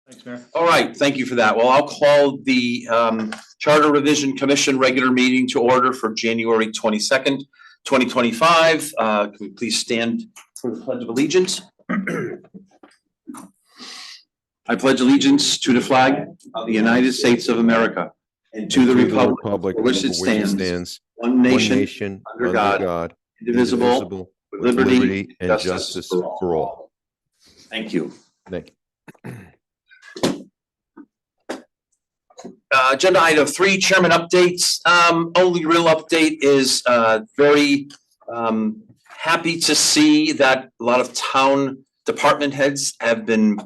Thanks, Mayor. All right, thank you for that. Well, I'll call the Charter Revision Commission regular meeting to order for January 22nd, 2025. Can we please stand for the Pledge of Allegiance? I pledge allegiance to the flag of the United States of America and to the republic for which it stands, one nation, under God, indivisible, with liberty and justice for all. Thank you. Thank you. Agenda item 3, Chairman updates. Only real update is very happy to see that a lot of town department heads have been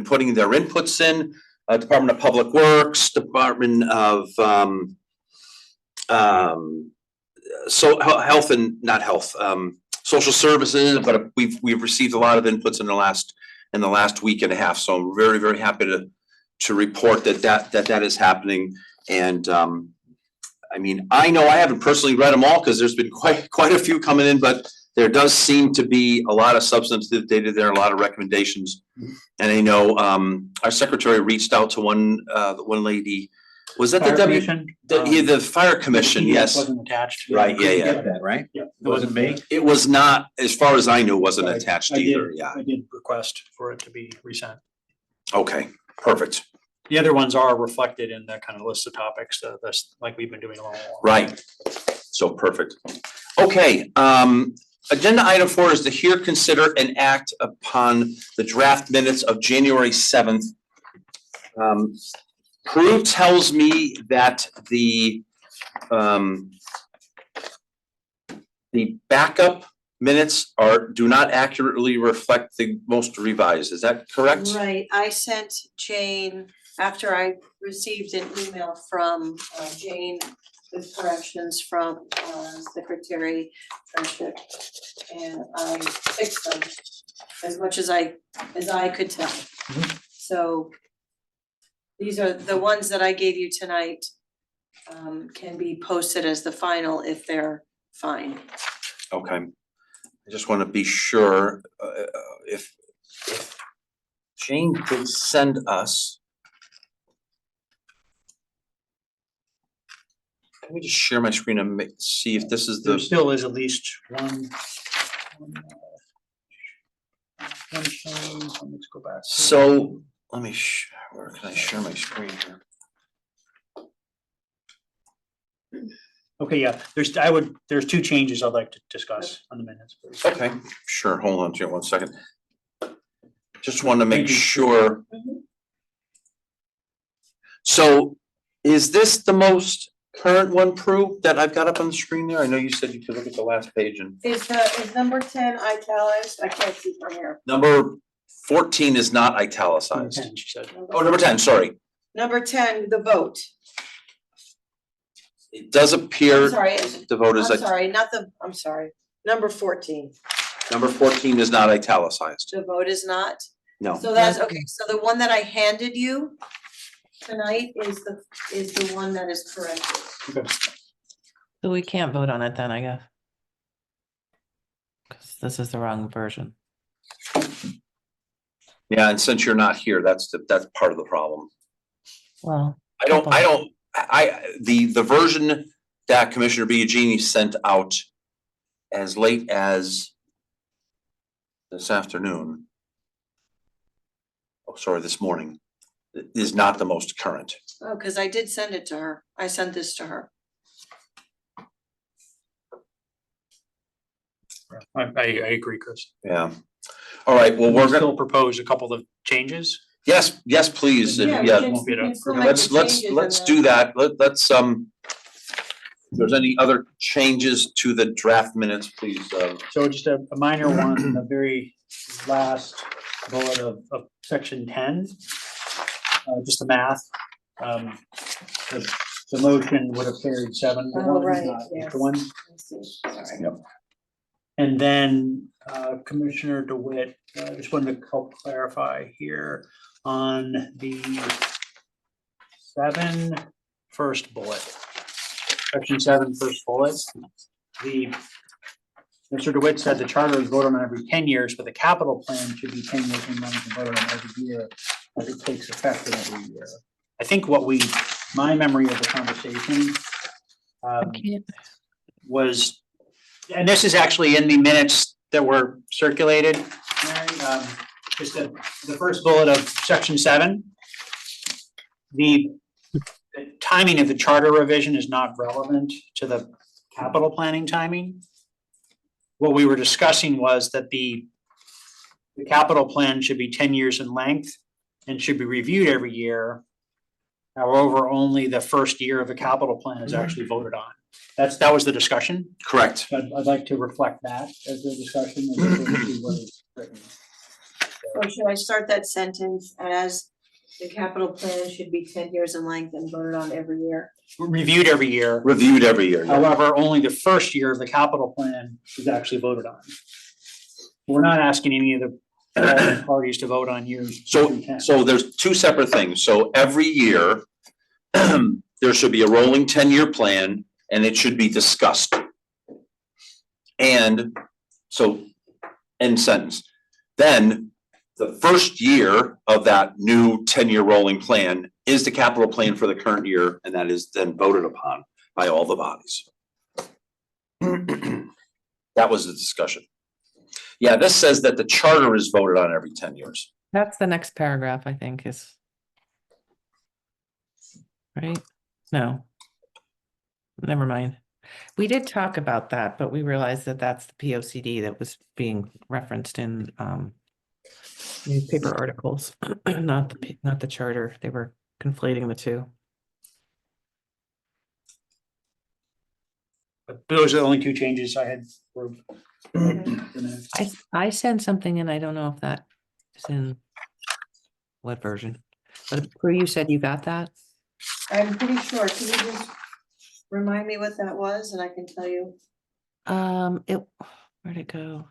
putting their inputs in. Department of Public Works, Department of Health and not health, Social Services, but we've received a lot of inputs in the last week and a half. So I'm very, very happy to report that is happening. And I mean, I know I haven't personally read them all because there's been quite a few coming in, but there does seem to be a lot of substantive data there, a lot of recommendations. And I know our secretary reached out to one lady. Was that the Fire Commission? Yes. Wasn't attached. Right. Yeah. That, right? Yeah. It wasn't me. It was not, as far as I knew, wasn't attached either. Yeah. I did request for it to be resent. Okay. Perfect. The other ones are reflected in the kind of list of topics, that's like we've been doing all along. Right. So perfect. Okay. Agenda item 4 is to hear, consider, and act upon the draft minutes of January 7th. Prue tells me that the backup minutes do not accurately reflect the most revised. Is that correct? Right, I sent Jane, after I received an email from Jane with corrections from Secretary Friendship, and I fixed them as much as I could tell. So these are the ones that I gave you tonight, can be posted as the final if they're fine. Okay. I just want to be sure if Jane could send us. Let me just share my screen and see if this is There the. still is at least one. Let's go back. So let me, where can I share my screen here? Okay, yeah, there's 2 changes I'd like to discuss on the minutes. please. Okay, sure. Hold on to it 1 second. Just want to make sure. So is this the most current one, Prue, that I've got up on the screen there? I know you said you could look at the last page and. Is number 10 italicized? I can't see from here. Number 14 is not Number italicized. 10, she said. Oh, number 10, sorry. Number 10, the vote. It does appear I'm sorry, the vote is, I'm sorry, number 14, number 14 is not italicized. the vote is not. No. So that's, okay, so the one that I handed you tonight is the one that is corrected. So we can't vote on it then, I guess. Because this is the wrong version. Yeah, and since you're not here, that's part of the problem. Well, The version that Commissioner Biagini sent out as late as this afternoon. Oh, sorry, this morning, is not the most current. Oh, because I did send it to her. I sent this to her. I agree, Chris. Yeah. All right, well, We'll we're gonna, still propose a couple of changes. yes, please. Yeah, Yeah, you won't be can enough. still make let's the changes and let's then- do that. Let's if there's any other changes to the draft minutes, please. So just a minor one, the very last bullet of section 10. Just the math. The motion would have carried 7 to 1. Oh, right, not 8 yes. to 1. I see. Sorry. Yep. And then Commissioner DeWitt, just wanted to help clarify here on the 7 first bullet. Section 7 first bullet. Mr. DeWitt said the charter is voted on every 10 years, but the capital plan should be 10 years and running and voted on every year. as it takes effect in every year. I think my memory of the conversation Can't- was, and this is actually in the minutes that were circulated, Mary, just the first bullet of section 7. The timing of the charter revision is not relevant to the capital planning timing. What we were discussing was that the capital plan should be 10 years in length and should be reviewed every year. However, only the first year of the capital plan is actually voted on. That was the discussion. Correct. I'd like to reflect that as the discussion and then see what is written. Or should I start that sentence as the capital plan should be 10 years in length and voted on every year? Reviewed every year. Reviewed every year. Yeah. However, only the first year of the capital plan is actually voted on. We're not asking any of the parties to vote on years. So there's two separate things. So every year, there should be a rolling 10-year plan and it should be discussed. And so, end sentence. Then the first year of that new 10-year rolling plan is the capital plan for the current year, and that is then voted upon by all the bodies. That was the discussion. Yeah, this says that the charter is voted on every 10 years. That's the next paragraph, I think, is. Right? No. Never mind. We did talk about that, but we realized that that's the POCD that was being referenced in newspaper articles, not the charter. They were conflating the two. But those are the only two changes I had. I sent something and I don't know if that is in what version, but Prue, you said you got that? I'm pretty sure. Can you just remind me what that was and I can tell you? Where'd it go?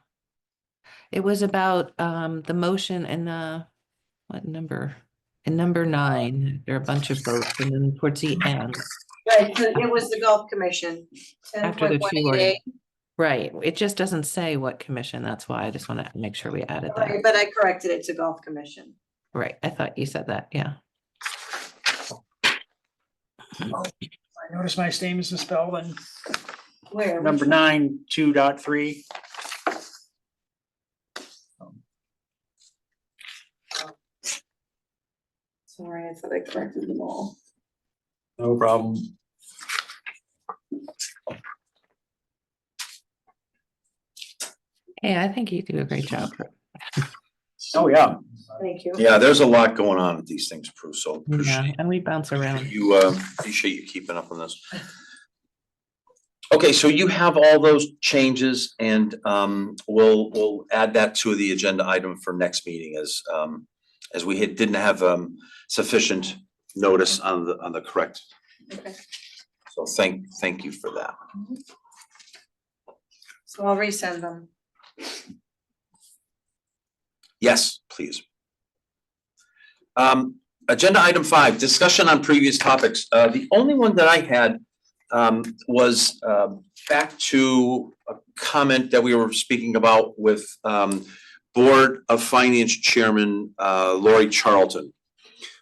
It was about the motion and what number? In number 9, there are a bunch of votes, and then towards the end. Right, so it was the Gulf Commission. After the 10.188. Right, it just doesn't say what commission, that's why I just want to make sure we added that. Right, but I corrected it to Gulf Commission. Right, I thought you said that, yeah. I noticed my name is misspelled in Where? number Which one? 9, 2.3. Sorry, I thought I corrected them all. No problem. Hey, I think you do a great job. Oh, yeah. Thank you. Yeah, there's a lot going on with these things, Prue, so Yeah, appreciate and we bounce around. you, appreciate you keeping up on this. Okay, so you have all those changes and we'll add that to the agenda item for next meeting as we didn't have sufficient notice on the correct. Okay. So thank you for that. So I'll resend them. Yes, please. Agenda item 5, discussion on previous topics. The only one that I had was back to a comment that we were speaking about with Board of Finance Chairman Lori Charlton.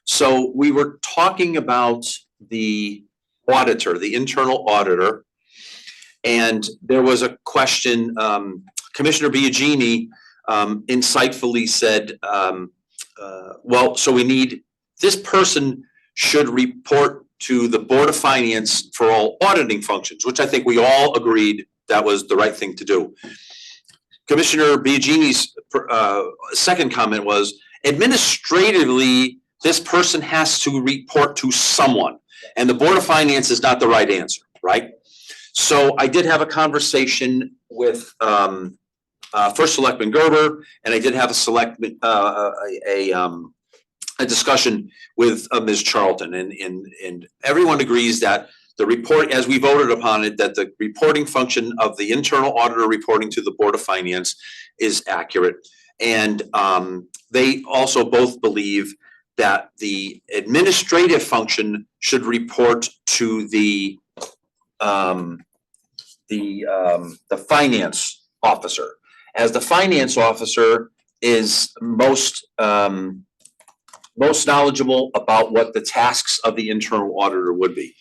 So we were talking about the auditor, the internal auditor, and there was a question, Commissioner Biagini insightfully said, well, so we need, this person should report to the Board of Finance for all auditing functions, which I think we all agreed that was the right thing to do. Commissioner Biagini's second comment was, administratively, this person has to report to someone, and the Board of Finance is not the right answer, right? So I did have a conversation with First Selectman Gerber, and I did have a discussion with Ms. Charlton, and everyone agrees that the report, as we voted upon it, that the reporting function of the internal auditor reporting to the Board of Finance is accurate. And they also both believe that the administrative function should report to the finance officer, as the finance officer is most most knowledgeable about what the tasks of the internal auditor would be.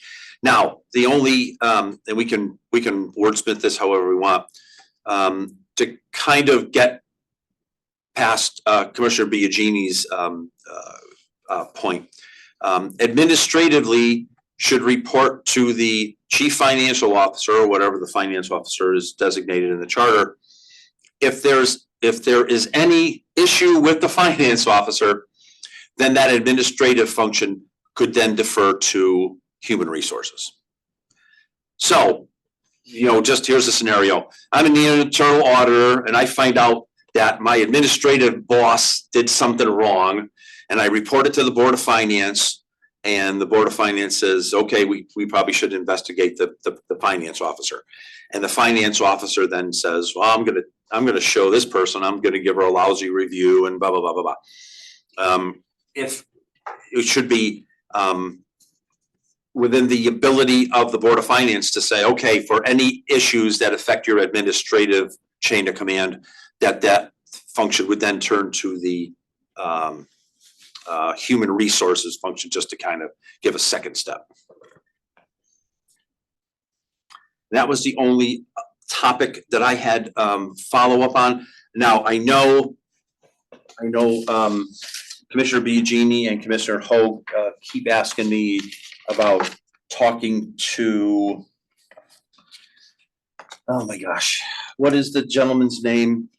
Now, the only, and we can wordsmith this however we want, to kind of get past Commissioner Biagini's point. Administratively should report to the chief financial officer, or whatever the finance officer is designated in the charter. If there is any issue with the finance officer, then that administrative function could then defer to human resources. So, just here's the scenario. I'm in the internal auditor and I find out that my administrative boss did something wrong, and I report it to the Board of Finance, and the Board of Finance says, okay, we probably should investigate the finance officer. And the finance officer then says, well, I'm gonna show this person, I'm gonna give her a lousy review and blah, blah, blah, blah, blah. If it should be within the ability of the Board of Finance to say, okay, for any issues that affect your administrative chain of command, that function would then turn to the human resources function, just to kind of give a second step. That was the only topic that I had follow up on. Now, I know Commissioner Biagini and Commissioner Hoag keep asking me about talking to, oh my gosh, what is the gentleman's name,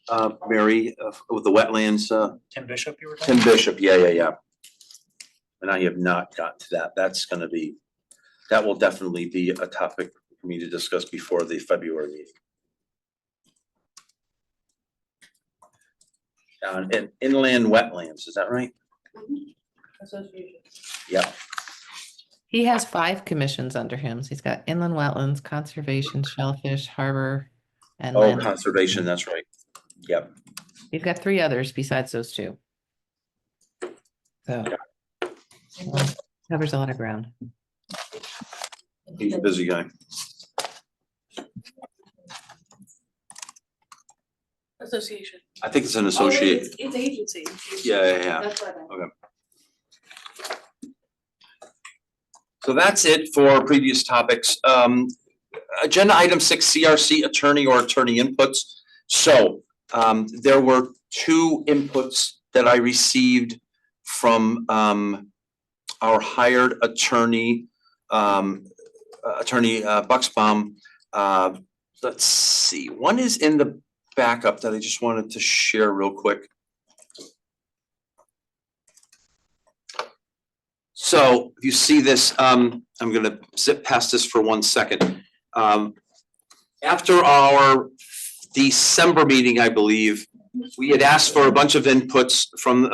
Mary, with the wetlands? Tim Bishop, you were talking? Tim Bishop, yeah. And I have not gotten to that. That will definitely be a topic for me to discuss before the February meeting. And inland wetlands, is that right? Association. Yeah. He has 5 commissions under him. So he's got inland wetlands, conservation, shellfish, harbor, and Oh, land. conservation, that's right. Yep. He's got 3 others besides those 2. So covers a lot of ground. He's a busy guy. Association. I think it's an associate. It's agency. Yeah. That's what So that's it for previous topics. Agenda item 6, CRC attorney or attorney inputs. So there were 2 inputs that I received from our hired attorney, Attorney Buxbaum. Let's see, one is in the backup that I just wanted to share real quick. So if you see this, I'm gonna zip past this for 1 second. After our December meeting, I believe, we had asked for a bunch of inputs from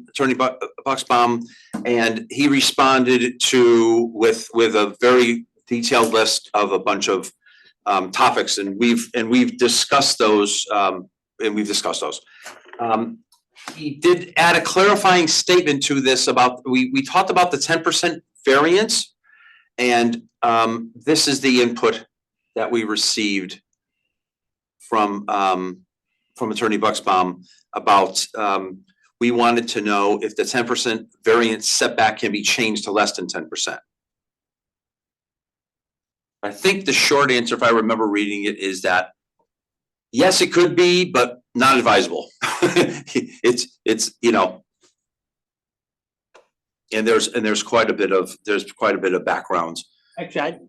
Attorney Buxbaum, and he responded with a very detailed list of a bunch of topics, and we've discussed those. He did add a clarifying statement to this about, we talked about the 10% variance, and this is the input that we received from Attorney Buxbaum about, we wanted to know if the 10% variance setback can be changed to less than 10%. I think the short answer, if I remember reading it, is that yes, it could be, but not advisable. It's and there's quite a bit of background. Actually,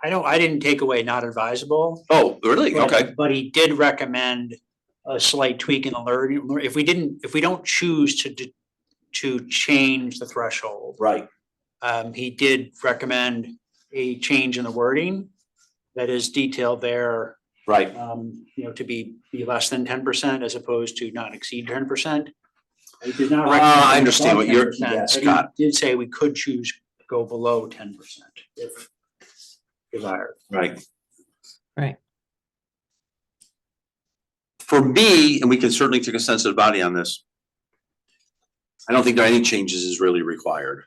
I didn't take away not advisable. Oh, really? Okay. But he did recommend a slight tweak in the learning. If we don't choose to change the threshold, Right. he did recommend a change in the wording that is detailed there. Right. To be less than 10% as opposed to not exceed 10%. He did not I understand what you're, 10%, yeah, but Scott. he did say we could choose to go below 10% if desired. Right. Right. For me, and we can certainly take a sensitive body on this, I don't think there are any changes is really required.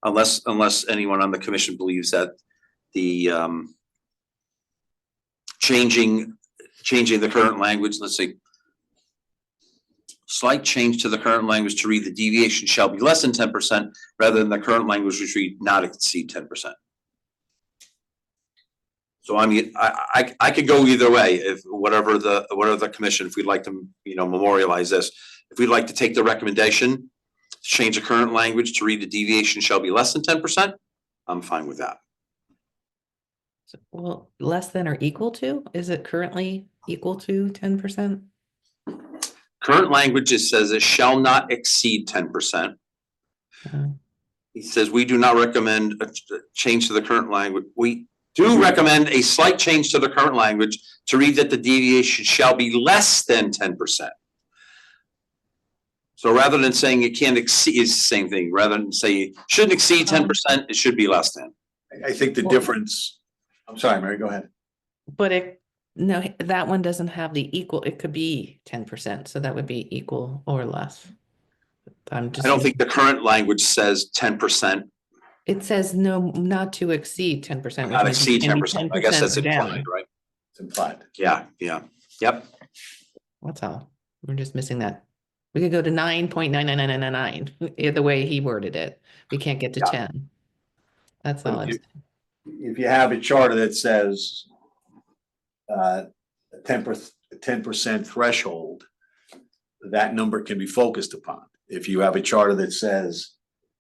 Unless anyone on the commission believes that the changing the current language, let's see. slight change to the current language to read the deviation shall be less than 10% rather than the current language which read not exceed 10%. So I mean, I could go either way, if whatever the commission, if we'd like to, memorialize this. If we'd like to take the recommendation, change the current language to read the deviation shall be less than 10%, I'm fine with that. Well, less than or equal to? Is it currently equal to 10%? Current language, it says it shall not exceed 10%. He says, we do not recommend a change to the current language. We do recommend a slight change to the current language to read that the deviation shall be less than 10%. So rather than saying it can't exceed, it's the same thing. Rather than say shouldn't exceed 10%, it should be less than. I think the Well- difference, I'm sorry, Mary, go ahead. But no, that one doesn't have the equal, it could be 10%, so that would be equal or less. I'm just. I don't think the current language says 10%, It says no, not to exceed 10%. which not means exceed it can be 10%. I guess that's 10% down. implied, right? It's implied. Yeah, yep. That's all. We're just missing that. We could go to 9.99999, the way he worded it. We can't get to Yeah. 10. That's all. If you have a charter that says a 10% threshold, that number can be focused upon. If you have a charter that says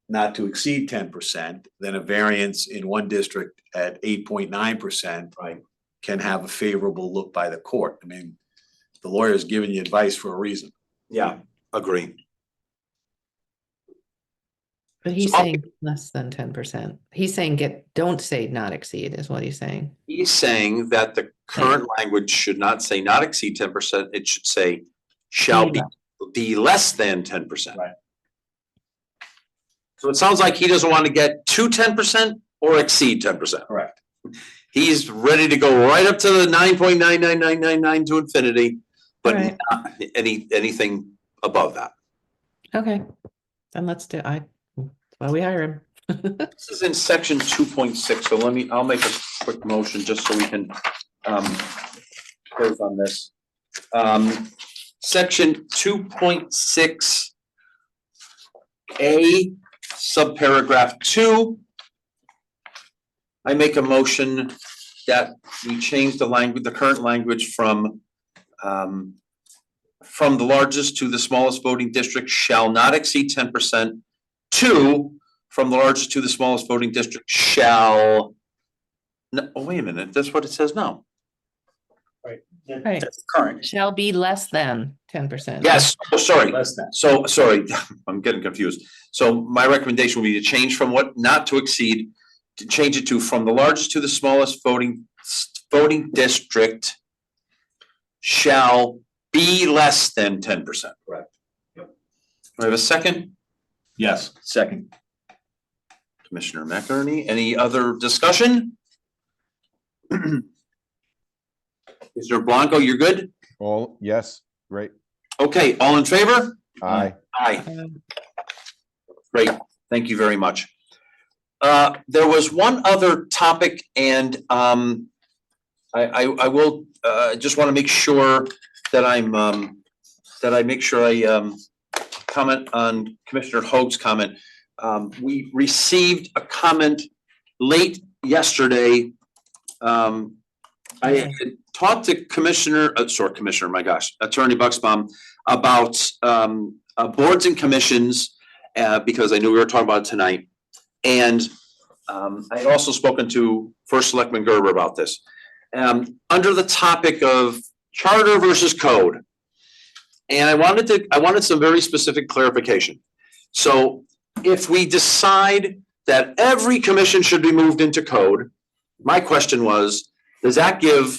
not to exceed 10%, then a variance in one district at 8.9% Right. can have a favorable look by the court. I mean, the lawyer's giving you advice for a reason. Yeah, agree. But he's So- saying less than 10%. He's saying don't say not exceed is what he's saying. He's saying that the current language should not say not exceed 10%, it should say shall be less than 10%. Right. So it sounds like he doesn't want to get to 10% or exceed 10%. Correct. He's ready to go right up to the 9.99999 to infinity, but Right. not anything above that. Okay, then let's do, that's why we hire him. This is in section 2.6, so I'll make a quick motion just so we can close on this. Section 2.6A, subparagraph 2. I make a motion that we change the language, the current language from the largest to the smallest voting district shall not exceed 10%, to from the largest to the smallest voting district shall, no, oh, wait a minute, that's what it says now. Right. That's current. Shall be less than 10%. Yes, oh, sorry. Less than. So, sorry, I'm getting confused. So my recommendation would be to change from what not to exceed, to change it to from the largest to the smallest voting district shall be less than 10%. Correct. Do I have a second? Yes, second. Commissioner McInerney, any other discussion? Mr. Blanco, you're good? All, yes, great. Okay, all in favor? Aye. Aye. Um, Great, thank you very much. There was one other topic and I will just want to make sure that I comment on Commissioner Hoag's comment. We received a comment late yesterday. I had talked to Attorney Bucksbaum about boards and commissions because I knew we were talking about it tonight. And I had also spoken to First Selectman Gerber about this. Under the topic of charter versus code. And I wanted some very specific clarification. So if we decide that every commission should be moved into code, my question was, does that give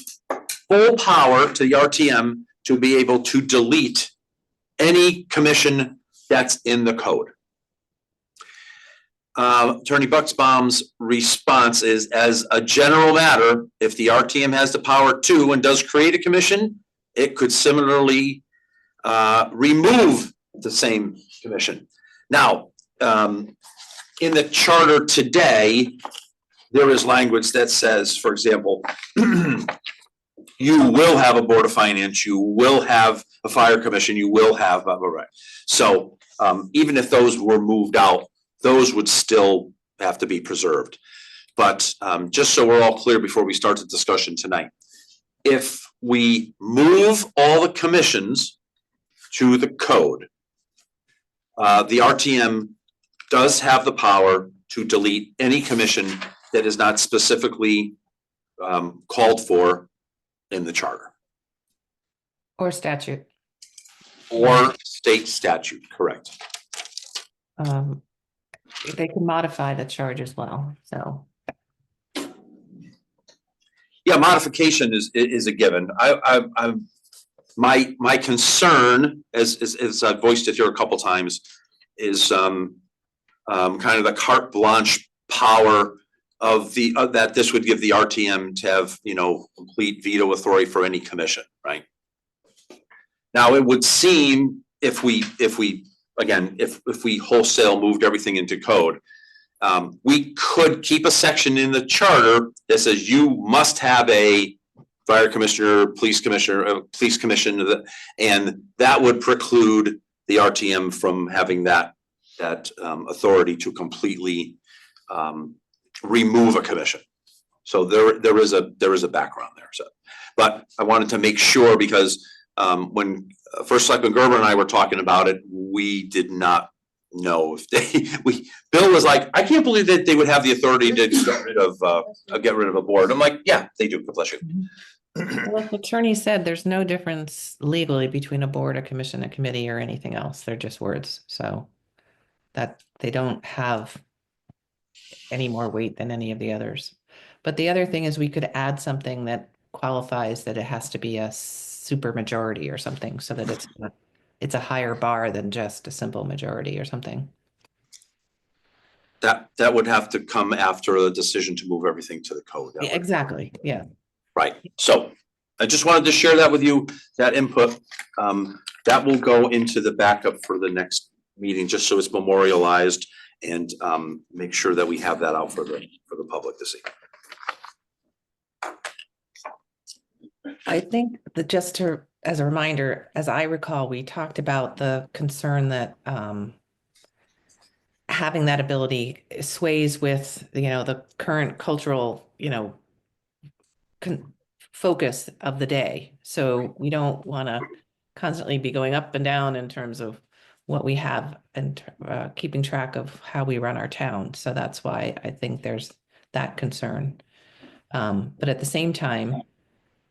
full power to the RTM to be able to delete any commission that's in the code? Attorney Bucksbaum's response is, as a general matter, if the RTM has the power to and does create a commission, it could similarly remove the same commission. Now, in the charter today, there is language that says, for example, you will have a board of finance, you will have a fire commission, you will have, blah, blah, blah. So, even if those were moved out, those would still have to be preserved. But, just so we're all clear before we start the discussion tonight, if we move all the commissions to the code, the RTM does have the power to delete any commission that is not specifically called for in the charter Or statute. or state statute, correct? They can modify the charge as well, so. Yeah, modification is a given. I'm my concern, as I've voiced it here a couple times, is kind of the carte blanche power of that this would give the RTM to have, complete veto authority for any commission, right? Now, it would seem if we wholesale moved everything into code, we could keep a section in the charter that says you must have a fire commissioner, police commissioner, police commission, and that would preclude the RTM from having that authority to completely remove a commission. So there is a background there. So, but I wanted to make sure because when First Selectman Gerber and I were talking about it, we did not know if Bill was like, I can't believe that they would have the authority to get rid of a board. I'm like, yeah, they do. God bless you. Well, the attorney said there's no difference legally between a board, a commission, a committee, or anything else. They're just words. So that they don't have any more weight than any of the others. But the other thing is we could add something that qualifies that it has to be a super majority or something so that it's a higher bar than just a simple majority or something. That would have to come after a decision to move everything to the code. Yeah, exactly. Yeah. Right, so I just wanted to share that with you, that input. That will go into the backup for the next meeting, just so it's memorialized and make sure that we have that out for the public to see. I think that as a reminder, as I recall, we talked about the concern that having that ability sways with, the current cultural, focus of the day. So we don't want to constantly be going up and down in terms of what we have and keeping track of how we run our town. So that's why I think there's that concern. But at the same time,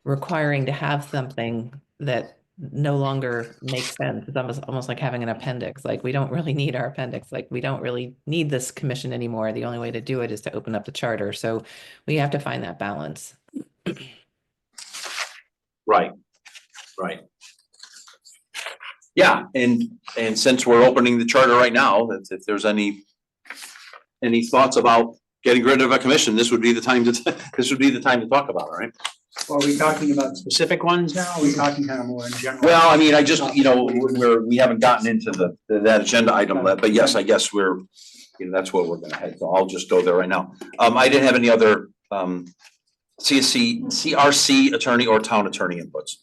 requiring to have something that no longer makes sense. It's almost like having an appendix. Like, we don't really need our appendix. Like, we don't really need this commission anymore. The only way to do it is to open up the charter. So we have to find that balance. Right. Yeah, and since we're opening the charter right now, if there's any thoughts about getting rid of a commission, this would be the time to talk about it, right? Are we talking about specific ones now? Are we talking kind of more in general? Well, I mean, I just, we haven't gotten into that agenda item, but yes, I guess that's where we're gonna head. So I'll just go there right now. I didn't have any other CRC attorney or town attorney inputs.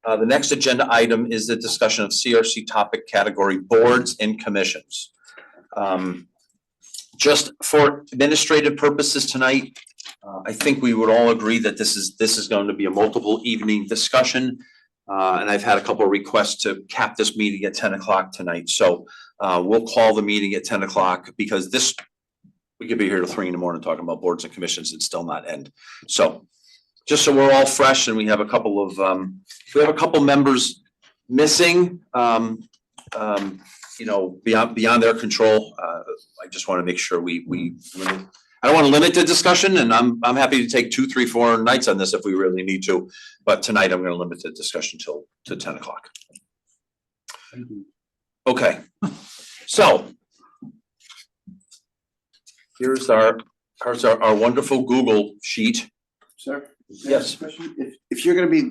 The next agenda item is the discussion of CRC topic category boards and commissions. Just for administrative purposes tonight, I think we would all agree that this is going to be a multiple evening discussion. And I've had a couple of requests to cap this meeting at 10 o'clock tonight. So we'll call the meeting at 10 o'clock because we could be here till 3 in the morning talking about boards and commissions and still not end. So just so we're all fresh and we have a couple of members missing, beyond their control. I just want to make sure I don't want to limit the discussion, and I'm happy to take 2, 3, 4 nights on this if we really need to. But tonight I'm going to limit the discussion to 10 o'clock. Okay, so here's our wonderful Google sheet. Sir? Yes. Question? If you're gonna be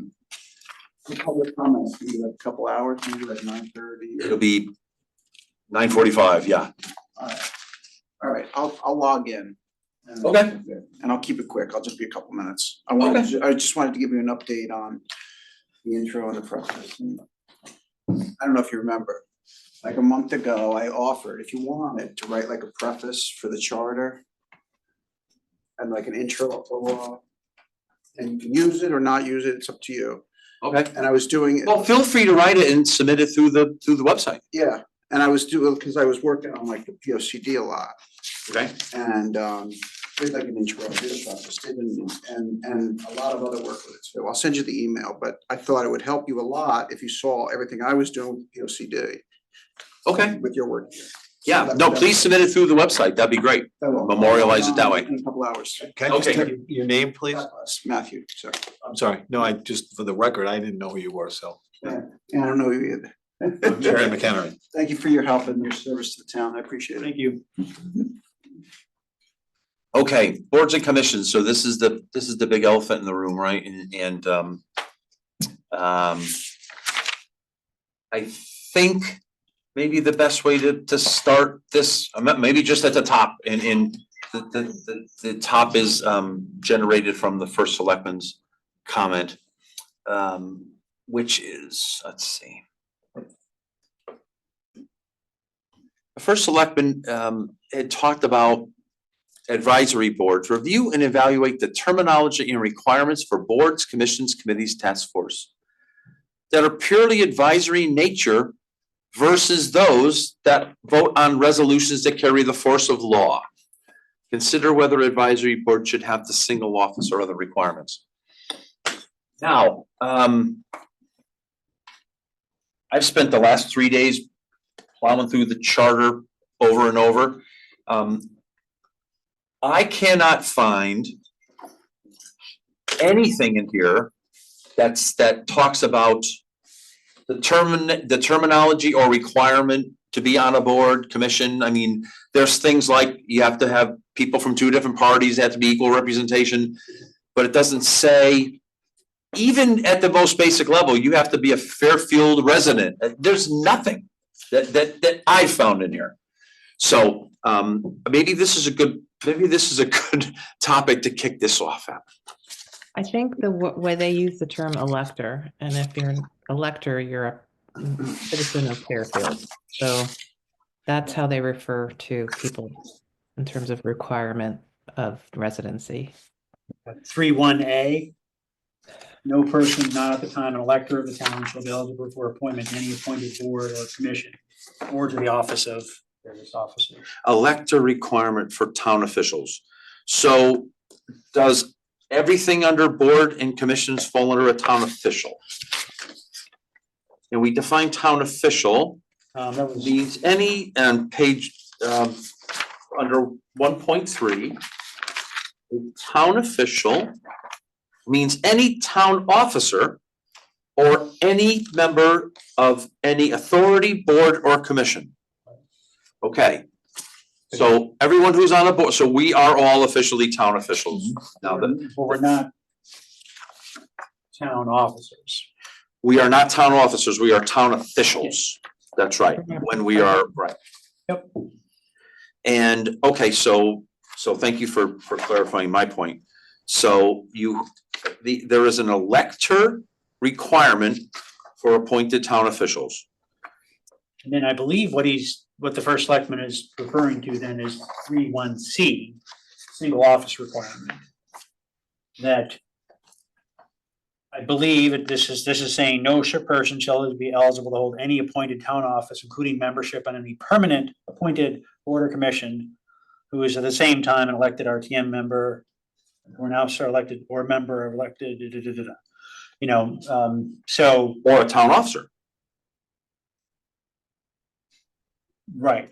for public comments, maybe like a couple hours, maybe like 9:30. It'll be 9:45, yeah. All right, I'll log in. Okay. And I'll keep it quick. I'll just be a couple minutes. I just wanted to give you an update on the intro and the preface. I don't know if you remember, like a month ago, I offered, if you wanted, to write like a preface for the charter and like an intro of the law. And you can use it or not use it, it's up to you. Okay. And I was doing it. Well, feel free to write it and submit it through the website. Yeah, and I was doing, because I was working on like the P O C D a lot, Okay. and did like an intro, did a preface, and a lot of other work with it too. I'll send you the email, but I thought it would help you a lot if you saw everything I was doing with P O C D Okay. with your work. here. Yeah, So no, that- please submit it through the website. That'd be great. that will- memorialize it that way. In a couple hours. Can I just Okay. take your name, please? Matthew, sorry. I'm sorry. No, I just, for the record, I didn't know who you were, so. Yeah, I don't know you either. Jerry McHenry. Thank you for your help and your service to the town. I appreciate it. Thank you. Okay, boards and commissions. So this is the big elephant in the room, right? And I think maybe the best way to start this, maybe just at the top, and the top is generated from the first selectman's comment, which is, let's see. The first selectman had talked about advisory boards, review and evaluate the terminology and requirements for boards, commissions, committees, task force that are purely advisory in nature versus those that vote on resolutions that carry the force of law. Consider whether advisory board should have the single office or other requirements. Now, I've spent the last 3 days plowing through the charter over and over. I cannot find anything in here that talks about the terminology or requirement to be on a board, commission. I mean, there's things like you have to have people from 2 different parties, have to be equal representation, but it doesn't say, even at the most basic level, you have to be a Fairfield resident. There's nothing that I found in here. So maybe this is a good topic to kick this off at. I think the way they use the term elector, and if you're an elector, you're a citizen of Fairfield. So that's how they refer to people in terms of requirement of residency. 3(1)A. No person not at the time an elector of the town shall be eligible for appointment to any appointed board or commission or to the office of various officers. Elector requirement for town officials. So does everything under board and commissions fall under a town official? And we define town official That was means any, and page under 1.3, a town official means any town officer or any member of any authority, board, or commission. Okay. So everyone who's on a board, so we are all officially town officials now that but we're not town officers. we are not town officers, we are town officials. That's right, when we are, right. Yep. And, okay, so thank you for clarifying my point. So there is an elector requirement for appointed town officials. And then I believe what the first selectman is referring to then is 3(1)C, single office requirement. That I believe this is saying no person shall be eligible to hold any appointed town office, including membership on any permanent appointed board or commission who is at the same time an elected RTM member or an officer elected or member of elected, you know, so, Or a town officer. right.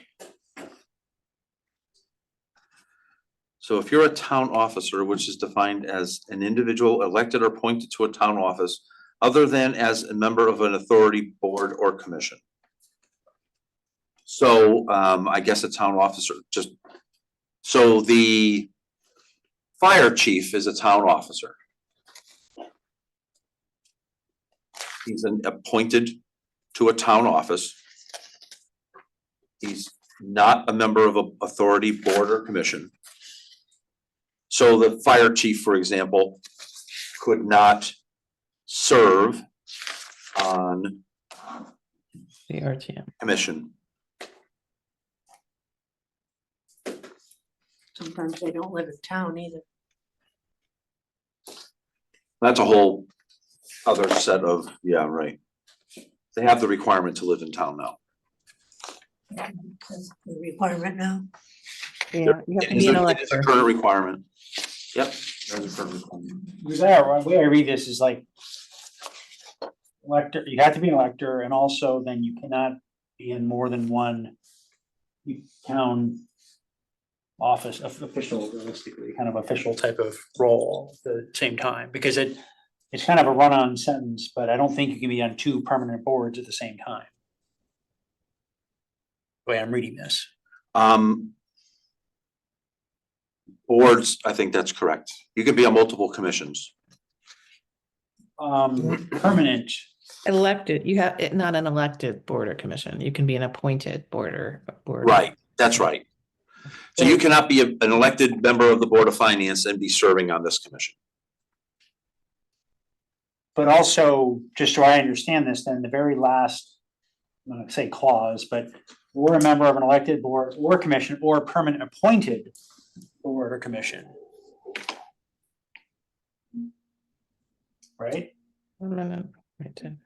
So if you're a town officer, which is defined as an individual elected or appointed to a town office, other than as a member of an authority, board, or commission. So I guess a town officer, so the fire chief is a town officer. He's appointed to a town office. He's not a member of an authority, board, or commission. So the fire chief, for example, could not serve on The RTM. commission. Sometimes they don't live in town either. That's a whole other set of, yeah, right. They have the requirement to live in town now. That's the requirement now. Yeah, you have to It is be an a- it is a elector. current requirement. Yep. that is a current requirement. The way I read this is like elector, you have to be an elector, and also then you cannot be in more than one town office of official, realistically, kind of official type of role at the same time, because it's kind of a run-on sentence, but I don't think you can be on two permanent boards at the same time. The way I'm reading this. Boards, I think that's correct. You could be on multiple commissions. Permanent, Elected, you have, not an elected board or commission. You can be an appointed board or board. Right, that's right. So you cannot be an elected member of the Board of Finance and be serving on this commission. but also, just so I understand this, then the very last, I'm gonna say clause, but or a member of an elected board or commission or permanent appointed board or commission. Right? Permanent appointed.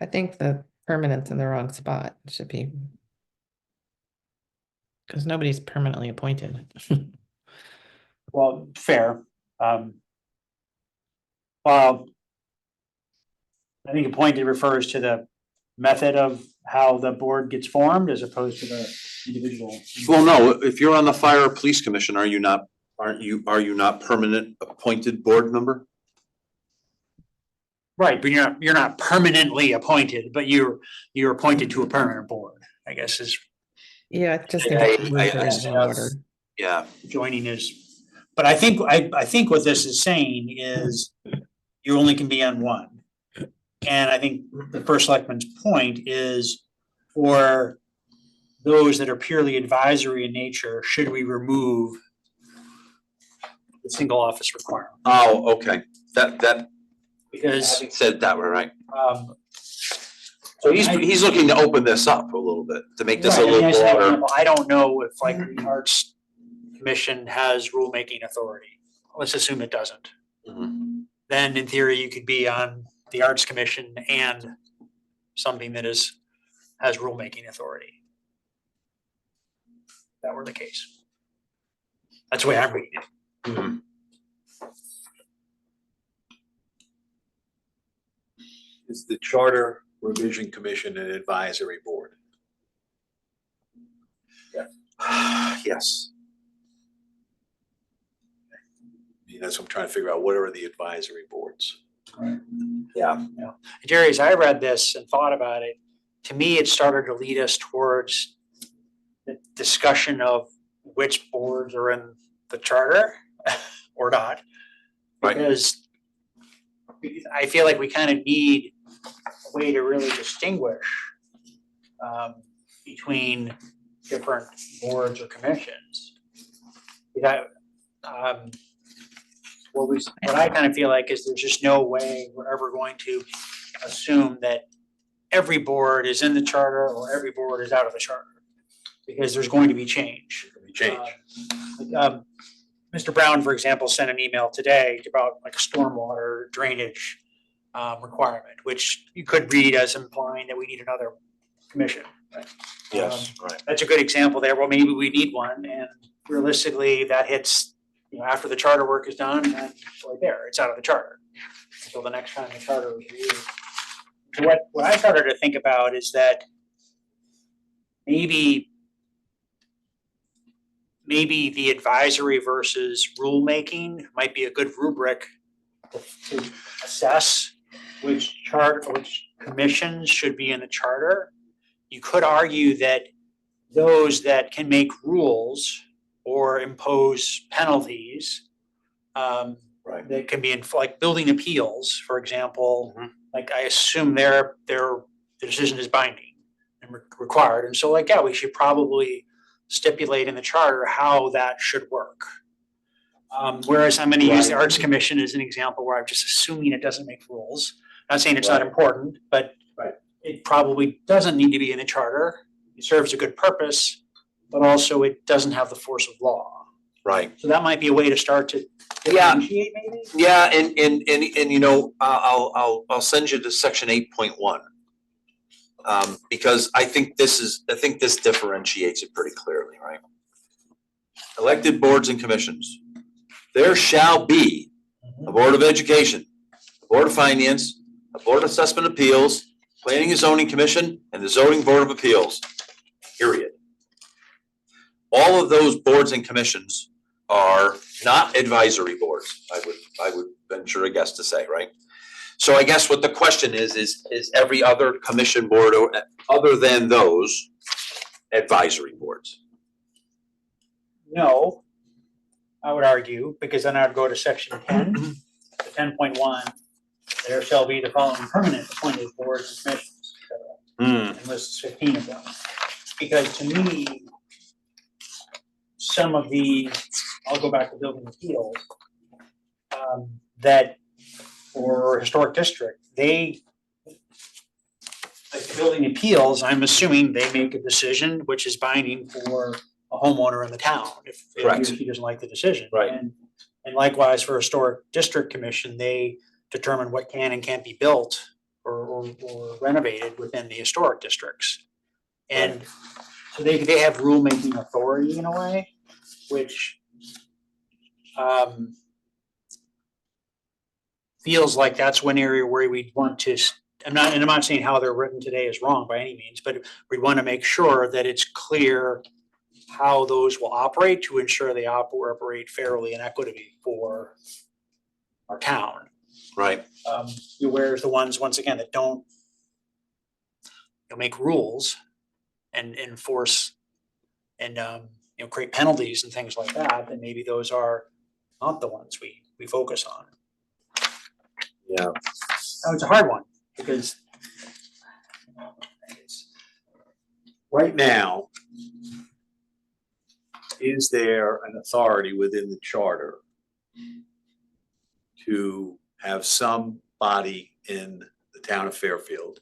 I think the permanent's in the wrong spot. It should be. Because nobody's permanently appointed. Well, fair. Well, I think appointed refers to the method of how the board gets formed as opposed to the individual. Well, no, if you're on the Fire or Police Commission, are you not permanent appointed board member? Right, but you're not permanently appointed, but you're appointed to a permanent board, I guess is Yeah, I just think Yeah, it's I- rubric in order. Yeah, joining is. But I think what this is saying is you only can be on one. And I think the first selectman's point is for those that are purely advisory in nature, should we remove the single office requirement? oh, okay, that, Because having said that, we're right. so He's looking to open this up a little bit, to make this a Right, I mean, little I said, broader. I don't know if like the Arts Commission has rulemaking authority. Let's assume it doesn't. Mhm. Then in theory, you could be on the Arts Commission and something that has rulemaking authority. If that were the case. That's the way I'm reading it. Mhm. Is the Charter Revision Commission an advisory board? Yes, I mean, that's what I'm trying to figure out. What are the advisory boards? yeah, Jerry, as I read this and thought about it, to me, it started to lead us towards the discussion of which boards are in the charter or not. Right. Because I feel like we kind of need a way to really distinguish between different boards or commissions. What I kind of feel like is there's just no way we're ever going to assume that every board is in the charter or every board is out of the charter. Because there's going to be change. Mr. Brown, for example, sent an email today about like a stormwater drainage requirement, which you could read as implying that we need another commission. yes, right. That's a good example there. Well, maybe we need one, and realistically, that hits, after the charter work is done, and it's right there, it's out of the charter. Until the next time the charter is reviewed. So what I started to think about is that maybe the advisory versus rulemaking might be a good rubric to assess which commissions should be in the charter. You could argue that those that can make rules or impose penalties, Right. that can be in, like building appeals, for example, Mhm. like I assume their decision is binding and required. And so like, yeah, we should probably stipulate in the charter how that should work. Whereas I'm gonna use the Right. Arts Commission as an example where I'm just assuming it doesn't make rules. Not saying it's not Right. important, but Right. it probably doesn't need to be in the charter. It serves a good purpose, but also it doesn't have the force of law. Right. So that might be a way to start to Yeah. differentiate maybe? Yeah, and you know, I'll send you to section 8.1. Because I think this differentiates it pretty clearly, right? Elected boards and commissions. There shall be a Board of Education, a Board of Finance, a Board of Assessment Appeals, Planning and Zoning Commission, and the Zoning Board of Appeals, period. All of those boards and commissions are not advisory boards, I would venture a guess to say, right? So I guess what the question is every other commission board other than those advisory boards? No, I would argue, because then I'd go to section 10, 10.1. There shall be the following permanent appointed boards and commissions, and lists 15 of them. Because to me, some of the, I'll go back to building appeals, that, or historic district, they, like the building appeals, I'm assuming they make a decision which is binding for a homeowner in the town, if he or Correct. she doesn't like the decision. Right. And likewise for historic district commission, they determine what can and can't be built or renovated within the historic districts. And so they have rulemaking authority in a way, which feels like that's one area where we'd want to, I'm not saying how they're written today is wrong by any means, but we want to make sure that it's clear how those will operate to ensure they operate fairly and equitably for our town. Right. Whereas the ones, once again, that don't make rules and enforce and create penalties and things like that, then maybe those are not the ones we focus on. Yeah. Oh, it's a hard one because Right now, is there an authority within the charter to have some body in the town of Fairfield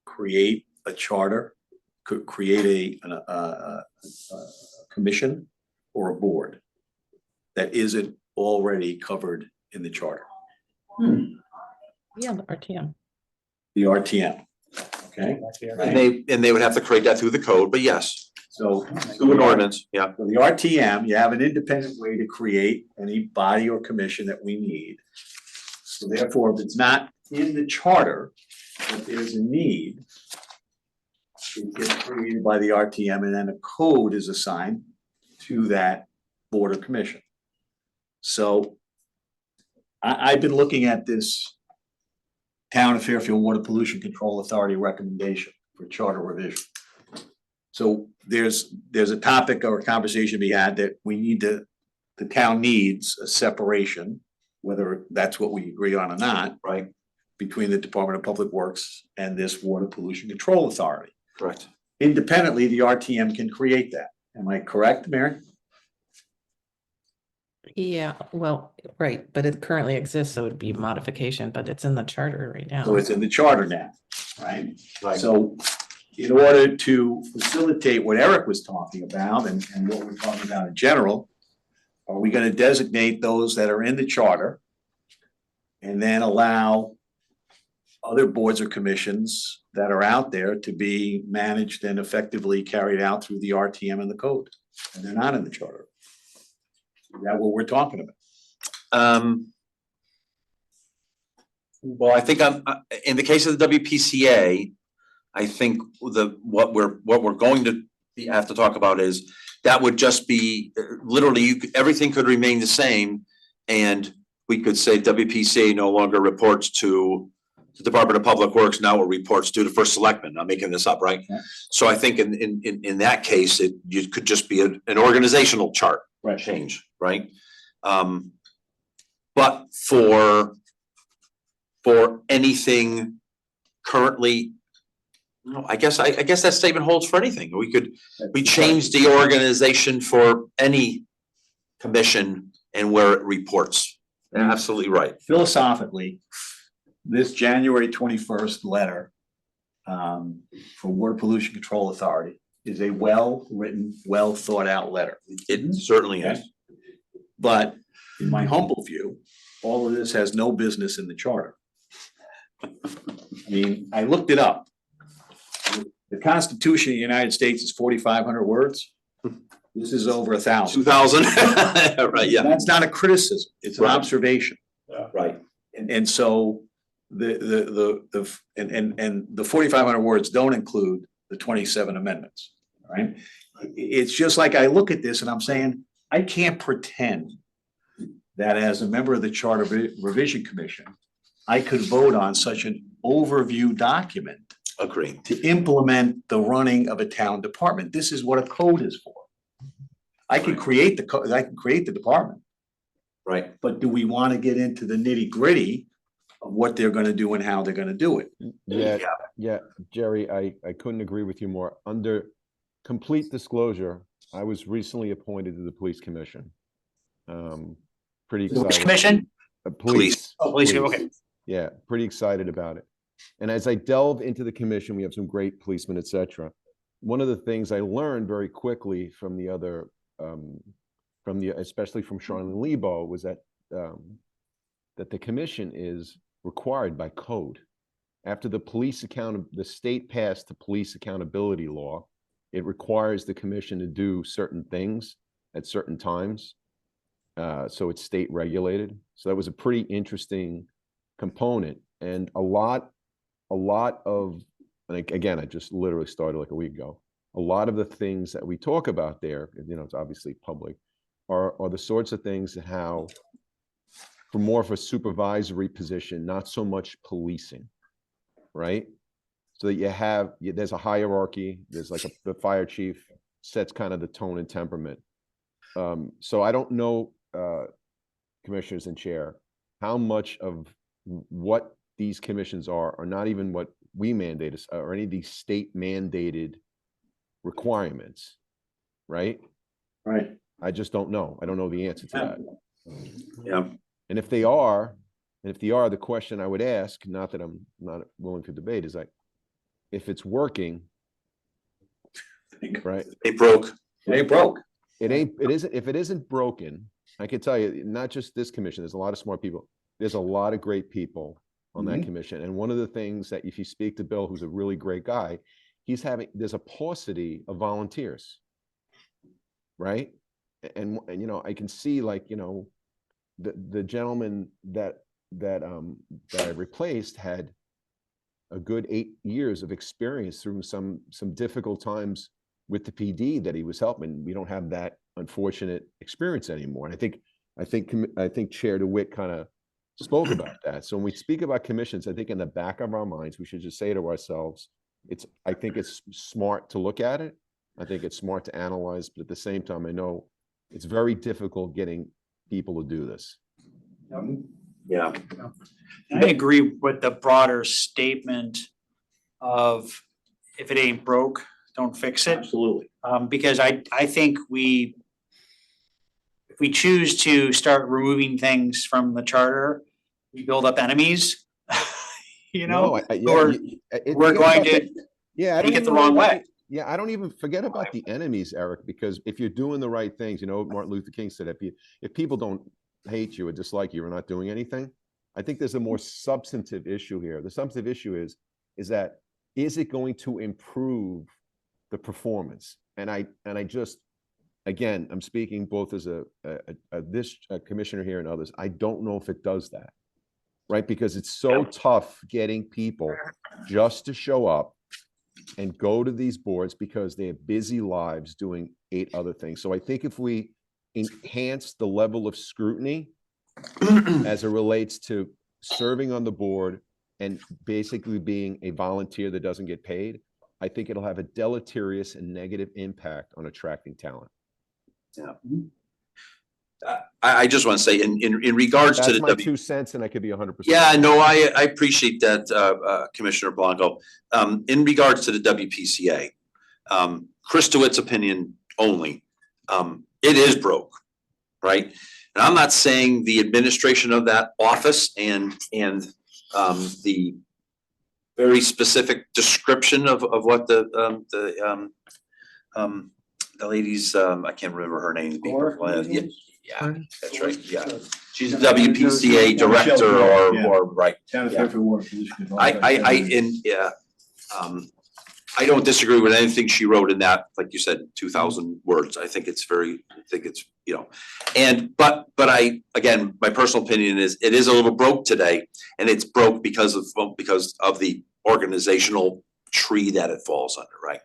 create a charter, could create a commission or a board that isn't already covered in the charter, Yeah, the RTM. the RTM? Okay, that's fair. And they would have to create that through the code, but yes, so. through an ordinance, yeah. So the RTM, you have an independent way to create any body or commission that we need. So therefore, if it's not in the charter, but there's a need, it gets created by the RTM and then a code is assigned to that board or commission. So I've been looking at this Town of Fairfield Water Pollution Control Authority recommendation for charter revision. So there's a topic or a conversation to be had that we need to, the town needs a separation, whether that's what we agree on or not, Right, between the Department of Public Works and this Water Pollution Control Authority. correct. Independently, the RTM can create that. Am I correct, Mary? Yeah, well, right, but it currently exists, so it'd be modification, but it's in the charter right now. So it's in the charter now, right? Right. So in order to facilitate what Eric was talking about and what we're talking about in general, are we gonna designate those that are in the charter and then allow other boards or commissions that are out there to be managed and effectively carried out through the RTM and the code? And they're not in the charter. Is that what we're talking about? Well, I think in the case of the WPCA, I think what we're going to have to talk about is that would just be literally everything could remain the same. And we could say WPCA no longer reports to the Department of Public Works, now it reports to the first selectman. I'm making this up, right? Yeah. So I think in that case, it could just be an organizational chart change, right? But for anything currently, no, I guess that statement holds for anything. We change the organization for any commission and where it reports. Absolutely right. Philosophically, this January 21st letter from Water Pollution Control Authority is a well-written, well-thought-out letter. It certainly is. But in my humble view, all of this has no business in the charter. I mean, I looked it up. The Constitution of the United States is 4,500 words. This is over 1,000. 2000, right, yeah, That's not a criticism, it's an Right. observation. right. And so the 4,500 words don't include the 27 amendments, right? It's just like I look at this and I'm saying, I can't pretend that as a member of the Charter Revision Commission, I could vote on such an overview document Agree. to implement the running of a town department. This is what a code is for. I can create the code, I can create the department, Right. but do we want to get into the nitty gritty of what they're gonna do and how they're gonna do it? Yeah, Jerry, I couldn't agree with you more. Under complete disclosure, I was recently appointed to the police commission. Pretty Which excited. commission? Police. Oh, police, okay. Yeah, pretty excited about it. And as I delve into the commission, we have some great policemen, et cetera. One of the things I learned very quickly from the other, especially from Charlene Lebo, was that that the commission is required by code. After the state passed the police accountability law, it requires the commission to do certain things at certain times. So it's state regulated. So that was a pretty interesting component. And a lot of, and again, I just literally started like a week ago. A lot of the things that we talk about there, it's obviously public, are the sorts of things that how, for more of a supervisory position, not so much policing, right? So that there's a hierarchy, there's like the fire chief sets kind of the tone and temperament. So I don't know, commissioners and chair, how much of what these commissions are not even what we mandate or any of these state mandated requirements, right? Right. I just don't know. I don't know the answer to that. Yeah. And if they are, the question I would ask, not that I'm not willing to debate, is like, if it's working, right? It broke. They broke. If it isn't broken, I can tell you, not just this commission, there's a lot of smart people. There's a lot of great people on that commission. And one of the things that if you speak to Bill, who's a really great guy, there's a paucity of volunteers, right? And I can see the gentleman that I replaced had a good 8 years of experience through some difficult times with the PD that he was helping. We don't have that unfortunate experience anymore. And I think Chair DeWitt kind of spoke about that. So when we speak about commissions, I think in the back of our minds, we should just say to ourselves, I think it's smart to look at it. I think it's smart to analyze, but at the same time, I know it's very difficult getting people to do this. Yeah. I agree with the broader statement of if it ain't broke, don't fix it. Absolutely. Because I think if we choose to start removing things from the charter, we build up enemies. No, or we're going to take it the wrong way. Yeah, I don't even forget about the enemies, Eric, because if you're doing the right things, Martin Luther King said, if people don't hate you or dislike you or not doing anything, I think there's a more substantive issue here. The substantive issue is it going to improve the performance? And I just, again, I'm speaking both as a commissioner here and others. I don't know if it does that, right? Because it's so tough getting people just to show up and go to these boards because they have busy lives doing 8 other things. So I think if we enhance the level of scrutiny as it relates to serving on the board and basically being a volunteer that doesn't get paid, I think it'll have a deleterious and negative impact on attracting talent. Yeah. I just want to say in regards to That's the my 2 cents, and I could be 100%. Yeah, no, I appreciate that, Commissioner Blanco. In regards to the WPCA, Chris DeWitt's opinion only, it is broke, right? And I'm not saying the administration of that office and the very specific description of what the lady's, I can't remember her name. Yeah, that's right, yeah. She's a WPCA director or, right. I don't disagree with anything she wrote in that, like you said, 2,000 words. I think it's but again, my personal opinion is it is a little broke today, and it's broke because of the organizational tree that it falls under, right?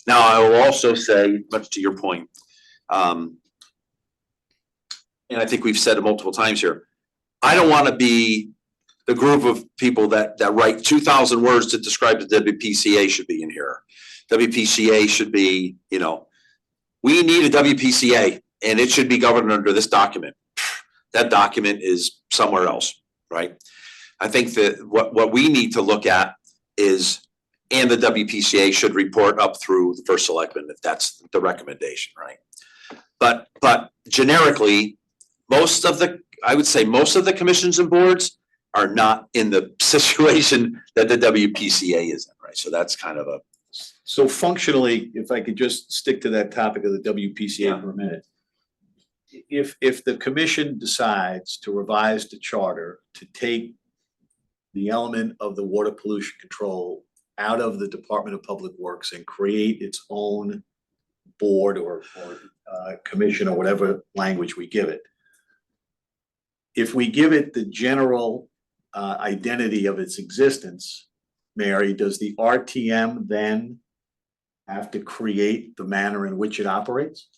Now, I will also say, much to your point, and I think we've said it multiple times here, I don't want to be the group of people that write 2,000 words to describe the WPCA should be in here. WPCA should be, we need a WPCA and it should be governed under this document. That document is somewhere else, right? I think that what we need to look at is, and the WPCA should report up through the first selectman if that's the recommendation, right? But generically, I would say most of the commissions and boards are not in the situation that the WPCA is in, right? So that's kind of a. So functionally, if I could just stick to that topic of the WPCA for a minute. If the commission decides to revise the charter to take the element of the water pollution control out of the Department of Public Works and create its own board or commission or whatever language we give it. If we give it the general identity of its existence, Mary, does the RTM then have to create the manner in which it operates?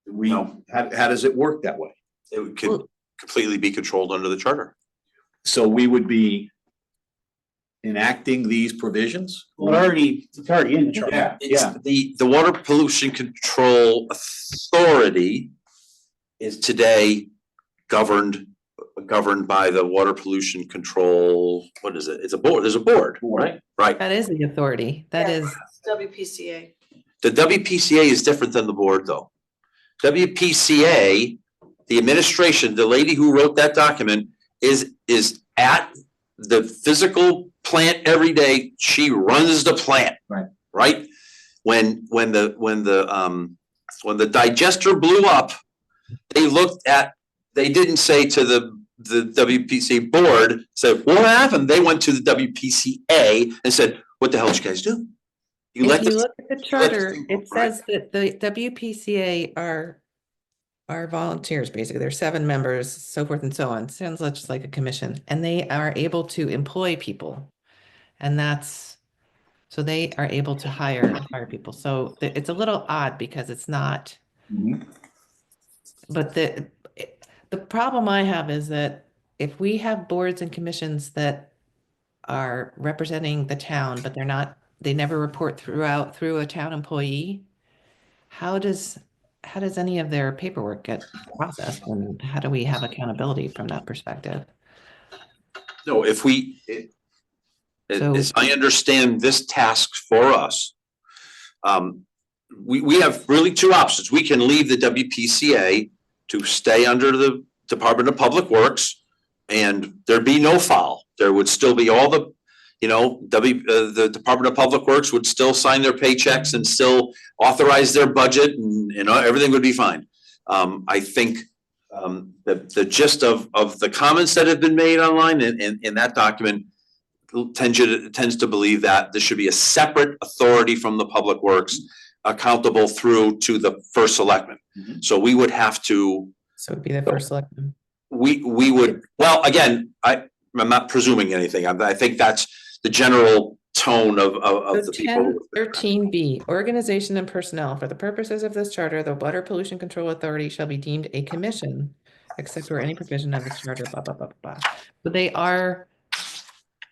No. How does it work that way? It could completely be controlled under the charter. So we would be enacting these provisions? Well, it's already in the charter. It's the Water Pollution Control Authority is today governed by the Water Pollution Control, what is it? It's a board, there's a board, right? Right. That is the authority. That is, WPCA. The WPCA is different than the board, though. WPCA, the administration, the lady who wrote that document is at the physical plant every day. She runs the plant. Right. Right? When the digester blew up, they didn't say to the WPCA board, said, what happened? They went to the WPCA and said, what the hell did you guys do? if you look at the charter, it says that the WPCA are volunteers, basically. There's 7 members, so forth and so on. Sounds just like a commission, and they are able to employ people. And so they are able to hire people. So it's a little odd because it's not, but the problem I have is that if we have boards and commissions that are representing the town, but they never report through a town employee, how does any of their paperwork get processed, and how do we have accountability from that perspective? No, as I understand this task for us, we have really 2 options. We can leave the WPCA to stay under the Department of Public Works, and there'd be no foul. There would still be all the, the Department of Public Works would still sign their paychecks and still authorize their budget, and everything would be fine. I think the gist of the comments that have been made online in that document tends to believe that there should be a separate authority from the Public Works accountable through to the first selectman. So we would have to. So it'd be the first selectman. We would, well, again, I'm not presuming anything. I think that's the general tone of the people. 1013B, organization and personnel. For the purposes of this charter, the Water Pollution Control Authority shall be deemed a commission, except where any provision of this charter, blah, blah, blah, blah. But they are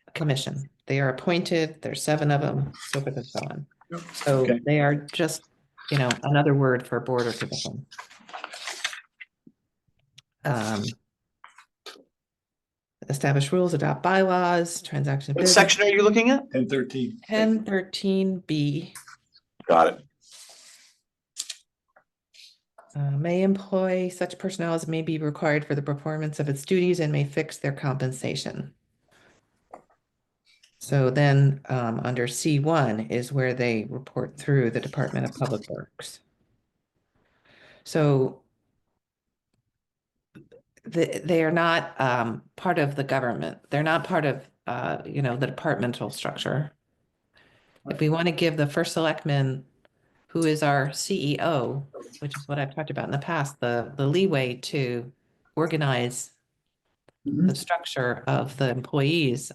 a commission. They are appointed. There's 7 of them, so forth and so on. So they are just, another word for board or commission. Establish rules, adopt bylaws, transaction. What section are you looking at? 1013. 1013B. Got it. May employ such personnel as may be required for the performance of its duties and may fix their compensation. So then, under C1 is where they report through the Department of Public Works. So they are not part of the government. They're not part of the departmental structure. If we want to give the first selectman, who is our CEO, which is what I've talked about in the past, the leeway to organize the structure of the employees,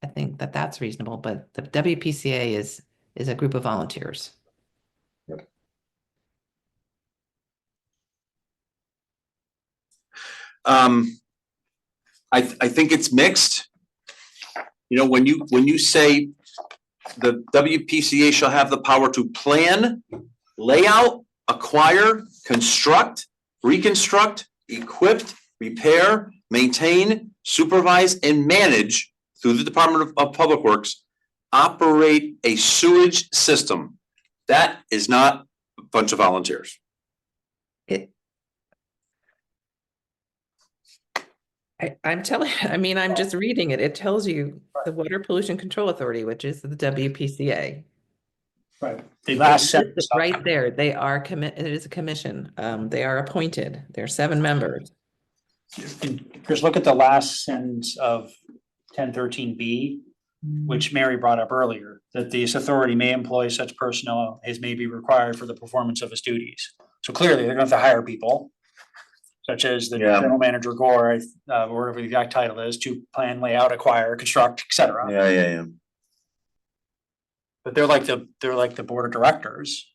I think that that's reasonable, but the WPCA is a group of volunteers. I think it's mixed. You know, when you say the WPCA shall have the power to plan, lay out, acquire, construct, reconstruct, equip, repair, maintain, supervise, and manage through the Department of Public Works, operate a sewage system. That is not a bunch of volunteers. I'm telling, I mean, I'm just reading it. It tells you the Water Pollution Control Authority, which is the WPCA. Right. The last It's sentence. right there, they are it is a commission. They are appointed. There are 7 members. Chris, look at the last sentence of 1013B, which Mary brought up earlier, that this authority may employ such personnel as may be required for the performance of its duties. So clearly, they're going to have to hire people, such as the Yeah. general manager, Gore, or whatever the exact title is, to plan, lay out, acquire, construct, et cetera. Yeah. But they're like the board of directors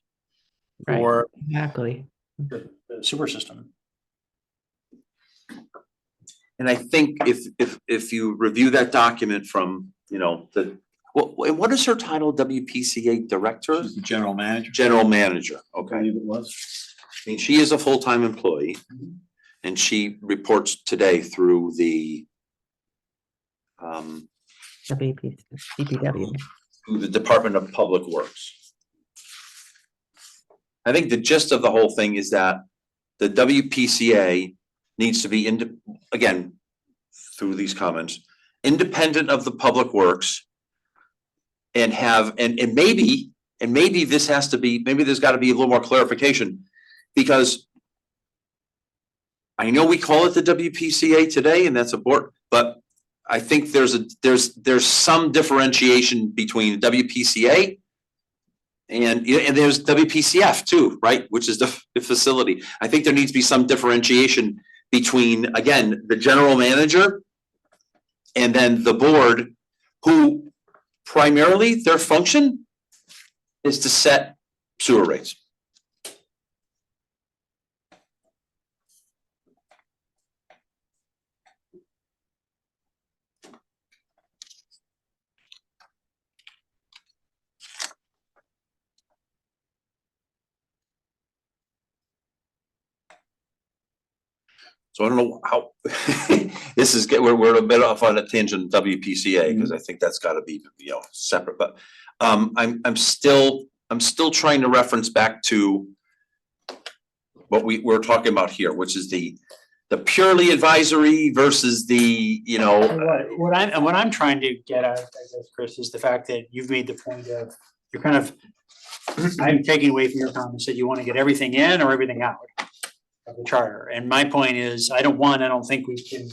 Right. for Exactly. the sewer system. And I think if you review that document from, what is her title, WPCA director? She's the general manager. General manager, I okay. believe it was. I mean, she is a full-time employee. And she reports today through the DPW. through the Department of Public Works. I think the gist of the whole thing is that the WPCA needs to be again, through these comments, independent of the Public Works. And maybe this has to be, maybe there's got to be a little more clarification, because I know we call it the WPCA today, and that's a board, but I think there's some differentiation between WPCA and there's WPCF too, right? Which is the facility. I think there needs to be some differentiation between, again, the general manager and then the board, who primarily their function is to set sewer rates. So I don't know how, we're a bit off on a tangent, WPCA, because I think that's gotta be, separate, but I'm still trying to reference back to what we're talking about here, which is the purely advisory versus the, What I'm trying to get at, I guess, Chris, is the fact that you've made the point of, you're kind of, I'm taking away from your comments that you want to get everything in or everything out of the charter. And my point is, I don't think we can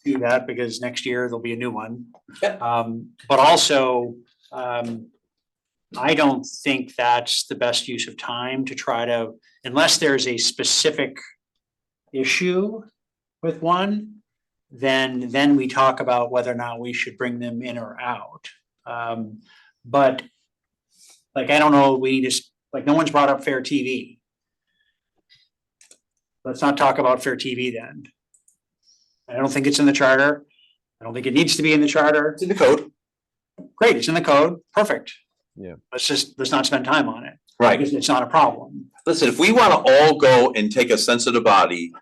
do that, because next year there'll be a new one. But also, I don't think that's the best use of time to try to, unless there's a specific issue with one, then we talk about whether or not we should bring them in or out. But like, I don't know, no one's brought up Fair TV. Let's not talk about Fair TV then. I don't think it's in the charter. I don't think it needs to be in the charter. it's in the code. Great, it's in the code, perfect. Yeah. Let's not spend time on it. Right. Because it's not a problem. Listen, if we wanna all go and take a sensitive body,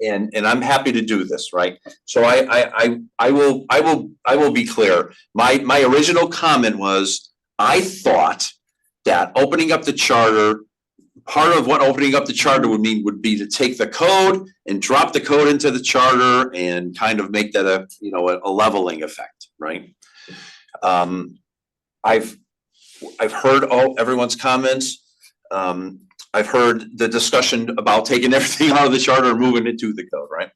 and I'm happy to do this, right? So I will be clear. My original comment was, I thought that opening up the charter part of what opening up the charter would mean would be to take the code and drop the code into the charter and kind of make that a, you know, a leveling effect, right? I've heard everyone's comments. I've heard the discussion about taking everything out of the charter and moving it to the code, right?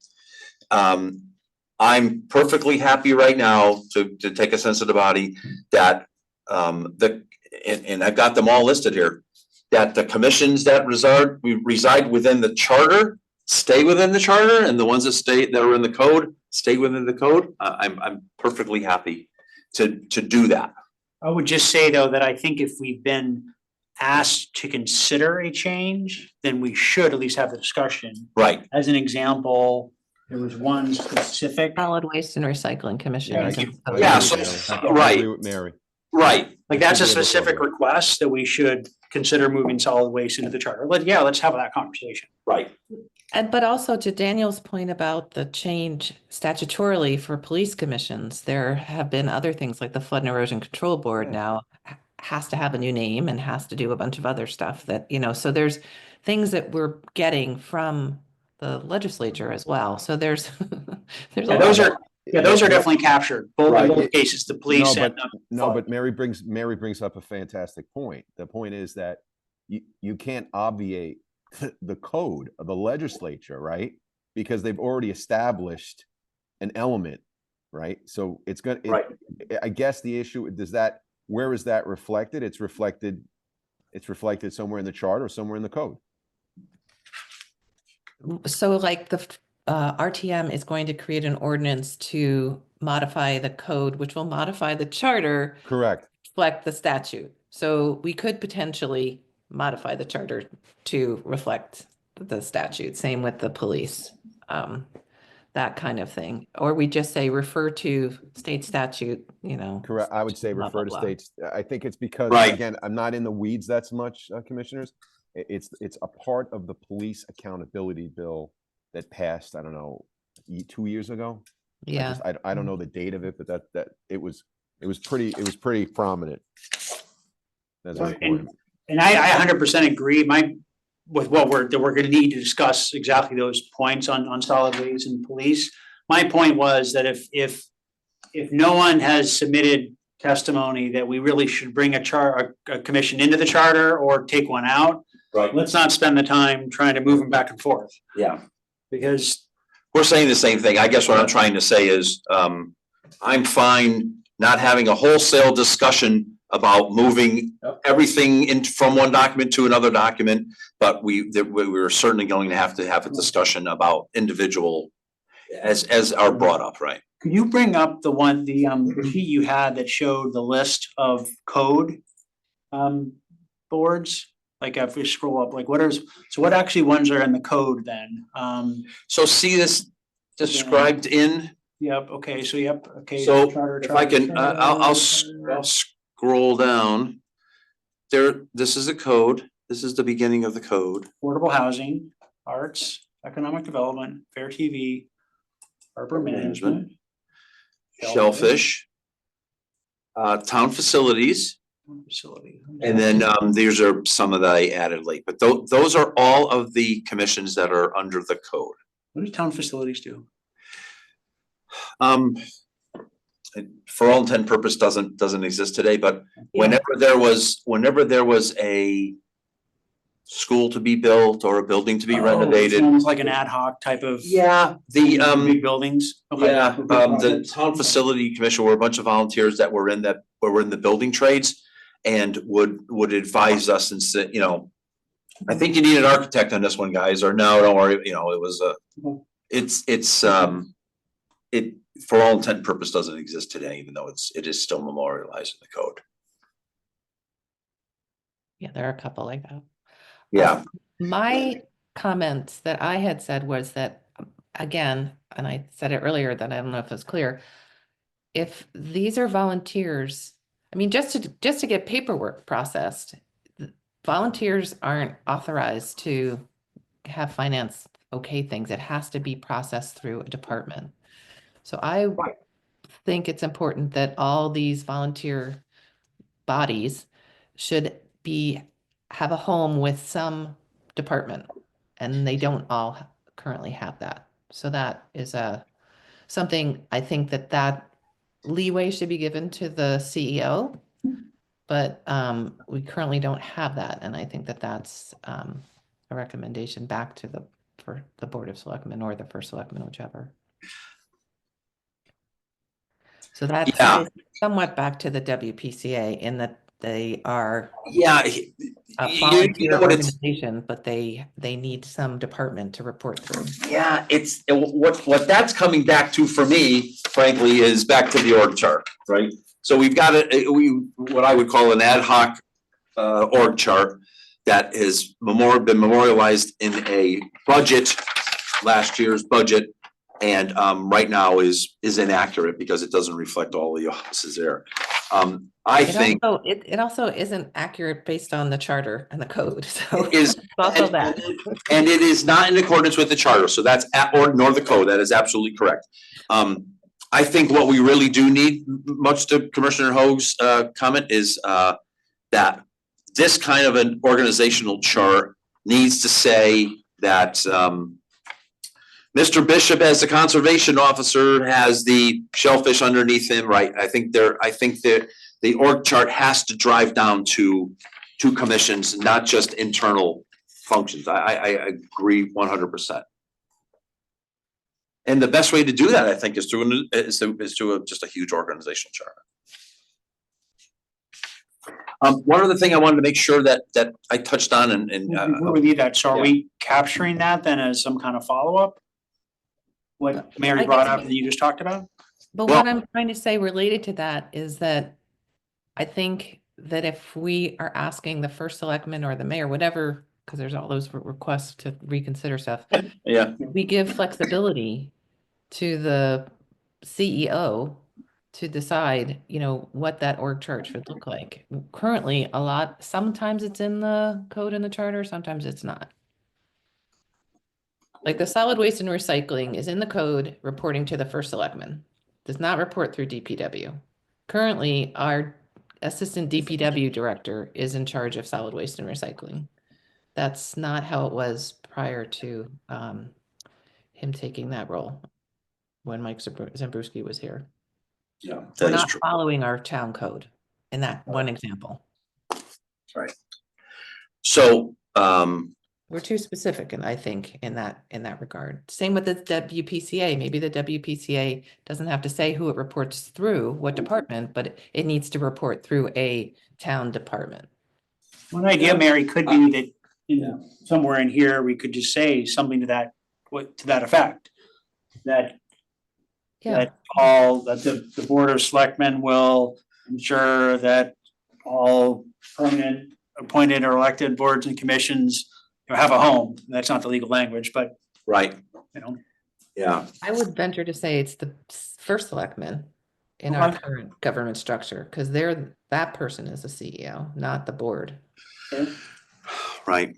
I'm perfectly happy right now to take a sense of the body that and I've got them all listed here, that the commissions that reside within the charter stay within the charter, and the ones that are in the code stay within the code. I'm perfectly happy to do that. I would just say, though, that I think if we've been asked to consider a change, then we should at least have the discussion. Right. As an example, there was one specific, Solid Waste and Recycling Commission. Yeah, isn't I agree Yeah, with so- Mary. I right. agree with Mary. Right. like that's a Should be able to specific cover it. request that we should consider moving solid waste into the charter. Let's have that conversation. Right. But also to Daniel's point about the change statutorily for police commissions, there have been other things like the Flood and Erosion Control Board now has to have a new name and has to do a bunch of other stuff that, you know, so there's things that we're getting from the legislature as well. So there's there's a Yeah, lot. those are definitely captured, both in Right. both cases, the police No, and. No, but Mary brings up a fantastic point. The point is that you can't obviate the code of the legislature, right? Because they've already established an element, right? So it's gonna, Right. I guess the issue, where is that reflected? It's reflected somewhere in the chart or somewhere in the code. So like the RTM is going to create an ordinance to modify the code, which will modify the charter, Correct. reflect the statute. So we could potentially modify the charter to reflect the statute. Same with the police, that kind of thing. Or we just say refer to state statute, you know. Correct. I would say blah, refer to blah, blah. states. I think it's because, Right. again, I'm not in the weeds that much, commissioners. It's a part of the police accountability bill that passed, I don't know, 2 years ago. Yeah. I don't know the date of it, but that it was pretty prominent. As a requirement. And I 100% agree, with what we're gonna need to discuss exactly those points on solid waste and police. My point was that if no one has submitted testimony that we really should bring a commission into the charter or take one out, Right. let's not spend the time trying to move them back and forth, Yeah. because We're saying the same thing. I guess what I'm trying to say is, I'm fine not having a wholesale discussion about moving everything from one document to another document. But we're certainly going to have a discussion about individual as are brought up, right? could you bring up the sheet you had that showed the list of code boards? Like if we scroll up, like what actually ones are in the code then? So see this described in, Yep, okay, so yep, okay. so charter, if I can, charter, I'll charter. scroll down. This is a code. This is the beginning of the code. Affordable housing, arts, economic development, fair TV, harbor management. Shellfish. Town facilities, Facility. and then these are some of that I added late, but those are all of the commissions that are under the code. What do town facilities do? For all intent and purpose doesn't exist today, but whenever there was a school to be built or a building to be Oh, renovated. it's almost like an ad hoc type of. Yeah, the Big buildings. Okay. yeah, Big the projects. town facility commission were a bunch of volunteers that were in the building trades and would advise us and say, you know, I think you need an architect on this one, guys, or no, don't worry, you know, it was it for all intent and purpose doesn't exist today, even though it is still memorialized in the code. Yeah, there are a couple like that. Yeah, My comments that I had said was that, again, and I said it earlier that I don't know if it's clear. If these are volunteers, I mean, just to get paperwork processed, volunteers aren't authorized to have finance okay things. It has to be processed through a department. So I think it's important that all these volunteer bodies should be have a home with some department, and they don't all currently have that. So that is something I think that leeway should be given to the CEO. But we currently don't have that, and I think that's a recommendation back to for the Board of Selectmen or the first selectman, whichever. So that Yeah. ties somewhat back to the WPCA in that they are Yeah. a You volunteer know what it's, organization, but they need some department to report through. yeah, it's, what that's coming back to for me, frankly, is back to the org chart, right? So we've got what I would call an ad hoc org chart that has been memorialized in a budget, last year's budget, and right now is inaccurate because it doesn't reflect all the offices there. I think It also isn't accurate based on the charter and the code, so it is, also that. and it is not in accordance with the charter, so that's nor the code, that is absolutely correct. I think what we really do need, much to Commissioner Hoag's comment, is that this kind of an organizational chart needs to say that Mr. Bishop, as the conservation officer, has the shellfish underneath him, right? I think that the org chart has to drive down to commissions, not just internal functions. I agree 100%. And the best way to do that, I think, is through just a huge organizational chart. One other thing I wanted to make sure that I touched on and We'll leave that. So are we capturing that then as some kind of follow-up? What Mary I brought guess up and you just talked about? But what I'm trying to say related to that is that I think that if we are asking the first selectman or the mayor, whatever, because there's all those requests to reconsider stuff, yeah, we give flexibility to the CEO to decide, what that org chart should look like. Currently, sometimes it's in the code and the charter, sometimes it's not. Like the solid waste and recycling is in the code, reporting to the first selectman, does not report through DPW. Currently, our assistant DPW director is in charge of solid waste and recycling. That's not how it was prior to him taking that role when Mike Zambrowski was here. yeah, We're that is not true. following our town code in that one example. Right. So, We're too specific, and I think in that regard. Same with the WPCA. Maybe the WPCA doesn't have to say who it reports through, what department, but it needs to report through a town department. One idea, Mary, could be that somewhere in here, we could just say something to that effect. That the Board of Selectmen will ensure that all permanent, appointed or elected boards and commissions have a home. That's not the legal language, but right, yeah, I would venture to say it's the first selectman in our current government structure, because that person is the CEO, not the board. right.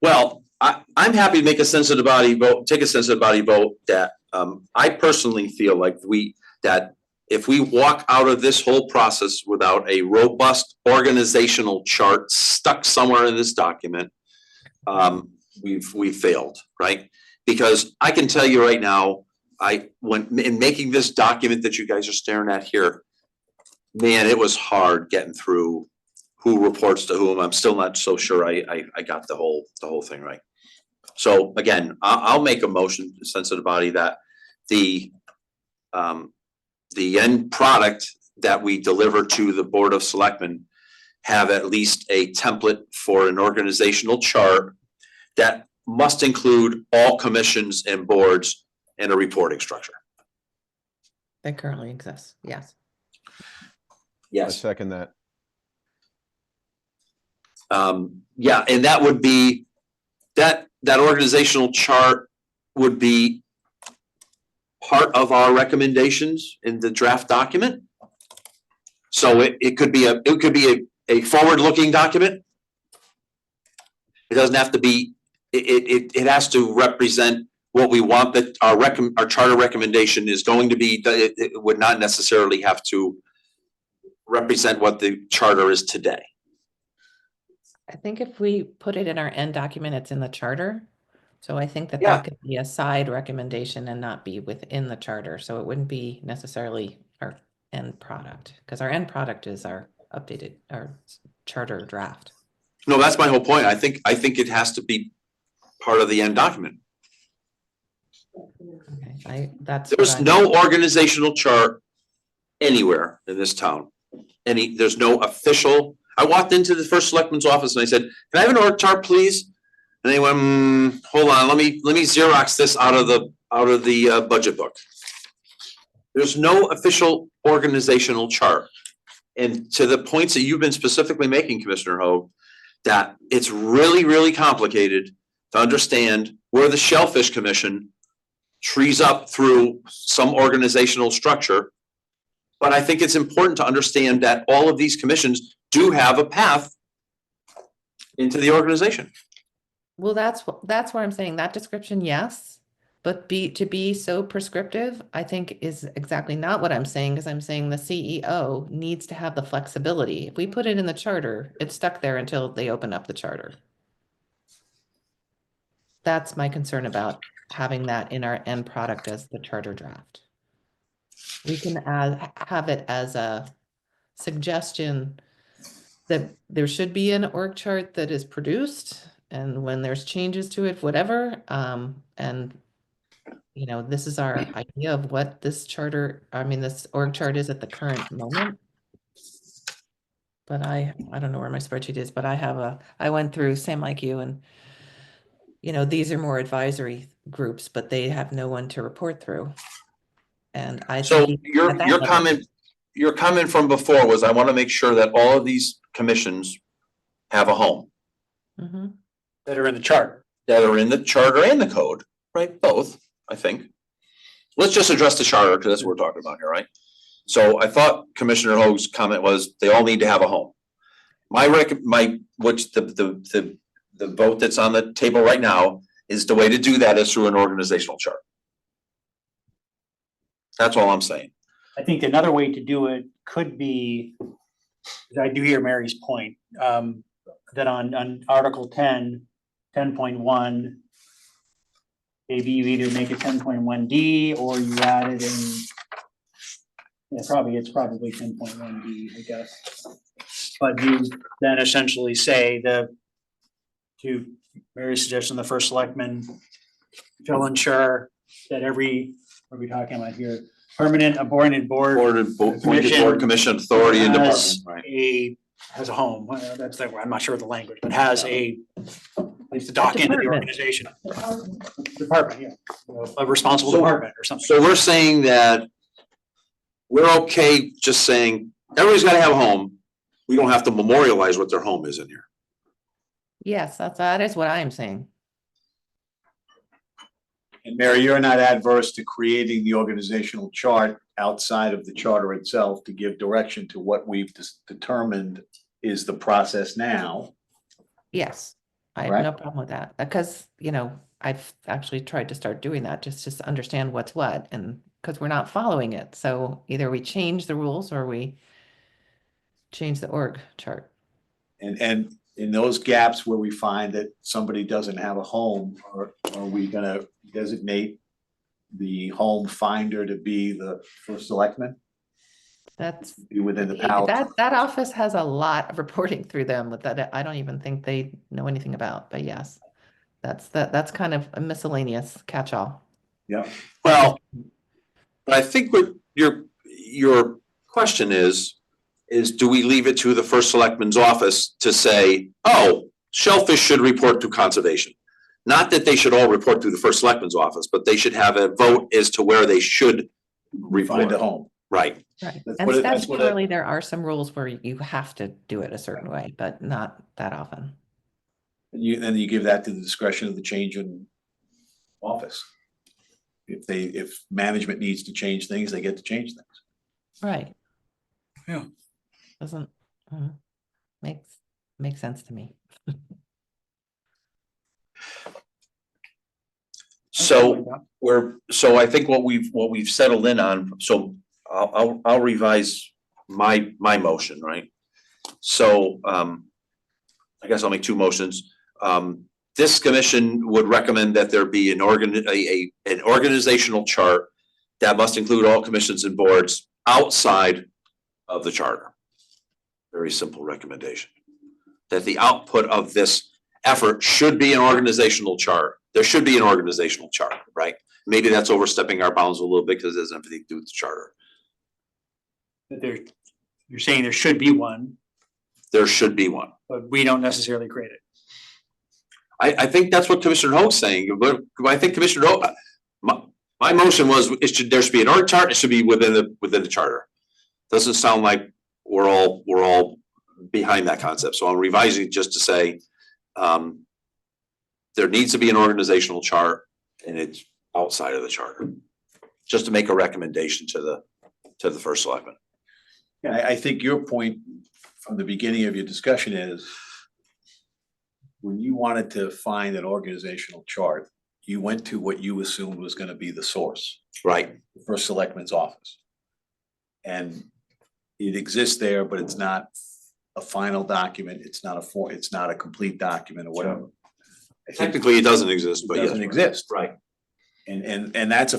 Well, I'm happy to make a sensitive body vote, that I personally feel like that if we walk out of this whole process without a robust organizational chart stuck somewhere in this document, we've failed, right? Because I can tell you right now, when in making this document that you guys are staring at here, man, it was hard getting through who reports to whom. I'm still not so sure I got the whole thing right. So again, I'll make a motion, sensitive body, that the end product that we deliver to the Board of Selectmen have at least a template for an organizational chart that must include all commissions and boards and a reporting structure. That currently exists, yes. I second that. Yeah, and that would be, that organizational chart would be part of our recommendations in the draft document. So it could be a forward-looking document. It doesn't have to be, it has to represent what we want, that our charter recommendation is going to be. It would not necessarily have to represent what the charter is today. I think if we put it in our end document, it's in the charter. So I think that Yeah. that could be a side recommendation and not be within the charter. So it wouldn't be necessarily our end product, because our end product is our updated, our charter draft. No, that's my whole point. I think it has to be part of the end document. Okay, that's. what There's I'm- no organizational chart anywhere in this town. There's no official, I walked into the first selectman's office and I said, can I have an org chart, please? And they went, hold on, let me Xerox this out of the budget book. There's no official organizational chart. And to the points that you've been specifically making, Commissioner Hoag, that it's really, really complicated to understand where the Shellfish Commission trees up through some organizational structure. But I think it's important to understand that all of these commissions do have a path into the organization. Well, that's where I'm saying that description, yes, but to be so prescriptive, I think is exactly not what I'm saying, because I'm saying the CEO needs to have the flexibility. If we put it in the charter, it's stuck there until they open up the charter. That's my concern about having that in our end product as the charter draft. We can have it as a suggestion that there should be an org chart that is produced, and when there's changes to it, whatever, and you know, this is our idea of what this this org chart is at the current moment. But I don't know where my spreadsheet is, but I went through, same like you, and you know, these are more advisory groups, but they have no one to report through. And I So think your at that level- comment from before was, I want to make sure that all of these commissions have a home, Mhm. That are in the charter. that are in the charter and the code, right? Both, I think. Let's just address the charter, because that's what we're talking about here, right? So I thought Commissioner Hoag's comment was they all need to have a home. The vote that's on the table right now is the way to do that is through an organizational chart. That's all I'm saying. I think another way to do it could be, 'cause I do hear Mary's point, that on Article 10.1, maybe you either make it 10.1D or you add it in. Yeah, it's probably 10.1D, I guess. But you then essentially say to Mary's suggestion, the first selectman shall ensure that what are we talking about here? Permanent appointed board Appointed board, commission, authority and has department, right? has a home, that's the word, I'm not sure of the language, but has at least a dock into the Department. organization. Department, yeah, a responsible So- department or something. So we're saying that we're okay just saying, everybody's gotta have a home. We don't have to memorialize what their home is in here. Yes, that is what I'm saying. And Mary, you're not adverse to creating the organizational chart outside of the charter itself to give direction to what we've determined is the process now. Yes, I have Right. no problem with that, because, you know, I've actually tried to start doing that, just to understand what's what, and because we're not following it. So either we change the rules or we change the org chart. And in those gaps where we find that somebody doesn't have a home, are we gonna designate the home finder to be the first selectman? That's, Be within the power. that office has a lot of reporting through them that I don't even think they know anything about, but yes. That's kind of a miscellaneous catch-all. Yeah, Well, but I think what your question is do we leave it to the first selectman's office to say, oh, Shellfish should report to conservation? Not that they should all report to the first selectman's office, but they should have a vote as to where they should find a report. home. Right. Right. That's And what that's what statutorily, there are some rules where you have to do it a certain way, but not that often. And then you give that to the discretion of the change in office. If management needs to change things, they get to change things. Right. Yeah. Doesn't, makes sense to me. So I think what we've settled in on, so I'll revise my motion, right? So I guess I'll make two motions. This commission would recommend that there be an organizational chart that must include all commissions and boards outside of the charter. Very simple recommendation. That the output of this effort should be an organizational chart. There should be an organizational chart, right? Maybe that's overstepping our bounds a little bit because it has nothing to do with the charter. You're saying there should be one, There should be one. but we don't necessarily create it. I think that's what Commissioner Hoag's saying, but I think Commissioner Hoag, my motion was, there should be an org chart, it should be within the charter. Doesn't sound like we're all behind that concept, so I'm revising just to say, there needs to be an organizational chart and it's outside of the charter. Just to make a recommendation to the first selectman. Yeah, I think your point from the beginning of your discussion is when you wanted to find an organizational chart, you went to what you assumed was gonna be the source, Right, the first selectman's office. And it exists there, but it's not a final document, it's not a complete document or whatever. I think technically it doesn't exist, it but yes. doesn't exist. Right, And that's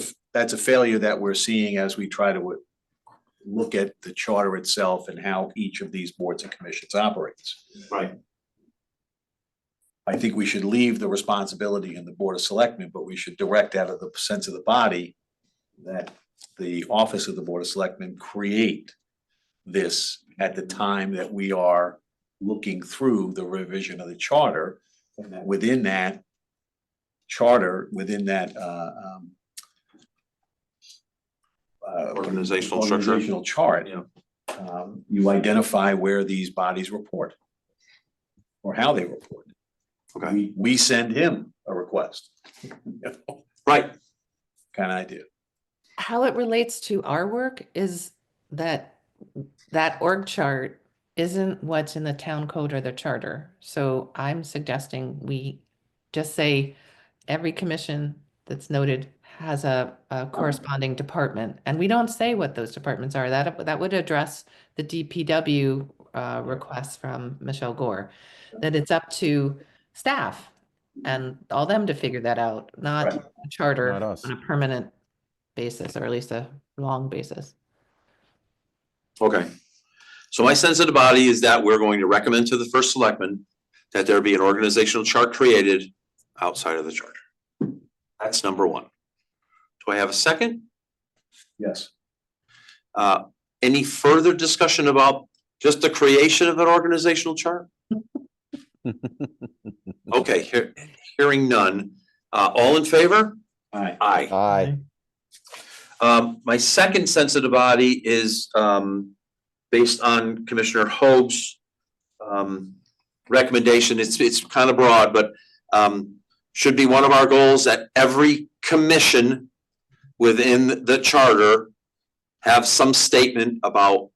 a failure that we're seeing as we try to look at the charter itself and how each of these boards and commissions operates. right, I think we should leave the responsibility in the Board of Selectmen, but we should direct out of the sense of the body that the office of the Board of Selectmen create this at the time that we are looking through the revision of the charter. And that within that charter, within that Organizational structure. organizational chart, Yeah. You identify where these bodies report or how they report. okay, We send him a request. right, Kind of idea. How it relates to our work is that org chart isn't what's in the town code or the charter. So I'm suggesting we just say every commission that's noted has a corresponding department. And we don't say what those departments are. That would address the DPW request from Michelle Gore. That it's up to staff and all them to figure that out, not Right. a charter Not us. on a permanent basis, or at least a long basis. okay. So my sense of the body is that we're going to recommend to the first selectman that there be an organizational chart created outside of the charter. That's number one. Do I have a second? Yes. Any further discussion about just the creation of an organizational chart? Okay, hearing none. All in favor? All right. Aye. Aye. My second sense of the body is based on Commissioner Hoag's recommendation. It's kind of broad, but should be one of our goals that every commission within the charter have some statement about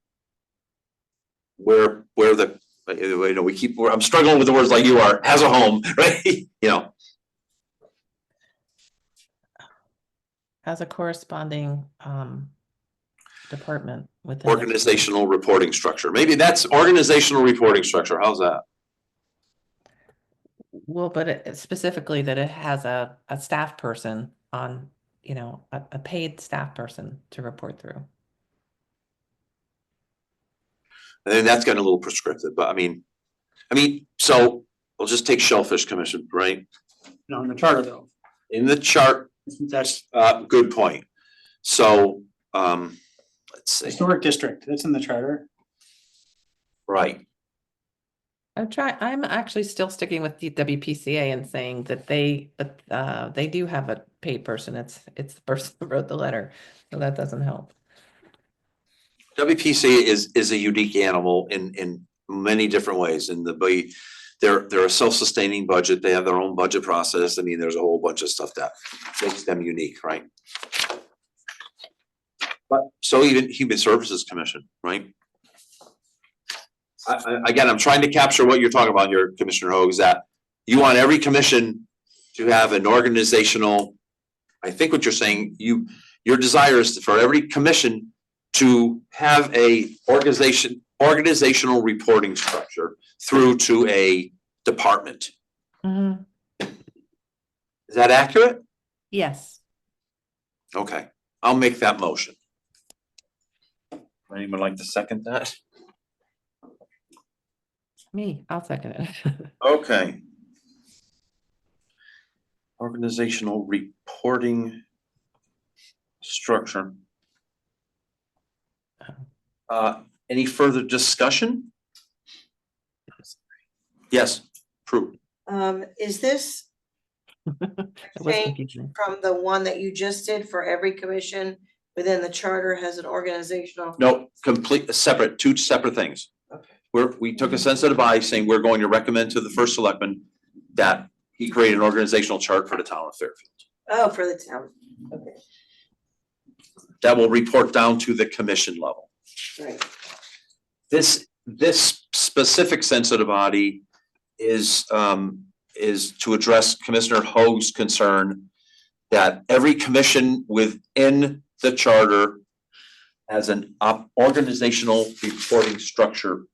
where the, you know, I'm struggling with the words like you are, has a home, right? You know, Has a corresponding department within. the- organizational reporting structure. Maybe that's organizational reporting structure. How's that? Well, but specifically that it has a staff person on, you know, a paid staff person to report through. And that's getting a little prescriptive, but I mean, so we'll just take Shellfish Commission, right? No, in the charter though, In the chart, that's good point. So, let's see, historic district, that's in the charter. right, I'm actually still sticking with the WPCA and saying that they do have a paid person. It's the person who wrote the letter, so that doesn't help. WPC is a unique animal in many different ways, and they're a self-sustaining budget, they have their own budget process, I mean, there's a whole bunch of stuff that makes them unique, right? But, so even Human Services Commission, right? Again, I'm trying to capture what you're talking about here, Commissioner Hoag, is that you want every commission to have an organizational, I think what you're saying, your desire is for every commission to have a organizational reporting structure through to a department. Mhm. Is that accurate? Yes, Okay, I'll make that motion. Anyone like to second that? me, I'll second it. Okay. Organizational reporting structure. Any further discussion? Yes, Prue. Is this It was change confusing. from the one that you just did for every commission within the charter has an organizational? No, complete, separate, two separate things. Okay. We took a sensitive eye saying we're going to recommend to the first selectman that he create an organizational chart for the town of Fairfield. Oh, for the town, okay, That will report down to the commission level. right. This specific sensitive body is to address Commissioner Ho's concern that every commission within the charter has an organizational reporting structure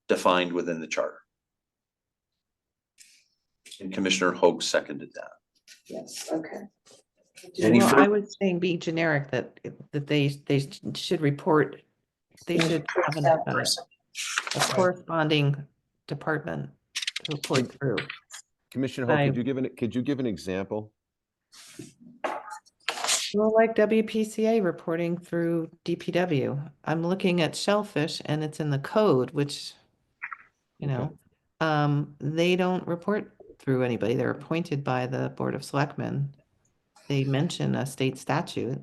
defined within the charter. And Commissioner Hoag seconded that. Yes, okay. Any Well, fur- I was saying be generic that they should report, they should have a corresponding department to report through. Commissioner Hall, I- could you give an example? Well, like WPCA reporting through DPW. I'm looking at Shellfish and it's in the code, which, you know, they don't report through anybody. They're appointed by the Board of Selectmen. They mention a state statute.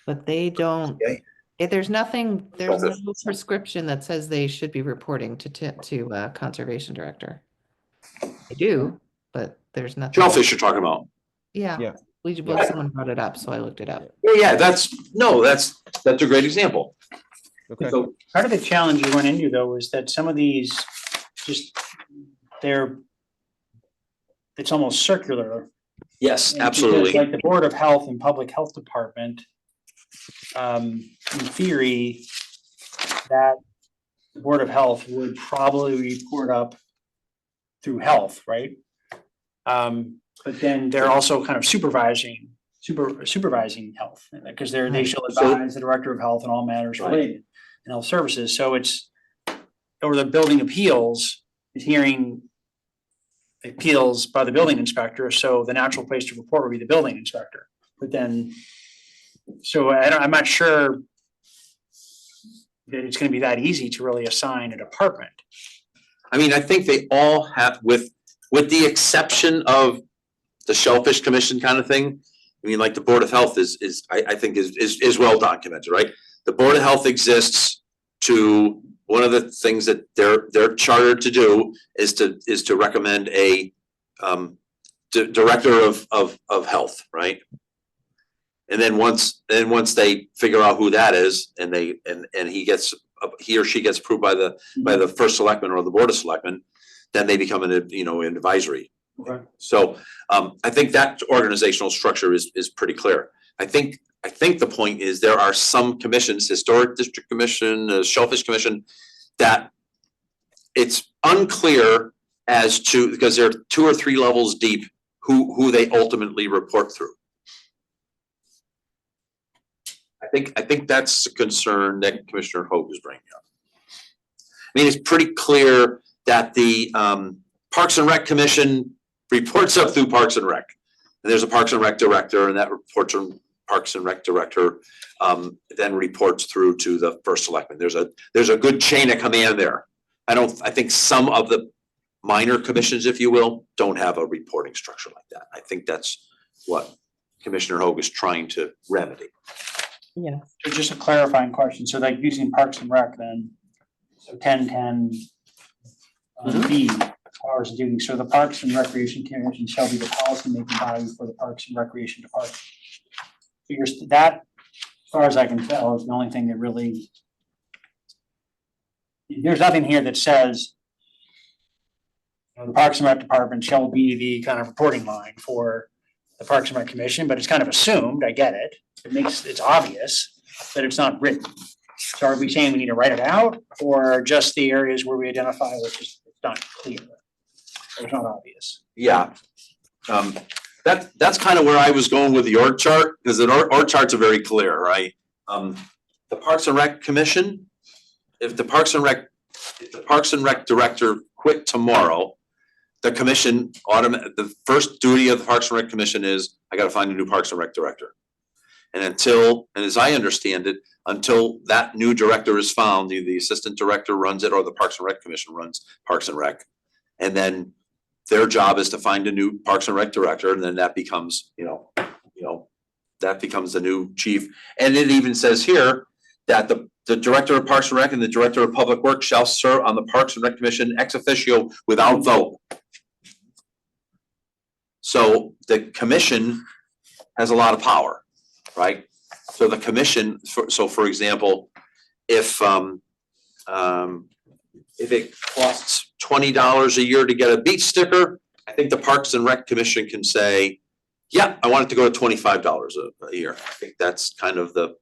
But they don't, Okay. there's Okay. no prescription that says they should be reporting to Conservation Director. They do, but there's nothing. Shellfish you're talking about. Yeah. Yeah. Well, someone brought it up, so I looked it up. Yeah, that's a great example. Okay, So, Part of the challenge you run into though is that some of these just, it's almost circular. yes, And because, absolutely. like the Board of Health and Public Health Department, in theory, that the Board of Health would probably report up through health, right? But then they're also kind of supervising health, because they shall advise the Director of Health on all matters related and health services, so it's, or the building appeals is hearing appeals by the building inspector, so the natural place to report would be the building inspector. But then, so I'm not sure that it's gonna be that easy to really assign a department. I mean, I think they all have, with the exception of the Shellfish Commission kind of thing. I mean, like the Board of Health I think is well documented, right? The Board of Health exists to, one of the things that they're chartered to do is to recommend a director of health, right? And then once they figure out who that is and he or she gets approved by the first selectman or the Board of Selectmen, then they become an advisory. Okay. So I think that organizational structure is pretty clear. I think the point is there are some commissions, Historic District Commission, Shellfish Commission, that it's unclear as to, because they're 2 or 3 levels deep, who they ultimately report through. I think that's the concern that Commissioner Hoag is bringing up. I mean, it's pretty clear that the Parks and Rec Commission reports up through Parks and Rec. And there's a Parks and Rec director, and that reports from Parks and Rec director then reports through to the first selectman. There's a good chain of command there. I think some of the minor commissions, if you will, don't have a reporting structure like that. I think that's what Commissioner Hoag is trying to remedy. Yeah. So just a clarifying question, so like using Parks and Rec then, so 1010 B, powers of duty, so the Parks and Recreation Commission shall be the policy-making body for the Parks and Recreation Department. So that, as far as I can tell, is the only thing that really, there's nothing here that says the Parks and Rec Department shall be the kind of reporting line for the Parks and Rec Commission, but it's kind of assumed, I get it. It's obvious, but it's not written. So are we saying we need to write it out, or just the areas where we identify which is not clear? Or it's not obvious? Yeah. That's kind of where I was going with the org chart, because the org charts are very clear, right? The Parks and Rec Commission, if the Parks and Rec director quit tomorrow, the commission the first duty of the Parks and Rec Commission is, I gotta find a new Parks and Rec director. And as I understand it, until that new director is found, either the assistant director runs it or the Parks and Rec Commission runs Parks and Rec. And then their job is to find a new Parks and Rec director, and then that becomes, that becomes the new chief. And it even says here that the director of Parks and Rec and the director of Public Works shall serve on the Parks and Rec Commission ex officio without vote. So the commission has a lot of power, right? So the commission, for example, if it costs $20 a year to get a beach sticker, I think the Parks and Rec Commission can say, yeah, I want it to go to $25 a year. I think that's kind of the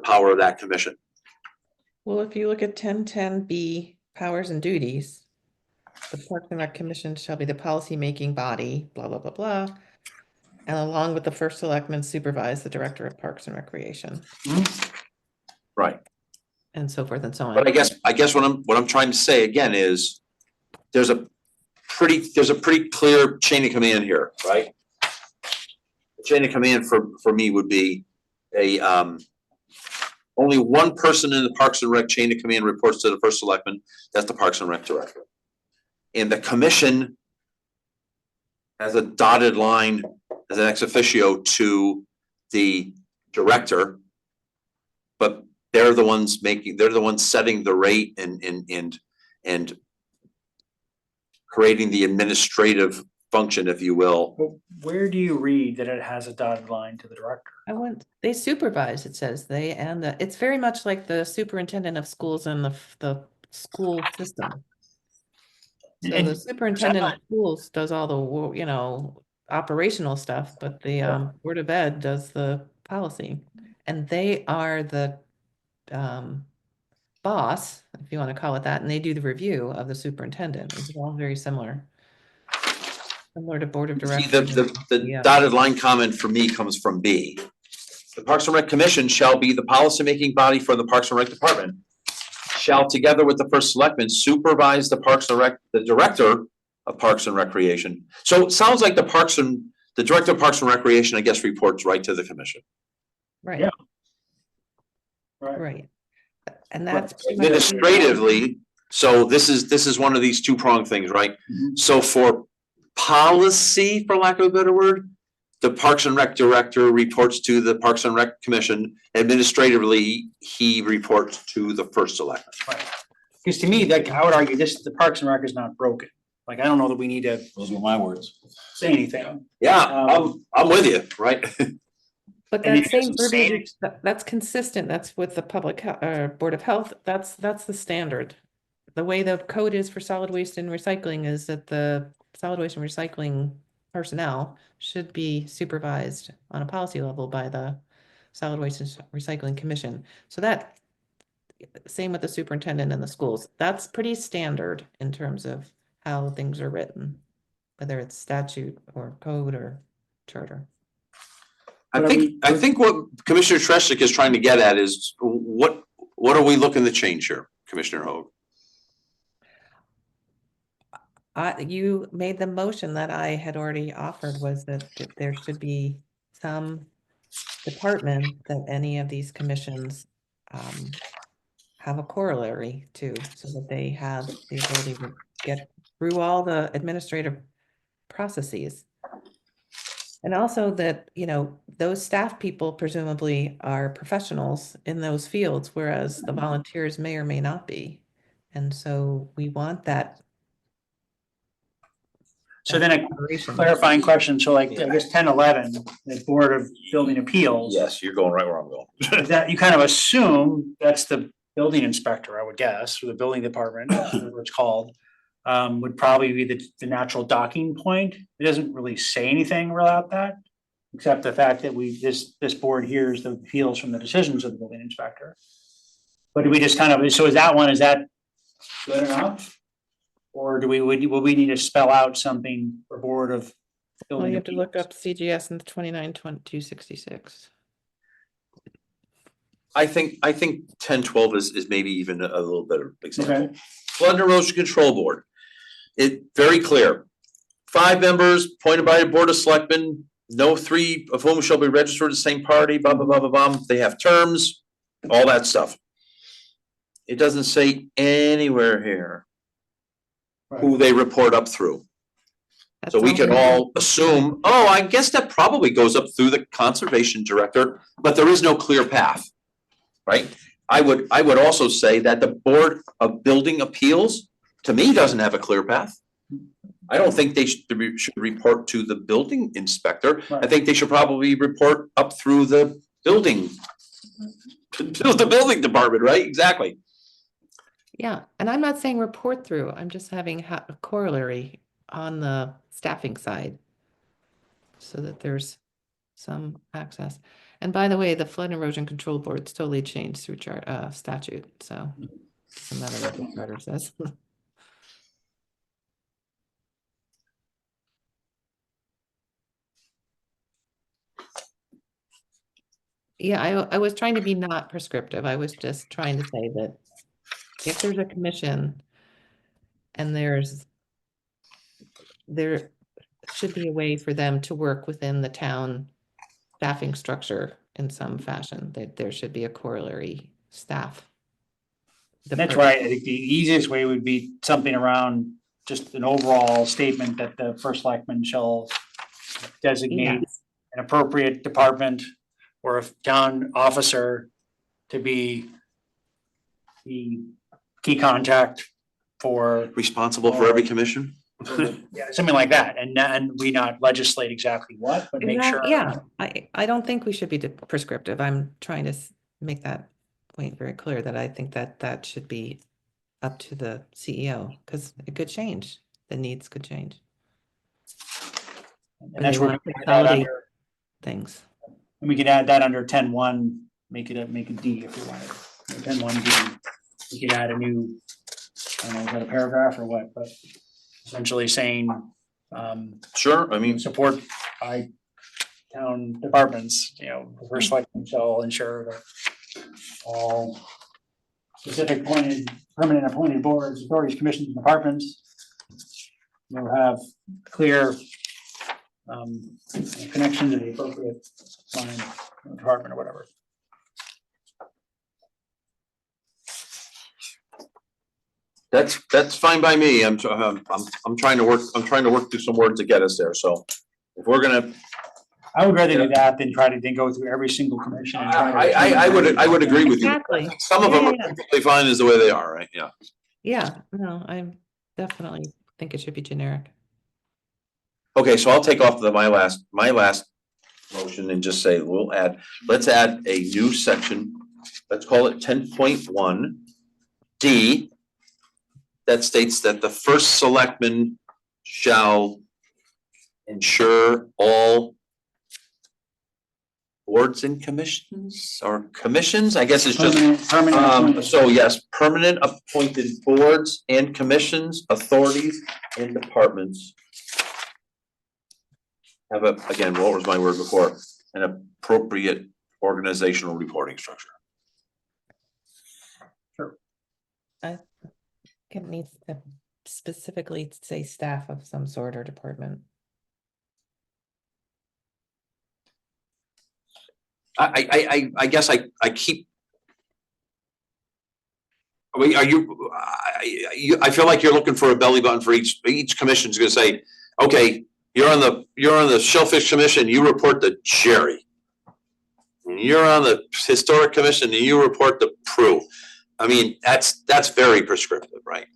power of that commission. Well, if you look at 1010B, powers and duties, the Parks and Rec Commission shall be the policy-making body, blah, blah, blah, blah. And along with the first selectman supervise the director of Parks and Recreation, Right. and so forth and so on. But I guess what I'm trying to say again is there's a pretty clear chain of command here, right? The chain of command for me would be only one person in the Parks and Rec chain of command reports to the first selectman, that's the Parks and Rec director. And the commission has a dotted line as an ex officio to the director, but they're the ones setting the rate and creating the administrative function, if you will. Well, where do you read that it has a dotted line to the director? They supervise, it says it's very much like the superintendent of schools and the school system. So the superintendent of schools does all the, operational stuff, but the Board of Ed does the policy. And they are the boss, if you want to call it that, and they do the review of the superintendent. It's all very similar. Similar to Board of See, Directors. the dotted line comment for me comes from B. The Parks and Rec Commission shall be the policymaking body for the Parks and Rec Department. Shall, together with the first selectman, supervise the director of Parks and Recreation. So it sounds like the director of Parks and Recreation, I guess, reports right to the commission. Right. Yeah. Right. And that's Administratively, so this is one of these two-pronged things, right? Mhm. So for policy, for lack of a better word, the Parks and Rec director reports to the Parks and Rec Commission. Administratively, he reports to the first selectman. Right. Because to me, like, I would argue the Parks and Rec is not broken. Like, I don't know that we need to Those were my words. say anything. Yeah, I'm with you, right? But And that it same doesn't say verbiage, that's consistent, that's with the Board of Health, that's the standard. The way the code is for solid waste and recycling is that the solid waste and recycling personnel should be supervised on a policy level by the Solid Waste and Recycling Commission. So that, same with the superintendent and the schools, that's pretty standard in terms of how things are written, whether it's statute or code or charter. I think what Commissioner Tresik is trying to get at is what are we looking to change here, Commissioner Hoag? You made the motion that I had already offered was that there should be some department that any of these commissions have a corollary to, so that they have the ability to get through all the administrative processes. And also that, those staff people presumably are professionals in those fields, whereas the volunteers may or may not be. And so we want that. So then a clarifying question, so like, I guess 10-11, the Board of Building Appeals. Yes, you're going right where I'm going. Is that you kind of assume that's the building inspector, I would guess, or the building department, whatever it's called, would probably be the natural docking point. It doesn't really say anything about that, except the fact that this board hears the appeals from the decisions of the building inspector. But do we just kind of, so is that one, is that good enough? Or do we, will we need to spell out something for Board of Well, Building you have to look Appeals? up CGS and the 29-266. I think 10-12 is maybe even a little better example. Okay. Flood and erosion control board. It very clear. 5 members appointed by the Board of Selectmen, no 3 of whom shall be registered as the same party, blah, blah, blah, blah, blah. They have terms, all that stuff. It doesn't say anywhere here who they report up through. That So we sounds can like- all assume, oh, I guess that probably goes up through the conservation director, but there is no clear path. Right? I would also say that the Board of Building Appeals, to me, doesn't have a clear path. I don't think they should report to the building inspector. I Right. think they should probably report up through the building. To the building department, right? Exactly. Yeah, and I'm not saying report through, I'm just having a corollary on the staffing side. So that there's some access. And by the way, the flood and erosion control board's totally changed through statute, so doesn't matter what the charter says. Yeah, I was trying to be not prescriptive. I was just trying to say that if there's a commission and there should be a way for them to work within the town staffing structure in some fashion, that there should be a corollary staff. That's right. I think the easiest way would be something around just an overall statement that the first selectman shall designate Yes. an appropriate department or a town officer to be the key contact for, Responsible for every commission? yeah, something like that. And we not legislate exactly what, but make sure. Yeah, I don't think we should be prescriptive. I'm trying to make that point very clear that I think that that should be up to the CEO, because it could change. The needs could change. And that's where we want to can add consolidate under, things. and we can add that under 10-1, make it D if we wanted. 10-1 D. We could add a new, I don't know, is that a paragraph or what, but essentially saying, Sure, I mean, support by town departments, the first selectman shall ensure that all specific permanent appointed boards, authorities, commissions, and departments will have clear connection to the appropriate line, department or whatever. that's fine by me. I'm trying to work through some words to get us there, so if we're gonna, I would rather do that than try to then go through every single commission and try to. I would agree with you. Exactly. Some of them Yeah, are yeah. perfectly fine as the way they are, right? Yeah. Yeah, no, I definitely think it should be generic. Okay, so I'll take off my last motion and just say, let's add a new section. Let's call it 10.1 D. That states that the first selectman shall ensure all boards and commissions, or commissions, I guess it's just. Permanent appointed. So yes, permanent appointed boards and commissions, authorities and departments. Have again, what was my word before? An appropriate organizational reporting structure. It needs to specifically say staff of some sort or department. I guess I keep. I mean, I feel like you're looking for a belly button for each commission's gonna say, okay, you're on the Shellfish Commission, you report to Jerry. You're on the Historic Commission and you report to Prue. I mean, that's very prescriptive, right?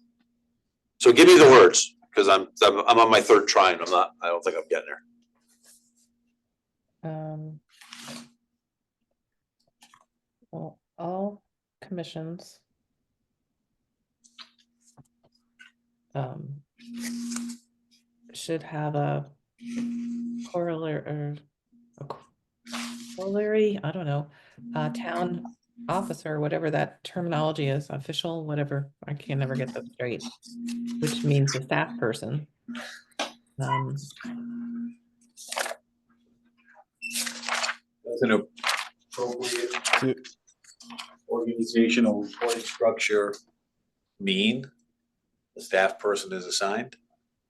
So give me the words, because I'm on my third try and I don't think I'm getting there. Well, all commissions should have a corollary, I don't know, town officer, whatever that terminology is, official, whatever, I can never get that straight, which means the staff person. Um, Does an appropriate To- organizational reporting structure mean the staff person is assigned?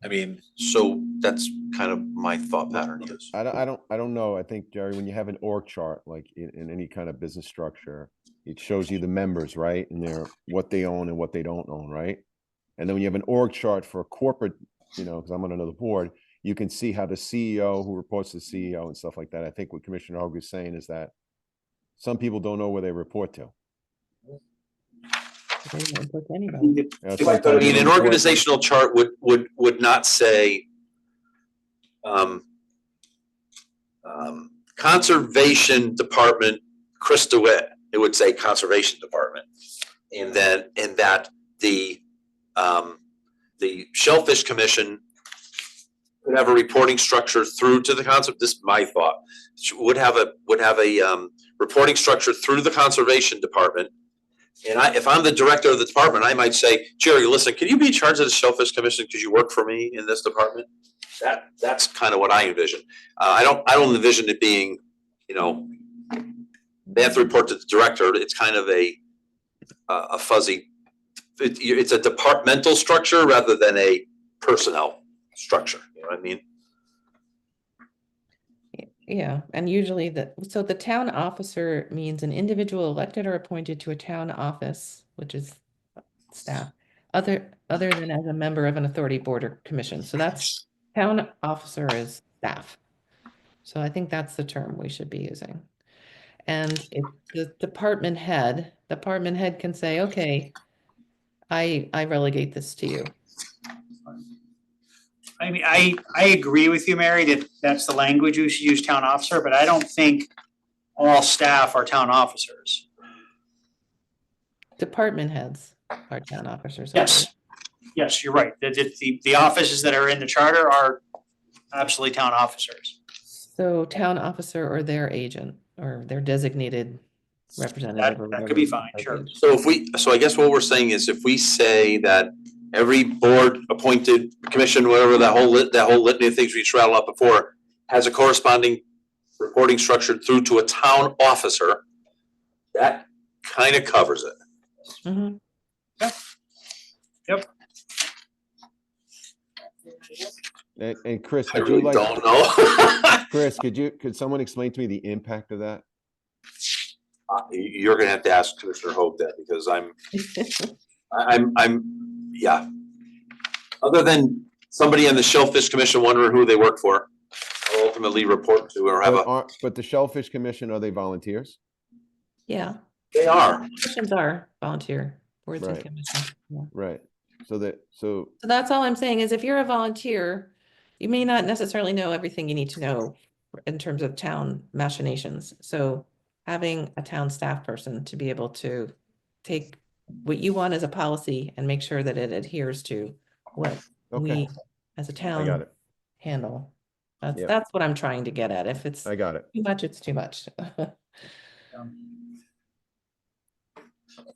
I mean, So that's kind of my thought pattern, yes. I don't know. I think, Jerry, when you have an org chart, like in any kind of business structure, it shows you the members, right? And what they own and what they don't own, right? And then when you have an org chart for a corporate, because I'm on another board, you can see how the CEO who reports to the CEO and stuff like that. I think what Commissioner Hoag is saying is that some people don't know where they report to. they don't put anybody. It's I sometimes mean, they an report- organizational chart would not say Conservation Department, Chris DeWitt. It would say Conservation Department. And that the Shellfish Commission would have a reporting structure through to the concept, this is my thought, would have a reporting structure through the Conservation Department. And if I'm the director of the department, I might say, Jerry, listen, can you be in charge of the Shellfish Commission because you work for me in this department? That's kind of what I envision. I don't envision it being, they have to report to the director. It's kind of a fuzzy, it's a departmental structure rather than a personnel structure, you know what I mean? Yeah, and usually so the town officer means an individual elected or appointed to a town office, which is staff, other than as a member of an authority, board, or commission. So that's town officer is staff. So I think that's the term we should be using. And if the department head can say, okay, I relegate this to you. I mean, I agree with you, Mary, that that's the language we should use, town officer, but I don't think all staff are town officers. Department heads are town officers. Yes, you're right. The offices that are in the charter are absolutely town officers. So town officer or their agent or their designated representative. or That could be whatever fine, sure. So I guess what we're saying is if we say that every board appointed commission, whatever, that whole litany of things we just rattled up before, has a corresponding reporting structure through to a town officer, that kind of covers it. Mhm. Yep. And Chris, I could you really like, don't know. Chris, could someone explain to me the impact of that? You're gonna have to ask Commissioner Hope that, because yeah. Other than somebody on the Shellfish Commission wondering who they work for, or ultimately report to or have But the Shellfish Commission, are they volunteers? Yeah, they are. commissions are volunteer boards and Right. commissions. Yeah. Right. So So that's all I'm saying is if you're a volunteer, you may not necessarily know everything you need to know in terms of town machinations. So having a town staff person to be able to take what you want as a policy and make sure that it adheres to what okay, we as a I got town it. handle. Yep. That's what I'm trying to get at. If it's I got it. too much, it's too much.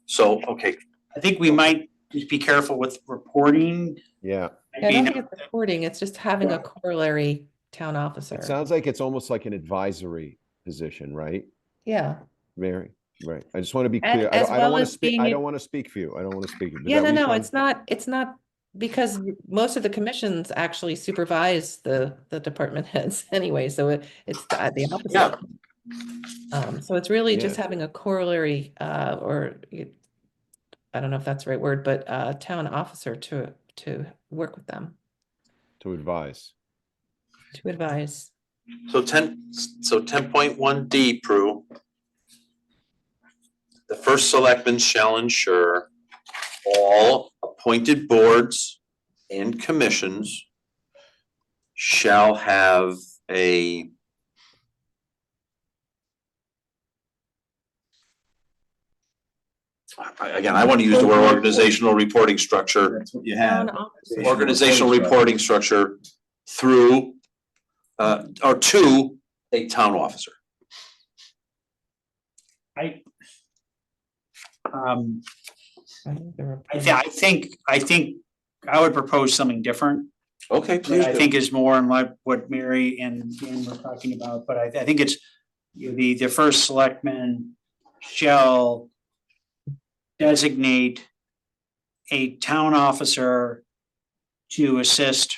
So, okay, I think we might just be careful with reporting. Yeah. I don't think it's reporting, it's just having a corollary town officer. It sounds like it's almost like an advisory position, right, Yeah, Mary? Right. I just want to be And clear. as I don't well want to as speak, being I a- don't want to speak for you. I don't want to speak. but yeah, at no, least no, I'm- it's not because most of the commissions actually supervise the department heads anyway, so it's the opposite. Yeah. So it's really just Yeah. having a corollary, I don't know if that's the right word, but town officer to work with them, To advise. to advise. so 10.1D, Prue. The first selectman shall ensure all appointed boards and commissions shall have a again, I want to use the word organizational reporting structure, That's what you Town have. officer. organizational reporting structure through or to a town officer. I think I would propose something different. Okay, That please I do. think is more in like what Mary and Dan were talking about, but I think it's the first selectman shall designate a town officer to assist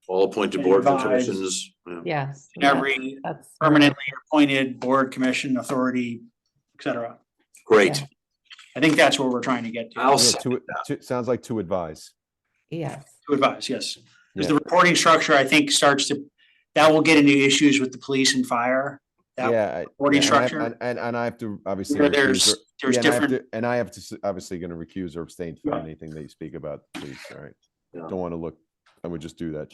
All appointed boards and Advise. commissions. Yeah. Yes. every That's permanently appointed board, commission, authority, et cetera. Great. Yeah. I think that's where we're trying to get to. I'll Yeah, second sounds like to advise. Yes. To advise, yes. Because the Yeah. reporting structure, I think, that will get into issues with the police and fire. That Yeah. reporting yeah, structure, And I have to obviously. where recuse there's or- yeah, and I have different, to- And I have to, obviously gonna recuse or abstain from Yeah. anything that you speak about, please, all right? Yeah. Don't wanna look, I would just do that,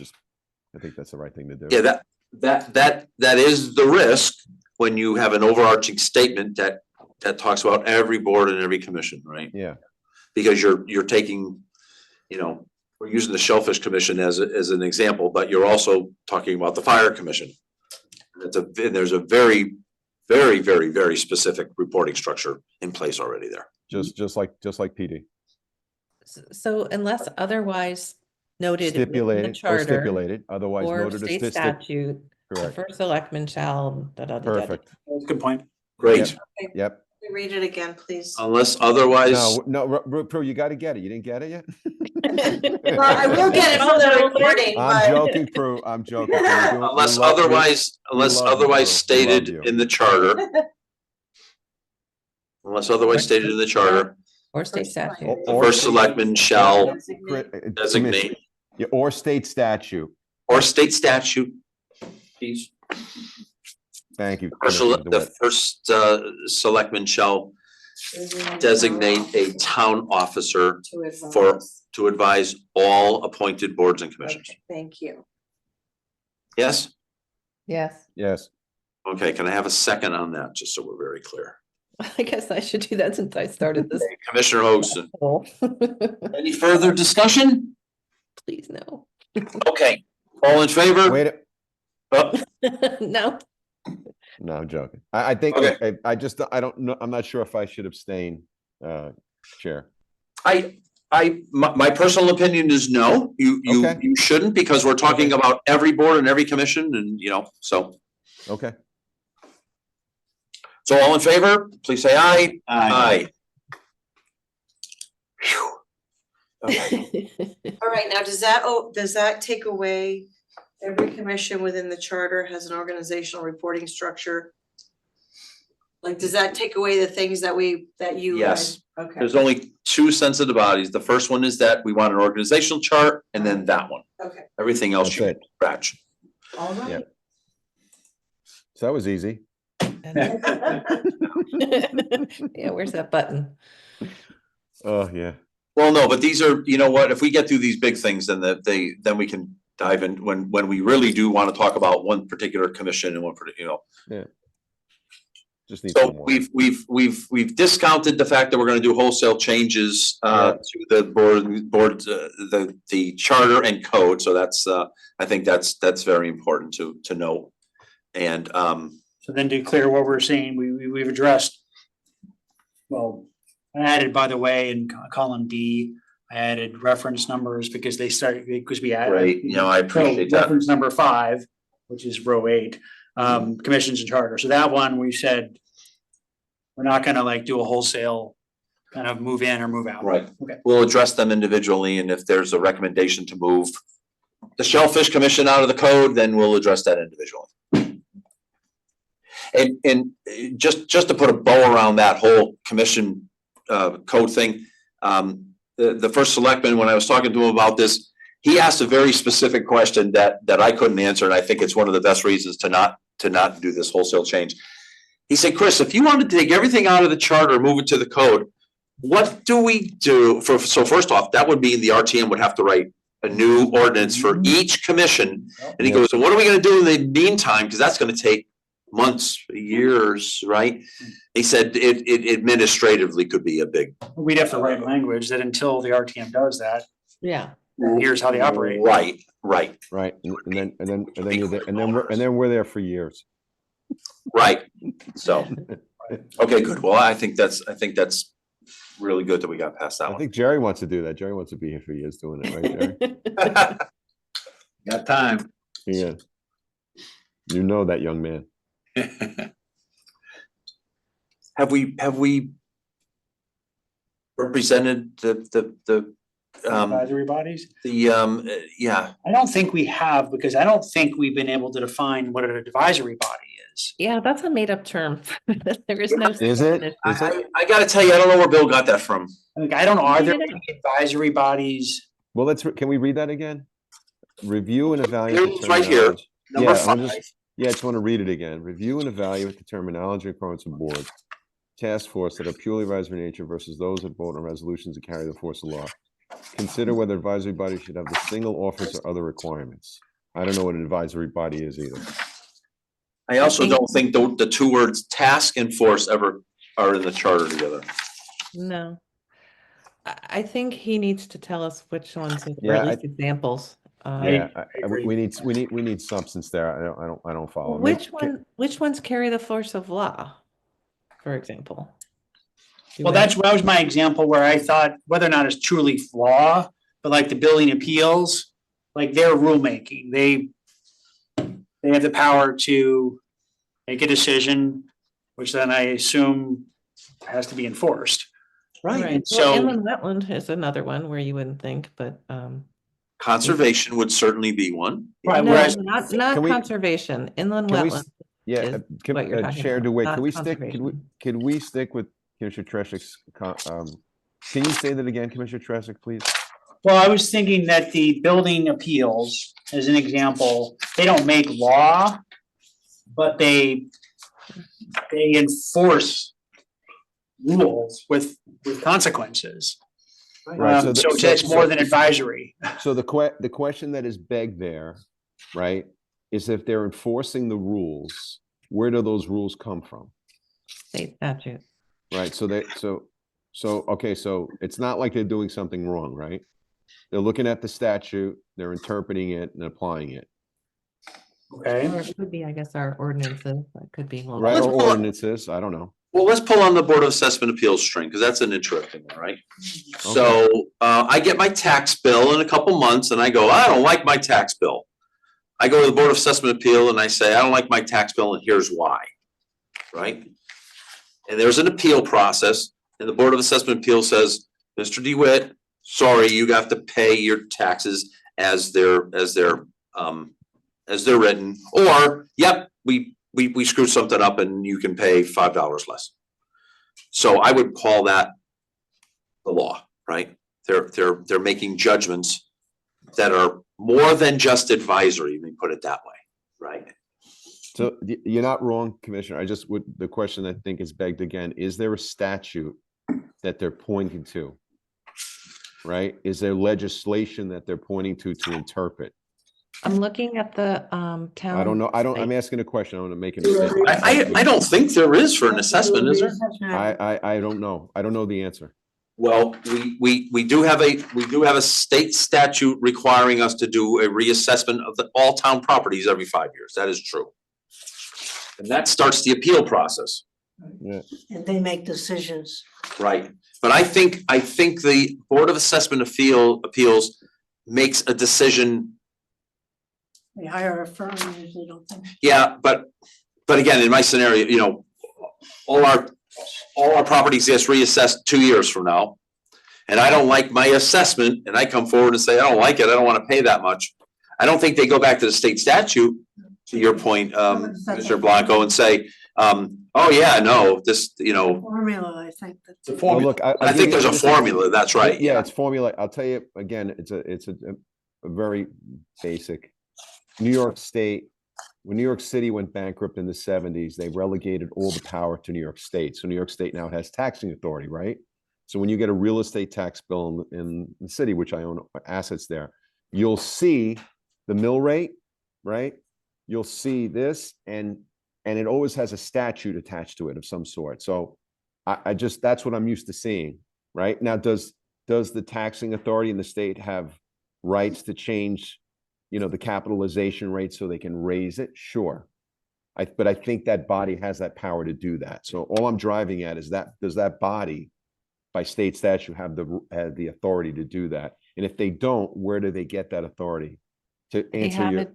I think that's the right thing to do. Yeah, that is the risk when you have an overarching statement that talks about every board and every commission, right? Yeah, Because you're taking, you know, we're using the Shellfish Commission as an example, but you're also talking about the Fire Commission. There's a very, very, very, very specific reporting structure in place already there. just like PD. So unless otherwise noted in the Stipulated or charter stipulated, otherwise or noted as state statute, the correct, first selectman shall. da-da-da-da-da. perfect, that's a good point. Great, yep. Read it again, please. unless otherwise, No, Pro, you gotta get it, you didn't get it yet? Well, I will get it from the recording, I'm but joking, Prue, I'm joking. Prue. You're doing- unless we love- we- otherwise, unless love you, otherwise Prue. We love stated you. in the charter. Unless otherwise stated in the charter, Or state statute. Or- the first selectman shall Cri- designate Yeah, or state statute, or state statute. Please. thank you. The Commissioner DeWitt. first selectman shall designate a town officer To advise. for- to advise all appointed boards and commissions. Okay, thank you. Yes? Yes. Yes, Okay, can I have a second on that, just so we're very clear? I guess I should do that since I started this. Commissioner Hoagson, poll. any further discussion? Please, no. Okay, all in favor? wait, Oh, No. no, I'm joking. I think, Okay. I just, I don't know, I'm not sure if I should abstain, Chair. My personal opinion is no, Okay. you shouldn't, because we're talking about every board and every commission and, you know, so. Okay, So all in favor, please say aye. Aye. Phew. Okay. All right, now, does that take away, every commission within the charter has an organizational reporting structure? Like, does that take away the things that you? Yes. Okay, There's only two sensitive bodies. The first one is that we want an organizational chart, and then that one. okay, Everything else That's you it. can scratch. all right. Yeah. So that was easy. Yeah, where's that button? Oh, yeah. Well, no, but these are, you know what, if we get through these big things, then then we can dive in when we really do want to talk about one particular commission and one particular, you know. Just need So some more. we've discounted the fact that we're gonna do wholesale changes to the board, the charter and code, so that's I think that's very important to know. And So then to clear what we're saying, we've addressed. Well, I added, by the way, in column D, I added reference numbers because because we added. Right, you know, I So appreciate that. reference number 5, which is row 8, commissions and charter. So that one, we said we're not gonna like do a wholesale kind of move in or move out. Right. Okay. We'll address them individually, and if there's a recommendation to move the Shellfish Commission out of the code, then we'll address that individually. And just to put a bow around that whole commission code thing, the first selectman, when I was talking to him about this, he asked a very specific question that I couldn't answer, and I think it's one of the best reasons to not do this wholesale change. He said, Chris, if you wanted to take everything out of the charter, move it to the code, what do we do so first off, that would mean the RTM would have to write a new ordinance for each commission. And he goes, so what are we gonna do in the meantime? Because that's gonna take months, years, right? He said it administratively could be a big. We'd have to write language that until the RTM does that, Yeah. here's how they operate. Right. Right, and then you're there, and then we're there for years. Right, so, Okay, good. Well, I think that's really good that we got past that I one. think Jerry wants to do that. Jerry wants to be here for years doing it, right, Jerry? Got time. Yeah. You know that young man. Have we represented the Advisory bodies? yeah, I don't think we have, because I don't think we've been able to define what an advisory body is. Yeah, that's a made up term. There is no. Is it? definition. Is it? I gotta tell you, I don't know where Bill got that from. Like, I don't know, are there Read it. any advisory bodies? Well, can we read that again? Review and evaluate. the Here's right here, terminology. number Yeah, I'll 5. Yeah, I just want to read it again. Review and evaluate the terminology requirements of boards, task force that are purely advisory nature versus those that vote on resolutions that carry the force of law. Consider whether advisory bodies should have the single office or other requirements. I don't know what an advisory body is either. I also think- don't think the two words task and force ever are in the charter together. No. I think he needs to tell us which ones, or Yeah, at least examples. Yeah, agree. we need substance there. I don't follow. Which ones carry the force of law, for example? Do Well, we- that was my example where I thought whether or not it's truly law, but like the building appeals, like their rulemaking, they have the power to make a decision, which then I assume has to be enforced. Right, well, so- inland wetland is another one where you wouldn't think, but, Conservation would certainly be one. Right, no, whereas- not Can we- conservation, inland can we wetland. Yeah, is what you're talking Chair about, DeWitt, not can we conservation. stick with Commissioner Treshik's, can you say that again, Commissioner Treshik, please? Well, I was thinking that the building appeals, as an example, they don't make law, but they enforce rules with consequences. Right, so the- So so- it's more so- than advisory. So the question that is begged there, right, is if they're enforcing the rules, where do those rules come from? State statute. Right, okay, so it's not like they're doing something wrong, right? They're looking at the statute, they're interpreting it and applying it, Okay, Or it could be, I guess, our ordinances, that could be. local. right, Let's or pull up- ordinances, I don't know. Well, let's pull on the Board of Assessment Appeals string, because that's an interesting one, right? So, I get my tax bill in a couple months and I go, I don't like my tax bill. I go to the Board of Assessment Appeal and I say, I don't like my tax bill and here's why, right? And there's an appeal process and the Board of Assessment Appeal says, Mr. DeWitt, sorry, you have to pay your taxes as they're written, or, yep, we screwed something up and you can pay $5 less. So I would call that the law, right? They're making judgments that are more than just advisory, let me put it that way, right? So you're not wrong, Commissioner, the question I think is begged again, is there a statute that they're pointing to? Right, is there legislation that they're pointing to interpret? I'm looking at the, town. I don't know, I'm site. asking a question, I want to make a statement. I don't think there is for an assessment, is there? I don't know. I don't know the answer. Well, we do have a state statute requiring us to do a reassessment of all town properties every 5 years. That is true. And that starts the appeal process, Yeah, And they make decisions. right? But I think the Board of Assessment Appeals makes a decision. They hire a firm and usually don't think. Yeah, but again, in my scenario, you know, all our properties gets reassessed 2 years from now. And I don't like my assessment and I come forward and say, I don't like it, I don't wanna pay that much. I don't think they go back to the state statute, to your point, Mr. Blanco, and say, oh yeah, no, this, you know, Formula, I think that. well, look, I think there's a formula, that's right. Yeah, it's formula. I'll tell you again, it's a very basic. New York State, when New York City went bankrupt in the 70s, they relegated all the power to New York State. So New York State now has taxing authority, right? So when you get a real estate tax bill in the city, which I own assets there, you'll see the mill rate, right? You'll see this, and it always has a statute attached to it of some sort. So I just, that's what I'm used to seeing, right? Now, does the taxing authority in the state have rights to change, you know, the capitalization rate so they can raise it? Sure. But I think that body has that power to do that. So all I'm driving at is that, does that body by state statute have the authority to do that? And if they don't, where do they get that authority? To They answer have your, it,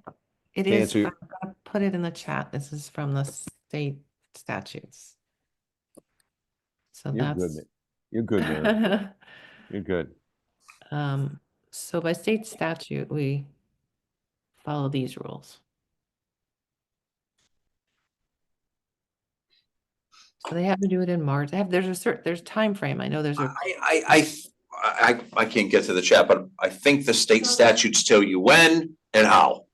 it to is, answer your- I'm gonna put it in the chat. This is from the state statutes. So you're good, that's. man. You're good, man. You're good. So by state statute, we follow these rules. So they have to do it in March. There's time frame. I know there's a, I can't get to the chat, but I think the state statutes tell you when and how.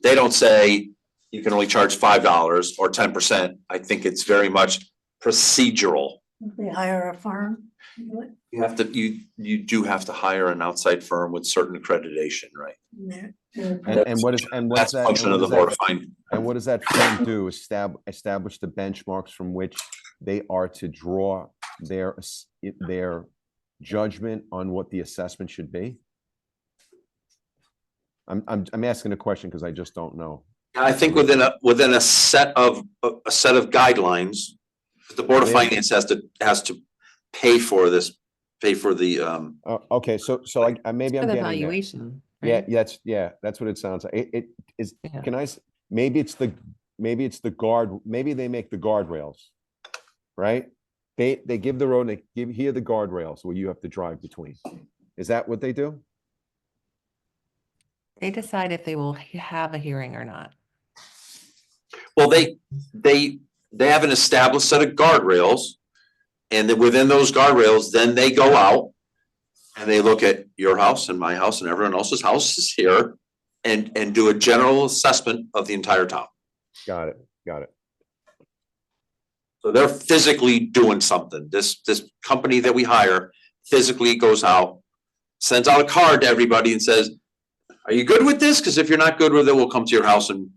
They don't say you can only charge $5 or 10%. I think it's very much procedural. They hire a firm. to do it. You have to, you do have to hire an outside firm with certain accreditation, right? And what is, and That's what's a that? function of the Board of Finance. And what does that firm do? Establish the benchmarks from which they are to draw their judgment on what the assessment should be? I'm asking a question because I just don't know. I think within a set of guidelines, the Board of Yeah. Finance has to pay for this, pay for the Okay, so I maybe for I'm the getting there. valuation. Yeah, right? that's what it sounds like. It is, Yeah. can I, maybe it's the guard, maybe they make the guardrails, right? They give the road, here are the guardrails where you have to drive between. Is that what they do? They decide if they will have a hearing or not. well, they have an established set of guardrails. And then within those guardrails, then they go out and they look at your house and my house and everyone else's houses here and do a general assessment of the entire town. Got it. So they're physically doing something. This company that we hire physically goes out, sends out a card to everybody and says, are you good with this? Because if you're not good with it, we'll come to your house and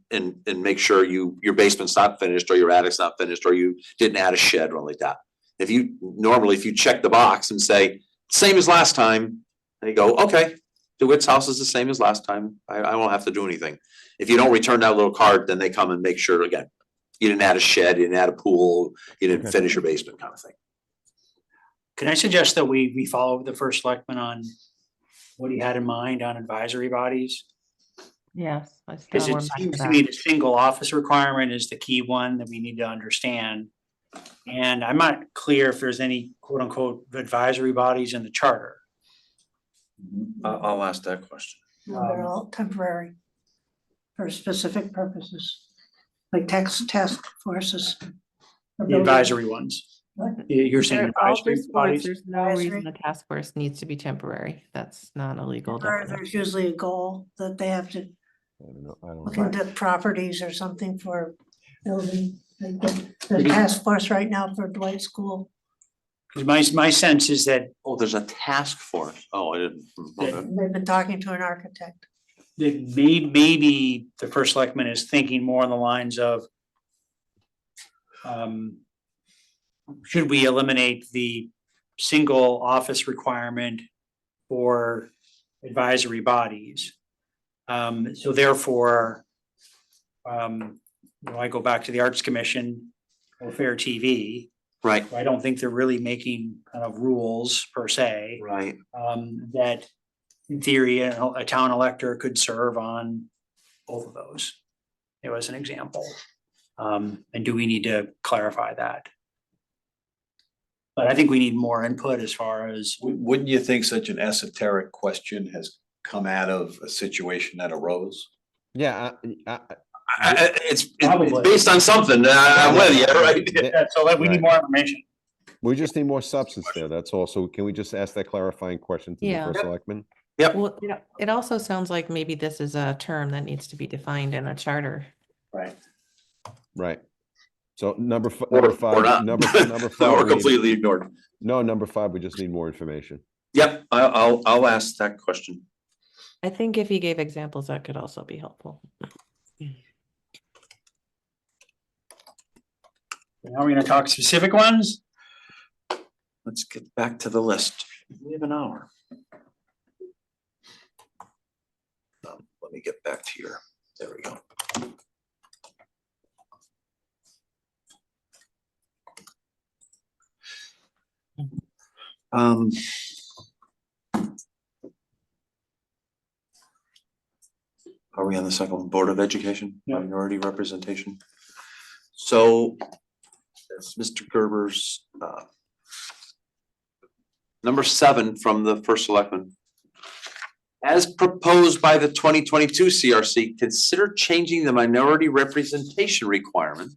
make sure your basement's not finished or your attic's not finished or you didn't add a shed or like that. If you check the box and say, same as last time, they go, okay, DeWitt's house is the same as last time. I won't have to do anything. If you don't return that little card, then they come and make sure again, you didn't add a shed, you didn't add a pool, you didn't Okay. finish your basement kind of thing. Can I suggest that we follow the first selectman on what he had in mind on advisory bodies? Yes. Because it seems to me the single office requirement is the key one that we need to understand. And I'm not clear if there's any quote unquote advisory bodies in the charter. I'll ask that question. No, they're all temporary for specific purposes, like task forces. The advisory ones. What? You're saying advisory bodies? There's no Advisory? reason the task force needs to be temporary. That's not a legal Or definition. there's usually a goal that they have to I don't know. look into properties or something for building. Like the task force right now for Dwight School. Because my sense is that Oh, there's a task force. Oh, I didn't. Okay. They've been talking to an architect. maybe the first selectman is thinking more on the lines of should we eliminate the single office requirement for advisory bodies? So therefore, I go back to the Arts Commission or Fair TV. Right, I don't think they're really making kind of rules per se. right. That in theory, a town elector could serve on both of those. It was an example. And do we need to clarify that? But I think we need more input as far as, Wouldn't you think such an esoteric question has come out of a situation that arose? Yeah, It's Probably. based on something. I'm with you, right? yeah, so that we need more information. we just need more substance there, that's all. So can we just ask that clarifying question to the Yeah. first selectman? Well, it also sounds like maybe this is a term that needs to be defined in a charter. Right. Right. So number Or five, not. number Or five, we need- completely ignored. no, number five, we just need more information. Yep, I'll ask that question. I think if he gave examples, that could also be helpful. Now we're gonna talk specific ones. Let's get back to the list. We have an hour. Let me get back to there we go. Are we on the second one? Board of Education, Yeah. minority representation? So that's Mr. Gerber's number 7 from the first selectman. As proposed by the 2022 CRC, consider changing the minority representation requirement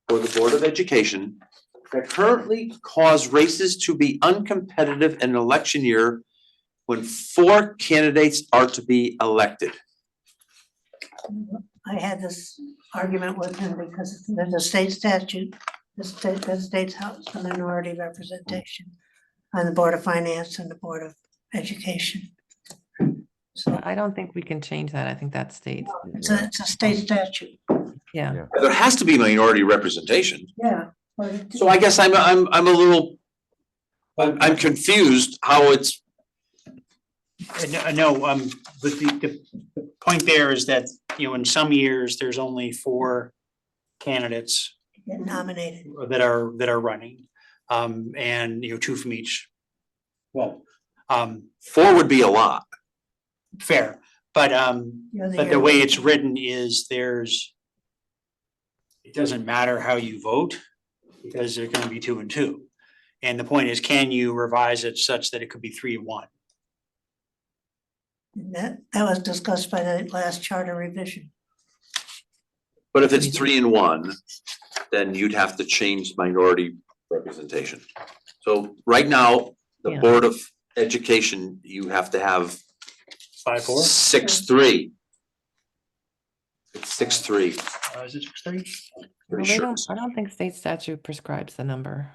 for the Board of Education that currently cause races to be uncompetitive in an election year when 4 candidates are to be elected. I had this argument with him because there's a state statute, the state's house for minority representation on the Board of Finance and the Board of Education. So I don't think we can change that. I think that's state. it's a state statute, Yeah. There has to be minority representation. yeah. but it- So I guess I'm a little, I'm confused how it's, No, but the point there is that, you know, in some years, there's only 4 candidates Get nominated. that are running. And, you know, 2 from each. Well, 4 would be a lot. fair, but the way it's written is it doesn't matter how you vote, because they're gonna be 2 and 2. And the point is, can you revise it such that it could be 3 and 1? That was discussed by the last charter revision. But if it's 3 and 1, then you'd have to change minority representation. So right now, the Yeah. Board of Education, you have to have 5-4? 6-3. It's 6-3, Is it 6-3? Well, pretty they sure. don't, I don't think state statute prescribes the number.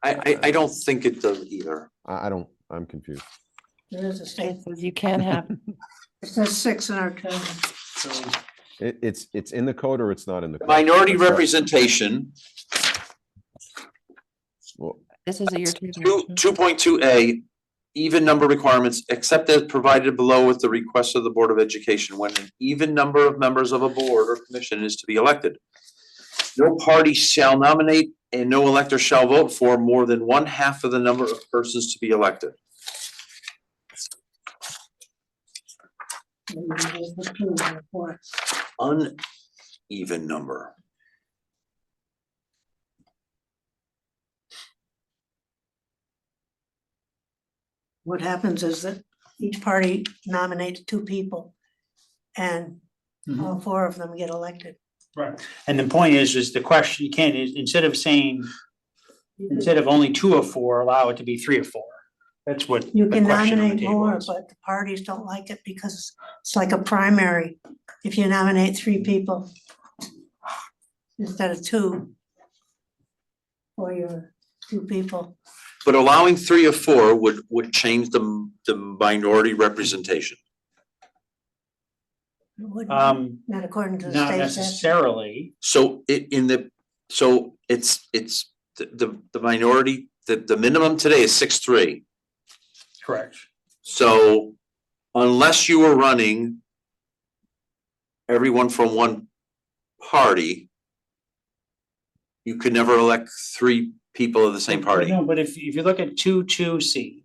I don't think it does either. I don't, I'm confused. There is a state, It says you can't have, it says 6 in our code. So It's in the code or it's not in the code? Minority That's right. representation, Well, this is a year 2.2A, even number requirements, except as provided below with the request of the Board of Education, when an even number of members of a board or commission is to be elected. No party shall nominate and no elector shall vote for more than 1/2 of the number of persons to be elected. Uneven number. What happens is that each party nominates 2 people and all 4 of them get elected. Right, and the point is the question, you can't, instead of saying, instead of only 2 of 4, allow it to be 3 of 4. That's what You the can question on the nominate table more, is. but the parties don't like it because it's like a primary. If you nominate 3 people instead of 2 for your 2 people, But allowing 3 of 4 would change the minority representation. it wouldn't, not according to the Not state statute. necessarily, So it's the minority, the minimum today is 6-3. correct. So unless you were running everyone from one party, you could never elect 3 people of the same party. No, but if you look at 2.2C,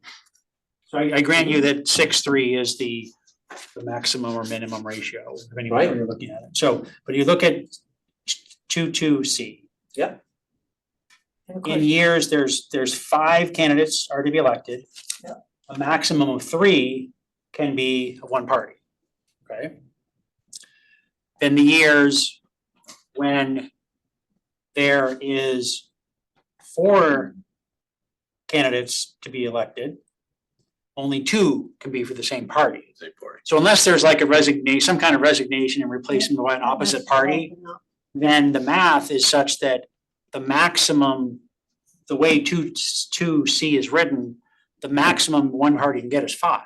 so I grant you that 6-3 is the maximum or minimum ratio, depending on how Right. you're looking at it. So, but you look at 2.2C. Yep. And of In course, years, there's 5 candidates are to be elected. Yeah. A maximum of 3 can be one party, okay? Then the years when there is 4 candidates to be elected, only 2 can be for the same party. So unless there's like a resignation, some kind of resignation and replacement by an opposite party, then the math is such that the maximum, the way 2.2C is written, the maximum one party can get is 5,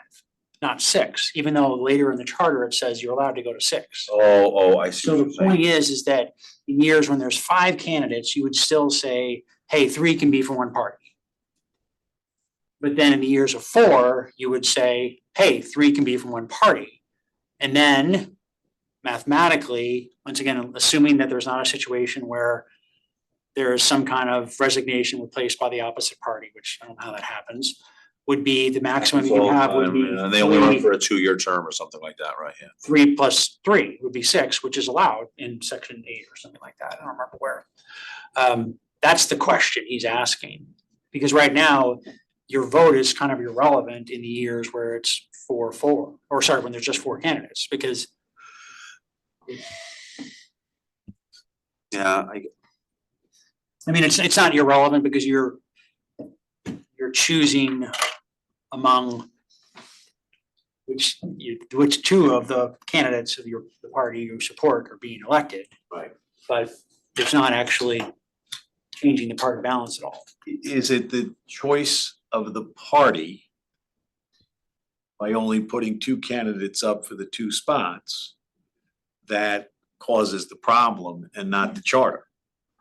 not 6, even though later in the charter it says you're allowed to go to 6. Oh, I see So what the you're saying. point is that in years when there's 5 candidates, you would still say, hey, 3 can be from one party. But then in the years of 4, you would say, hey, 3 can be from one party. And then mathematically, once again, assuming that there's not a situation where there is some kind of resignation replaced by the opposite party, which I don't know how that happens, would be the maximum you can have would be And they only run three- for a 2-year term or something like that, right? Yeah. 3 plus 3 would be 6, which is allowed in section 8 or something like that. I don't remember where. That's the question he's asking. Because right now, your vote is kind of irrelevant in the years where it's 4-4, or sorry, when there's just 4 candidates, because Yeah, I mean, it's not irrelevant because you're choosing among which 2 of the candidates of the party you support are being elected. Right. But it's not actually changing the party balance at all. Is it the choice of the party by only putting 2 candidates up for the 2 spots that causes the problem and not the charter?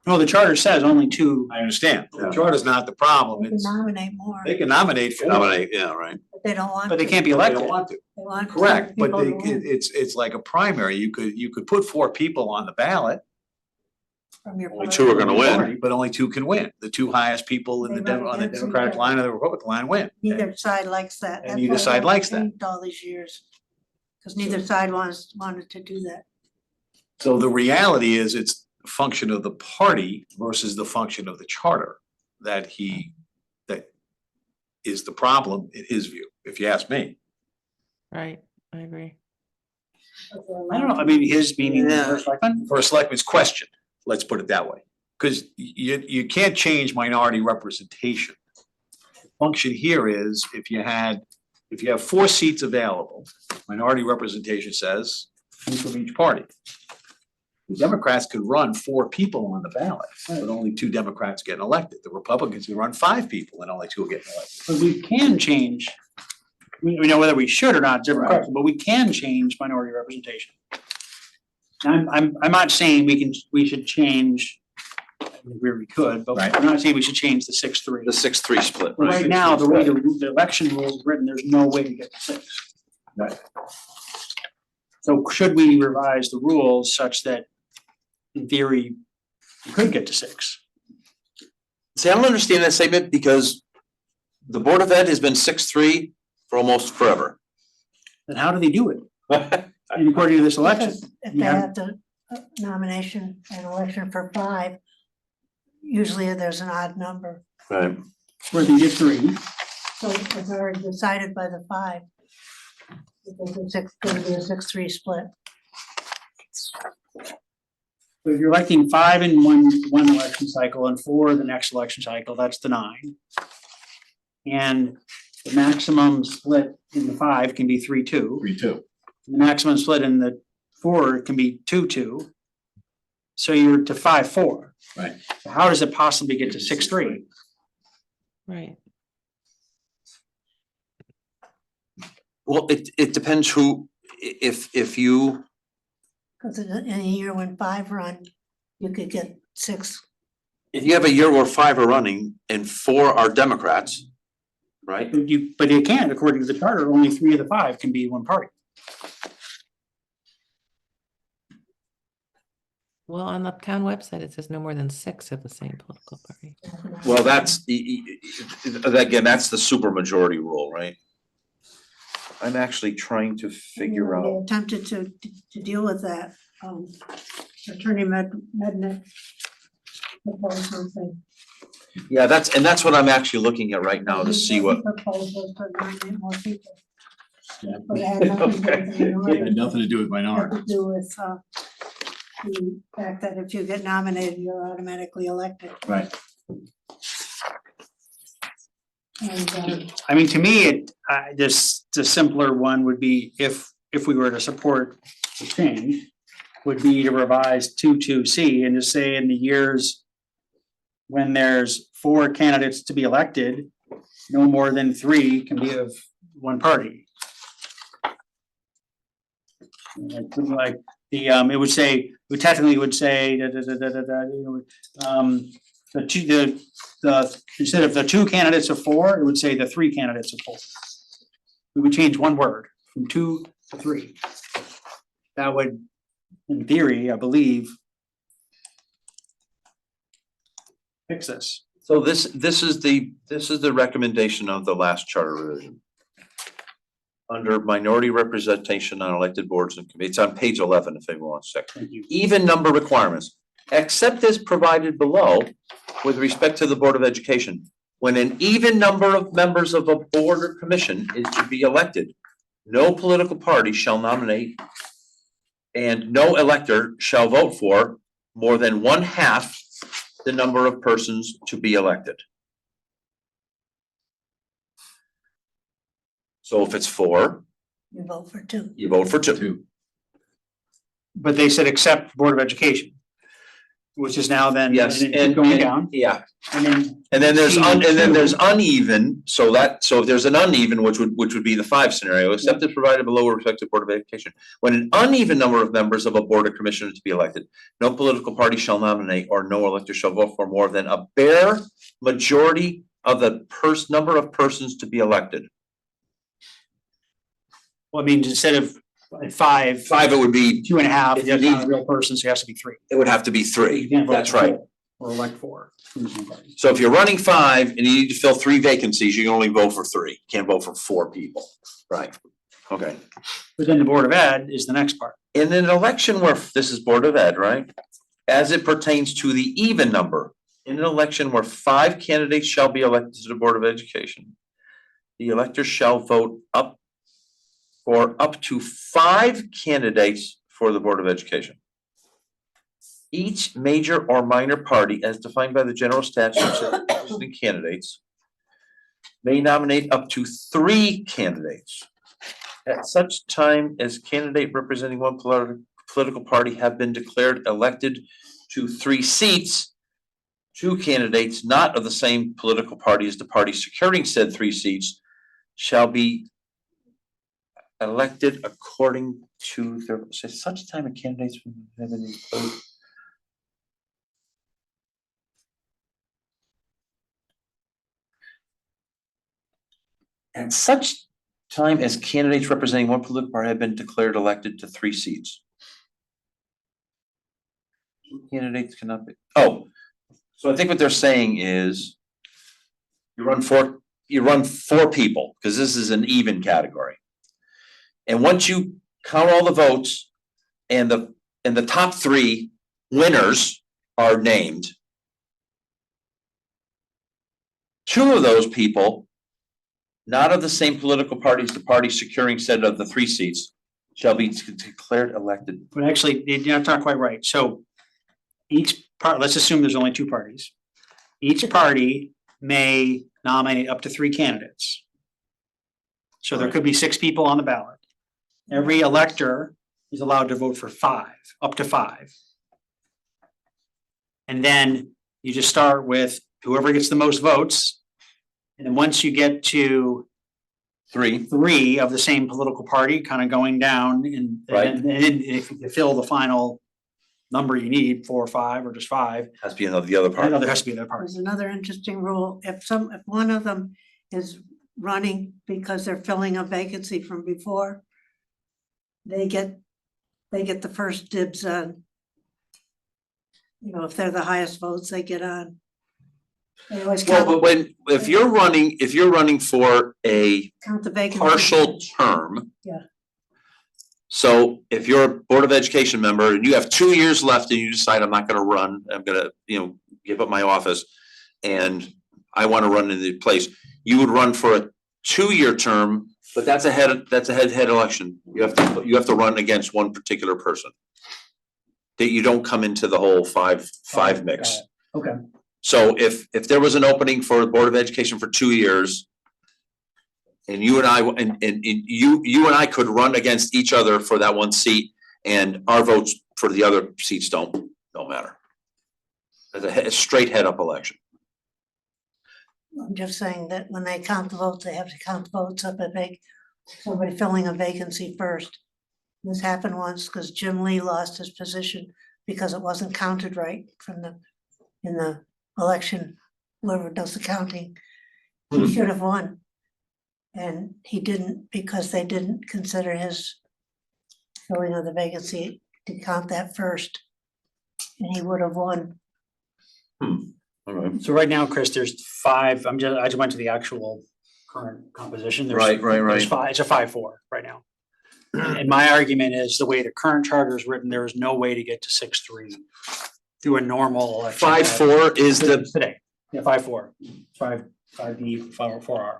No, the charter says only 2. I understand. The Yeah. charter's not the problem. They can It's, nominate more, they can nominate for nominate, yeah, right. but they don't want to. But they can't be They don't elected. want to. They want Correct, but people they, to win it's like a primary. You could put 4 people on the ballot. from your Only party. 2 are gonna win. But only 2 can win. The 2 highest people in They the, run on the against each Democratic other. line or the Republican line win. Neither side likes that. And That's neither why side they've likes that. changed all these years. Because neither side wanted to do that. So the reality is it's a function of the party versus the function of the charter that is the problem in his view, if you ask me. Right, I agree. I don't know, I mean, his meaning, Yeah. first selectman? For a selectman's question, let's put it that way. Because you can't change minority representation. Function here is if you have 4 seats available, minority representation says 2 from each party. The Democrats could run 4 people on the ballot, but only 2 Democrats getting elected. The Republicans can run 5 people and only 2 are getting elected. But we can change, we know whether we should or not, it's a different Right. question, but we can change minority representation. And I'm not saying we should change, where we could, but Right. I'm not saying we should change the 6-3. The 6-3 split, Right right? now, the way the election rules is written, there's no way to get to 6. Right. So should we revise the rules such that in theory, you could get to 6? See, I don't understand that statement because the Board of Ed has been 6-3 for almost forever. Then how do they do it? And according to this election, Because if you they have- have the nomination and election for 5, usually there's an odd number. Right. where they get 3, So it's already decided by the 5. Because it's gonna be a 6-3 split. but if you're electing 5 in one election cycle and 4 the next election cycle, that's the 9. And the maximum split in the 5 can be 3-2. 3-2. The maximum split in the 4 can be 2-2. So you're to 5-4. Right. How does it possibly get to 6-3? Right. Well, it depends who, if you, Because in a year when 5 run, you could get 6. if you have a year where 5 are running and 4 are Democrats, right? But it can't, according to the charter, only 3 of the 5 can be one party. Well, on the town website, it says no more than 6 of the same political party. Well, that's, again, that's the supermajority rule, right? I'm actually trying to figure They out, attempted to deal with that. Attorney Mednick proposed something. yeah, that's what I'm actually looking at right now to see what, Proposals to nominate more people. Yeah. But it had nothing to do with the It minority. had nothing to do with It minority. had to do with the fact that if you get nominated, you're automatically elected. Right. And I mean, to me, just the simpler one would be if we were to support the change, would be to revise 2-2C and to say in the years when there's 4 candidates to be elected, no more than 3 can be of one party. Like it would say, it technically would say instead of the 2 candidates of 4, it would say the 3 candidates of 4. We would change one word from 2 to 3. That would, in theory, I believe, fix this. So this is the recommendation of the last charter revision. Under minority representation on elected boards and committees, it's on page 11 if anyone wants to check. Thank you. Even number requirements, except as provided below with respect to the Board of Education. When an even number of members of a board or commission is to be elected, no political party shall nominate and no elector shall vote for more than 1/2 the number of persons to be elected. So if it's 4, You vote for 2. you vote for 2. But they said except Board of Education, which is now then. Yes, and it keep and going down, yeah, and then. and then there's C2. uneven, so if there's an uneven, which would be the 5 scenario, except as provided below with respect to Board of Education. When an uneven number of members of a board or commission is to be elected, no political party shall nominate or no elector shall vote for more than a bare majority of the number of persons to be elected. Well, it means instead of 5, 5, it would be, 2.5, If you that's not a need- real person, so it has to be 3. it would have to be You 3, can't vote that's for right. 4 Or elect 4 from the same party. So if you're running 5 and you need to fill 3 vacancies, you can only vote for 3, you can't vote for 4 people, right? Okay. But then the Board of Ed is the next part. In an election where, this is Board of Ed, right? As it pertains to the even number, in an election where 5 candidates shall be elected to the Board of Education, the electors shall vote up to 5 candidates for the Board of Education. Each major or minor party, as defined by the general statutes of the candidates, may nominate up to 3 candidates. At such time as candidate representing one political party have been declared elected to 3 seats, 2 candidates not of the same political party as the party securing said 3 seats shall be elected according to their, such time a candidates have been included. At such time as candidates representing one political party have been declared elected to 3 seats. 2 candidates cannot be, so I think what they're saying is you run 4 people, because this is an even category. And once you count all the votes and the top 3 winners are named, 2 of those people, not of the same political party as the party securing said of the 3 seats, shall be declared elected. But actually, you're not quite right. So each part, let's assume there's only 2 parties. Each party may nominate up to 3 candidates. So there could be 6 people on the ballot. Every elector is allowed to vote for 5, up to 5. And then you just start with whoever gets the most votes. And then once you get to 3 of the same political party, kind of going down and then if you fill the final number you need, 4 or 5 or just 5, Has to be another, the other I part. know there has to be another party. There's another interesting rule. If one of them is running because they're filling a vacancy from before, they get the first dibs on. If they're the highest votes, they get on. They always Well, but if you're running for a count the vacancy. partial term. Yeah. So if you're a Board of Education member and you have 2 years left and you decide I'm not gonna run, I'm gonna, give up my office and I wanna run in the place, you would run for a 2-year term, but that's a head-to-head election. You have to run against one particular person. That you don't come into the whole five mix. Okay. So if there was an opening for the Board of Education for 2 years. And you and I could run against each other for that one seat and our votes for the other seats don't matter. As a straight head up election. I'm just saying that when they count the votes, they have to count the votes up at somebody filling a vacancy first. This happened once because Jim Lee lost his position because it wasn't counted right in the election, whoever does the counting. He should have won. And he didn't because they didn't consider his filling of the vacancy to count that first. And he would have won. Okay. So right now, Chris, there's five, I just went to the actual current composition. There's- Right. There's five, it's a 5-4 right now. And my argument is the way the current charter is written, there is no way to get to 6-3 through a normal election. 5-4 is the, Today, yeah, 5-4, 5B, 4R.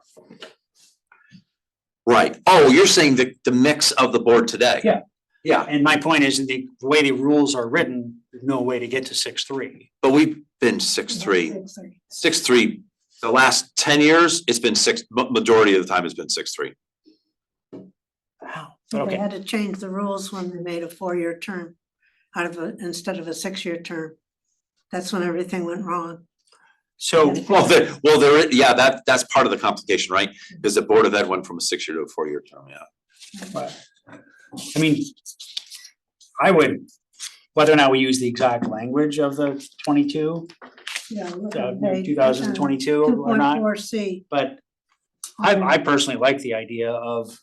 right. Oh, you're saying the mix of the board today? Yeah. Yeah, And my point is the way the rules are written, there's no way to get to 6-3. but we've been 6-3. 6-3, the last 10 years, it's been majority of the time it's been 6-3. Wow. They Okay, had to change the rules when they made a 4-year term instead of a 6-year term. That's when everything went wrong. so, Yeah, that's part of the complication, right? Because the Board of Ed went from a 6-year to a 4-year term, yeah. I mean, I would, whether or not we use the exact language of the 22, Yeah. 2022 or not, 2.4C. but I personally like the idea of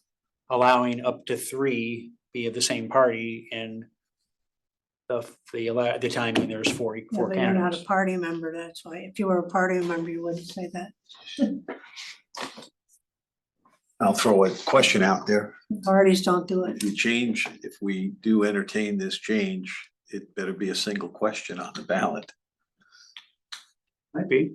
allowing up to 3 be of the same party in the time when there's four Yeah, four but you're not a candidates. party member, that's why. If you were a party member, you wouldn't say that. I'll throw a question out there. Parties don't do it. If we do entertain this change, it better be a single question on the ballot. Might be.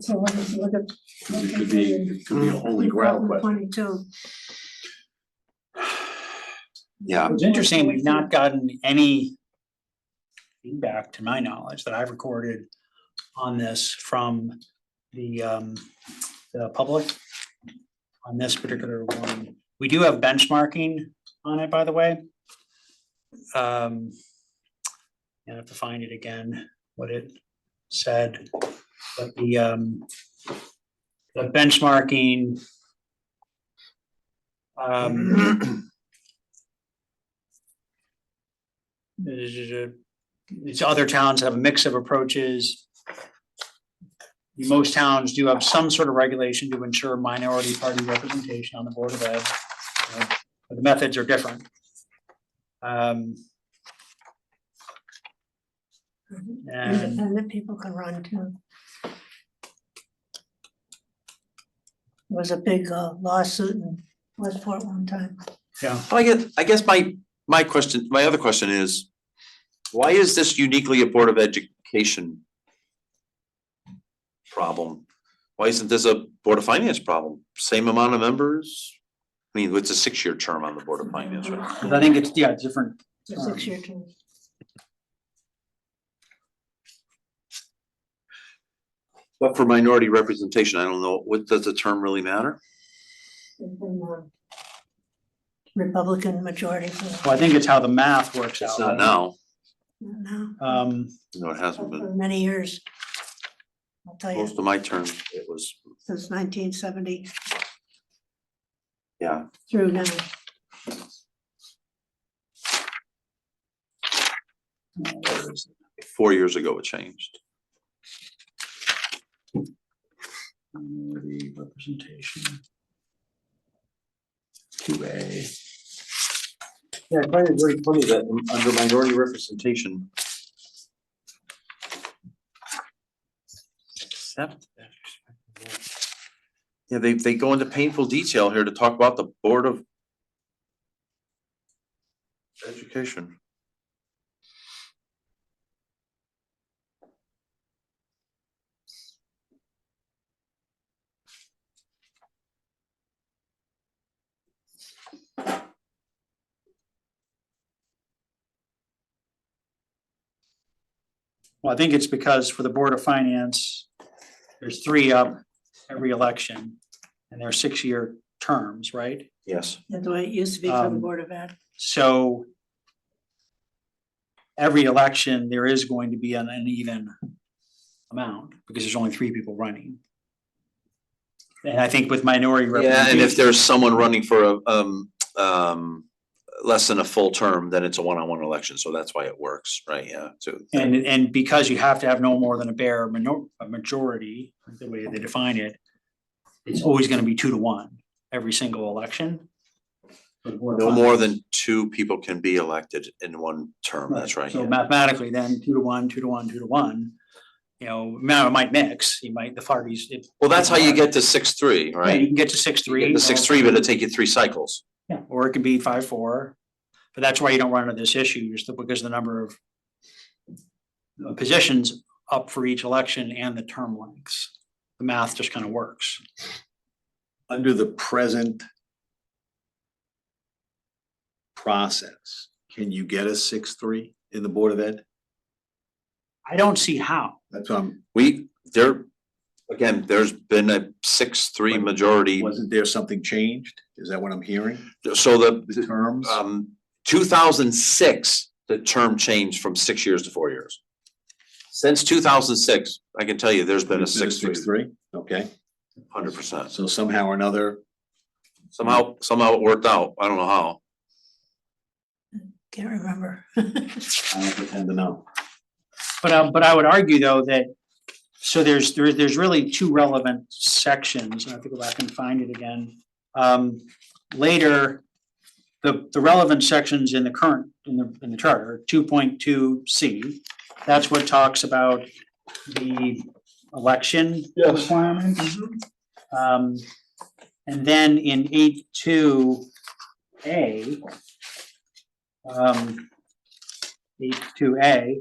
So what is, look at. It could be a holy grail question. 22. Yeah, It's interesting, we've not gotten any feedback, to my knowledge, that I've recorded on this from the public on this particular one. We do have benchmarking on it, by the way. I have to find it again, what it said, but the benchmarking it's other towns have a mix of approaches. Most towns do have some sort of regulation to ensure minority party representation on the Board of Ed. But the methods are different. And Independent people can run too. There was a big lawsuit in Westport one time. yeah, I guess my other question is, why is this uniquely a Board of Education problem? Why isn't this a Board of Finance problem? Same amount of members? I mean, it's a 6-year term on the Board of Finance, right? 'cause I think it's, yeah, different. It's a 6-year term. But for minority representation, I don't know, what does the term really matter? It's been, Republican majority for. Well, I think it's how the math works out. It's not now, Now, no, it hasn't for been. many years. I'll tell you, Most of my term, it was, since 1970 yeah. through now. 4 years ago it changed. Minority representation. 2A. Yeah, I find it very funny that under minority representation. Yeah, they go into painful detail here to talk about the Board of Education. Well, I think it's because for the Board of Finance, there's 3 up every election, and they're 6-year terms, right? Yes. That's the way it used to be for the Um, Board of Ed. So every election, there is going to be an uneven amount, because there's only 3 people running. And I think with minority Yeah, and representation. if there's someone running for less than a full term, then it's a one-on-one election, so that's why it works, right? Yeah, so. And because you have to have no more than a majority, the way they define it, it's always gonna be 2 to 1 every single election. No more than two people can be elected in one term, that's right. So yeah. mathematically, then 2 to 1, 2 to 1, 2 to 1. You know, now it might mix, you might, the parties. Well, that's how you get to 6-3, Yeah, right? you can get to You 6-3. get to 6-3, but it'll take you 3 cycles. Yeah, or it could be 5-4. But that's why you don't run into this issue, just because the number of positions up for each election and the term lengths. The math just kind of works. Under the present process, can you get a 6-3 in the Board of Ed? I don't see how. That's what I'm, There's been a 6-3 majority. wasn't there something changed? Is that what I'm hearing? So The terms? 2006, the term changed from 6 years to 4 years. Since 2006, I can tell you, there's been a 6-3, 6-3, okay. 100%. So somehow or another, Somehow it worked out. I don't know how. Can't remember. I don't pretend to know. But I would argue though that, so there's really two relevant sections, and I have to go back and find it again. Later, the relevant sections in the current, in the charter, 2.2C, that's what talks about the election requirements. And then in 8.2A, 8.2A,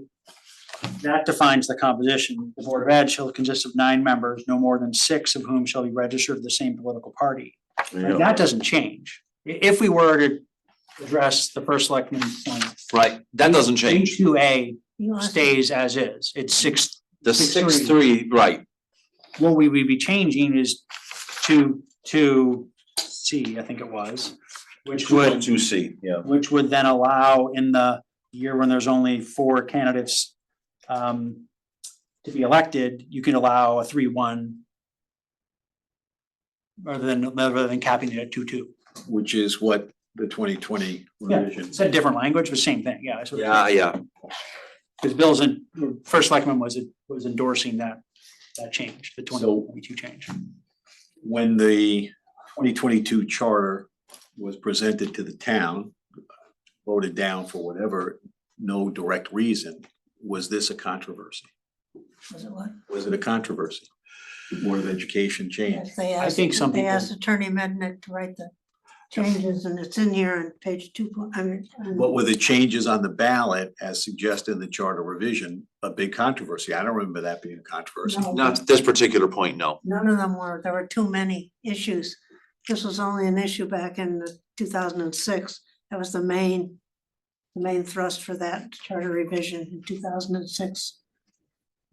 that defines the composition. The Board of Ed shall consist of 9 members, no more than 6 of whom shall be registered of the same political party. Like, that doesn't change. If we were to address the first selectman point. Right, that doesn't change. 8.2A You asked- stays as is. It's 6. The 6-3, right. What we would be changing is to C, I think it was, which would 2C, yeah. which would then allow in the year when there's only 4 candidates to be elected, you can allow a 3-1 rather than capping it at 2-2. Which is what the 2020 Yeah, revision. it's a different language, but same thing, yeah. Yeah. Because first selectman was endorsing that change, the 2022 change. When the 2022 charter was presented to the town, voted down for whatever, no direct reason, was this a controversy? Was it what? Was it a controversy? The Board of Education change? Yes, they asked, think some they people- asked Attorney Mednick to write the changes, and it's in here on page 2. What were the changes on the ballot as suggested in the charter revision, a big controversy? I don't remember that being a controversy. No. Not at this particular point, no. None of them were, there were too many issues. This was only an issue back in 2006. That was the main thrust for that charter revision in 2006.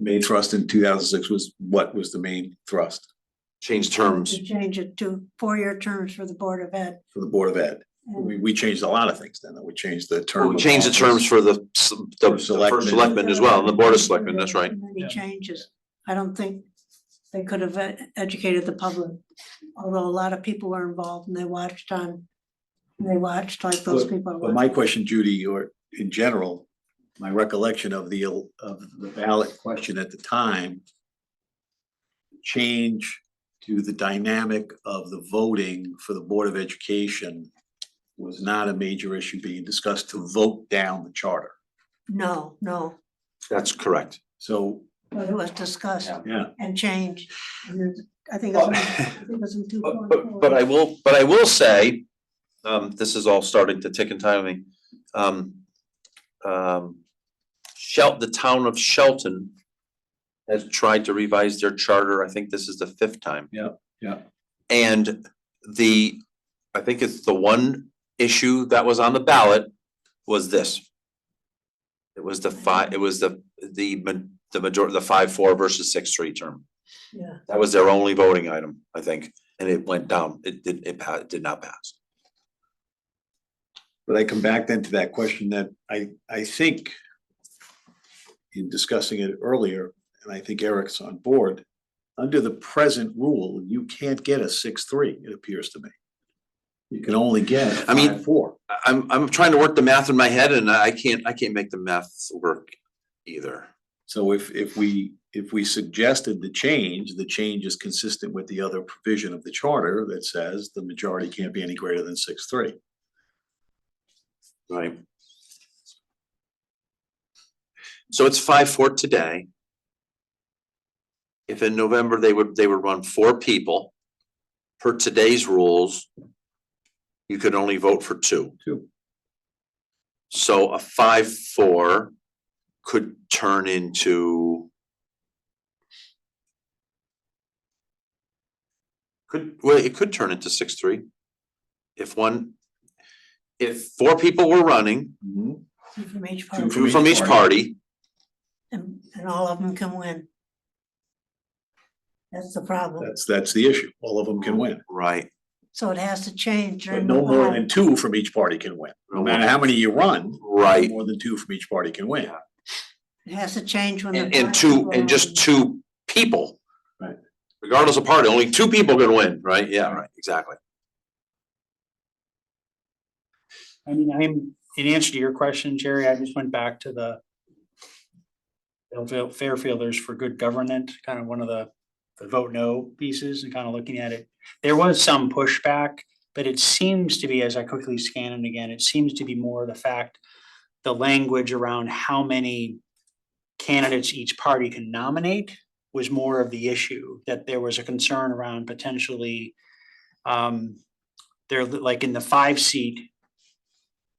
Main thrust in 2006 was, what was the main thrust Change terms. To change it to 4-year terms for the Board of Ed. for the Board of Ed? And We changed a lot of things then. We changed the term. We of changed the office. terms for the First selectman. first selectman as well, and the board of selectmen, that's right. Many Yeah. changes. I don't think they could have educated the public, although a lot of people were involved and they watched like those people. But my question, Judy, or in general, my recollection of the ballot question at the time, change to the dynamic of the voting for the Board of Education was not a major issue being discussed to vote down the charter. No, That's correct. So, but it was discussed yeah, and changed. And then I think it was in 2.4. But I will say, this is all starting to tick and time me. The town of Shelton has tried to revise their charter. I think this is the 5th time. yeah. And I think it's the one issue that was on the ballot was this. It was the majority, the 5-4 versus 6-3 term. Yeah, That was their only voting item, I think, and it went down. It did not pass. But I come back then to that question that I think in discussing it earlier, and I think Eric's on board, under the present rule, you can't get a 6-3, it appears to me. You can only get I mean, 5-4. I'm trying to work the math in my head and I can't make the math work either. So if we suggested the change is consistent with the other provision of the charter that says the majority can't be any greater than 6-3. Right. So it's 5 for today. If in November they would run 4 people, per today's rules, you could only vote for 2. Two. So a 5-4 could turn into. It could turn into 6-3. If 4 people were running, Mhm. Two from each Two party, two from each party, and all of them can win. That's the problem. That's the issue. All of them can win. right? So it has to change But during. no the more ballot. than 2 from each party can win. No matter how many you run. Right. More than 2 from each party can win. It has to change when the. And parties two, go and just on. 2 people. Right. Regardless of party, only 2 people can win, right? Yeah, right, exactly. I mean, in answer to your question, Jerry, I just went back to the Fairfielders for Good Governance, kind of one of the vote no pieces, and kind of looking at it. There was some pushback, but it seems to be, as I quickly scan it again, it seems to be more the fact, the language around how many candidates each party can nominate was more of the issue, that there was a concern around potentially they're like in the 5-seat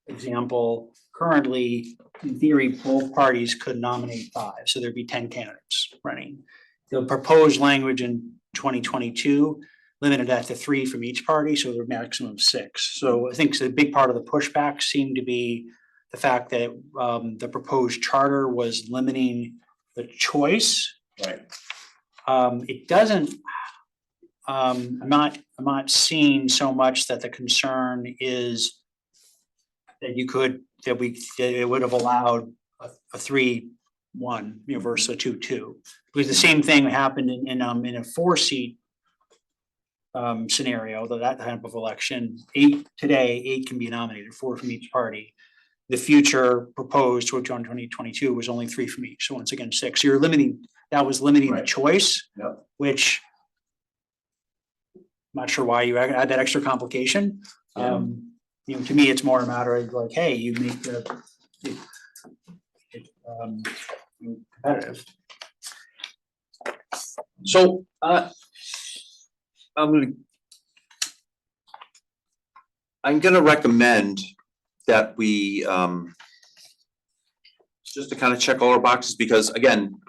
example, currently, in theory, both parties could nominate 5, so there'd be 10 candidates running. The proposed language in 2022 limited that to 3 from each party, so there were maximum of 6. So I think the big part of the pushback seemed to be the fact that the proposed charter was limiting the choice. Right. It doesn't, I'm not seeing so much that the concern is that it would have allowed a 3-1, versus a 2-2. Because the same thing happened in a 4-seat scenario, that type of election. 8 can be nominated, 4 from each party. The future proposed to 2022 was only 3 from each, so once again 6. So that was limiting the Right. choice. Yep. Which I'm not sure why you add that extra complication. Yeah. To me, it's more a matter of like, hey, you make competitive. So, I'm gonna recommend that we, just to kind of check all our boxes, because again,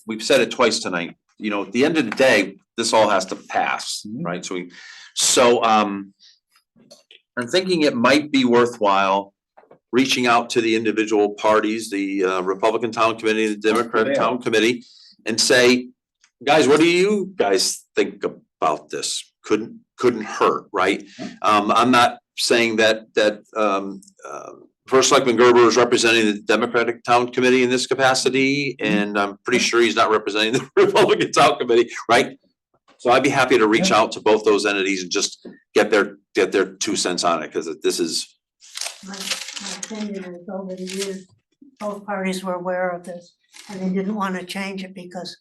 we've said it twice tonight, at the end of the day, this all has to pass, right? So I'm thinking it might be worthwhile reaching out to the individual parties, the Republican Town Committee, the Democratic Town Committee, and say, guys, what do you guys think about this? Couldn't hurt, right? I'm not saying that First Selectman Gerber is representing the Democratic Town Committee in this capacity, and I'm pretty sure he's not representing the Republican Town Committee, right? So I'd be happy to reach out to both those entities and just get their 2 cents on it, because this is. My opinion is over the years, both parties were aware of this, and they didn't want to change it because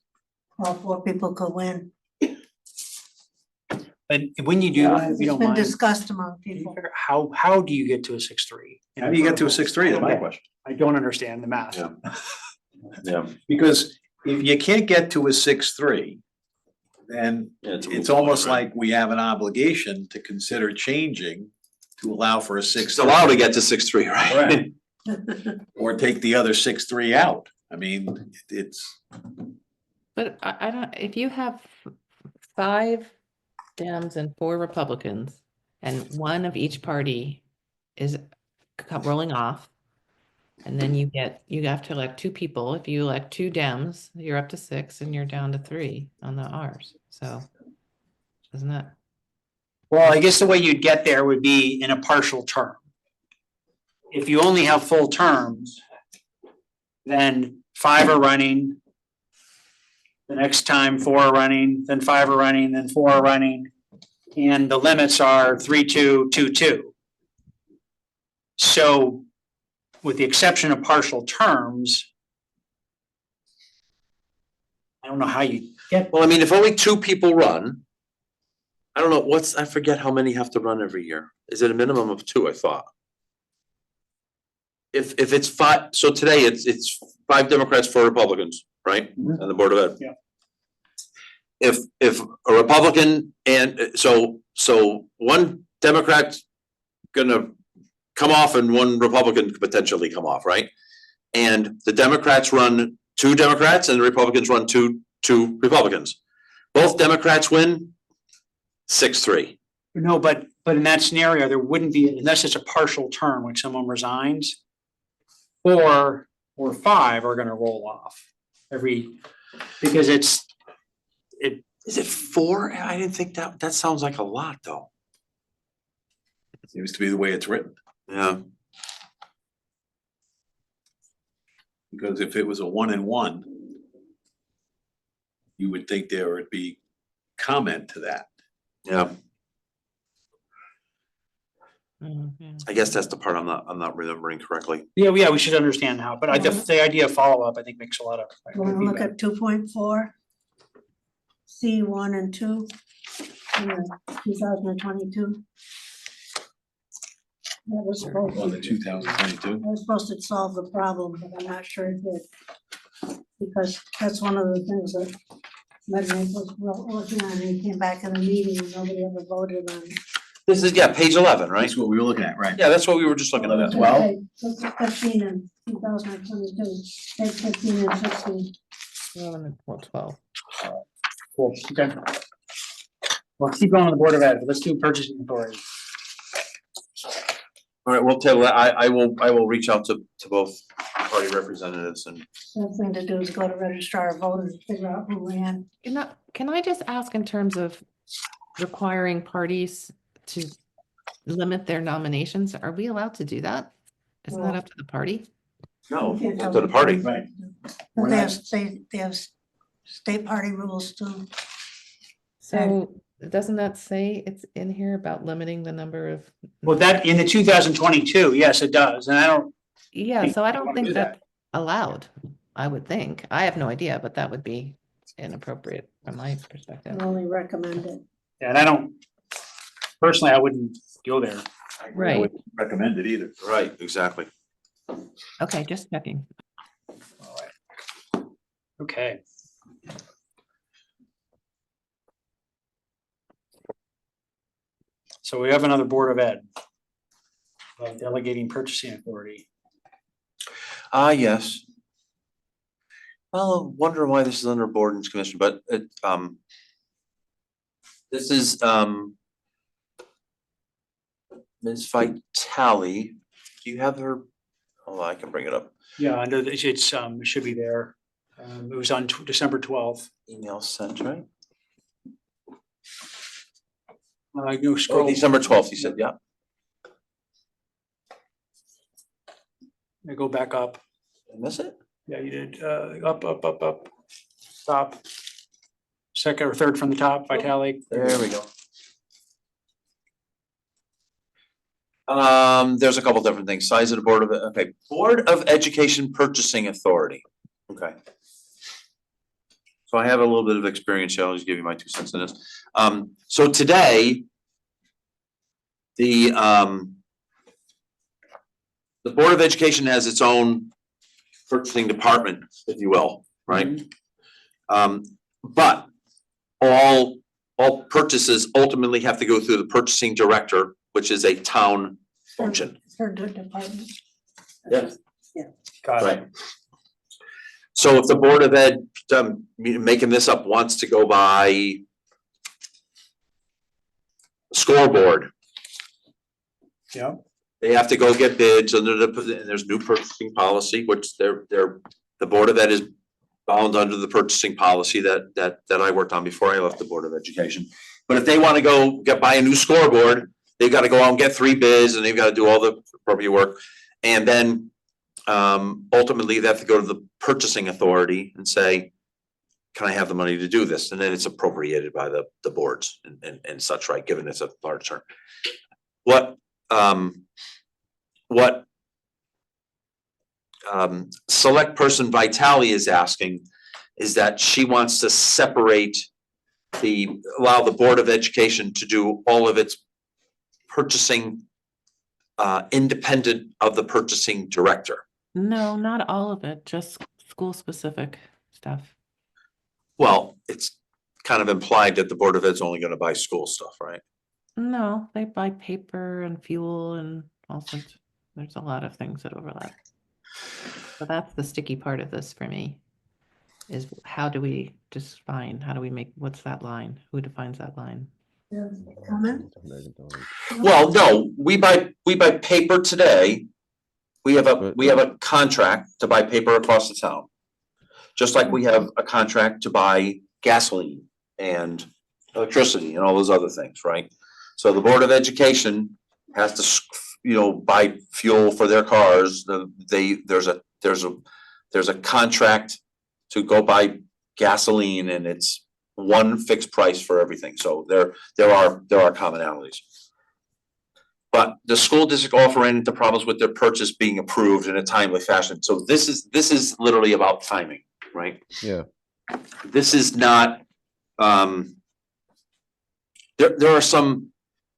all 4 people could win. But when you do, if It's you don't been mind, discussed among can you people. figure how do you get to a 6-3? How do you get to a 6-3? That's my question. I don't understand the math. Yeah. Yeah. Because if you can't get to a 6-3, then it's almost like we have an obligation to consider changing to allow for a 6-3. It's allowed to get to 6-3, right? Right. Or take the other 6-3 out. I mean, it's. But I don't, if you have 5 Dems and 4 Republicans, and 1 of each party is rolling off, and then you have to elect 2 people. If you elect 2 Dems, you're up to 6, and you're down to 3 on the Rs. So, isn't that? Well, I guess the way you'd get there would be in a partial term. If you only have full terms, then 5 are running. The next time 4 are running, then 5 are running, then 4 are running. And the limits are 3-2, 2-2. So with the exception of partial terms, I don't know how you get. Well, I mean, if only 2 people run, I don't know, I forget how many have to run every year. Is it a minimum of 2, I thought? If it's 5, so today it's 5 Democrats, 4 Republicans, right? Mhm. On the Board of Ed. Yeah. If a Republican and so one Democrat's gonna come off and one Republican could potentially come off, right? And the Democrats run 2 Democrats and the Republicans run two Republicans. Both Democrats win 6-3. No, but in that scenario, there wouldn't be, unless it's a partial term, when someone resigns. 4 or 5 are gonna roll off because Is it 4? I didn't think that sounds like a lot though. Seems to be the way it's written, Yeah, because if it was a 1 and 1, you would think there would be comment to that. yeah. Mhm. I guess that's the part I'm not remembering correctly. yeah, we should understand how, but the idea of follow-up, I think, makes a lot of. Wanna look at 2.4? C 1 and 2, in the 2022. That was supposed On the to, 2022. that was supposed to solve the problem, but I'm not sure it did. Because that's one of the things that Mednick was working on, and he came back in the meeting and nobody ever voted on it. This is, page 11, right? That's what we were looking at, right? Yeah, that's what we were just looking at. 12? Look at 15 and 2022, page 15 and 16. 11 and 12. Cool, okay. Well, keep going on the Board of Ed, but let's do purchasing authority. All right, we'll table that. I will reach out to both party representatives and. The thing to do is go to registrar of voters and figure out who ran. Can I just ask in terms of requiring parties to limit their nominations? Are we allowed to do that? Isn't that Well- up to the party? No, You can't up tell to the them. party. Right. But they have state party rules too. So doesn't that say it's in here about limiting the number of? Well, that, in the 2022, yes, it does, and I don't, Yeah, so I don't wanna think do that. that's allowed, I would think. I have no idea, but that would be inappropriate from my perspective. I only recommend it. and I don't, personally, I wouldn't go there. I Right. wouldn't recommend it either. Right, exactly. Okay, just checking. Okay. So we have another Board of Ed. Delegating purchasing authority. Yes. Well, I'm wondering why this is under board and commission, but this is Ms. Vitale. Do you have her? Oh, I can bring it up. Yeah, under the, it's, it should be there. It was on December 12th. Email sent, right? Go Oh, scroll. December 12th, you said, yeah. I go back up. Did I miss it? Yeah, you did, up, top. Second or third from the top, Vitale. There we go. There's a couple different things. Size of the Board of, okay, Board of Education Purchasing Authority. Okay. So I have a little bit of experience here. I'll just give you my 2 cents in this. So today, the Board of Education has its own purchasing department, if you will, right? But all purchases ultimately have to go through the purchasing director, which is a town function. Third department. Yeah. Got it. Right. So if the Board of Ed, making this up, wants to go buy scoreboard, Yeah, they have to go get bids under and there's new purchasing policy, which the Board of Ed is bound under the purchasing policy that I worked on before I left the Board of Education. But if they wanna go buy a new scoreboard, they've gotta go out and get 3 bids and they've gotta do all the appropriate work. And then ultimately they have to go to the purchasing authority and say, can I have the money to do this? And then it's appropriated by the boards and such, right, given it's a large term. What select person Vitale is asking is that she wants to separate allow the Board of Education to do all of its purchasing independent of the purchasing director. No, not all of it, just school-specific stuff. Well, it's kind of implied that the Board of Ed's only gonna buy school stuff, right? No, they buy paper and fuel and all sorts. There's a lot of things that overlap. So that's the sticky part of this for me, is how do we define, how do we make, what's that line? Who defines that line? Comment? Well, no, we buy paper today. We have a contract to buy paper across the town. Just like we have a contract to buy gasoline and electricity and all those other things, right? So the Board of Education has to, buy fuel for their cars. There's a contract to go buy gasoline, and it's one fixed price for everything. So there are commonalities. But the school district often ran into problems with their purchase being approved in a timely fashion. So this is literally about timing, right? Yeah. This is not, there are some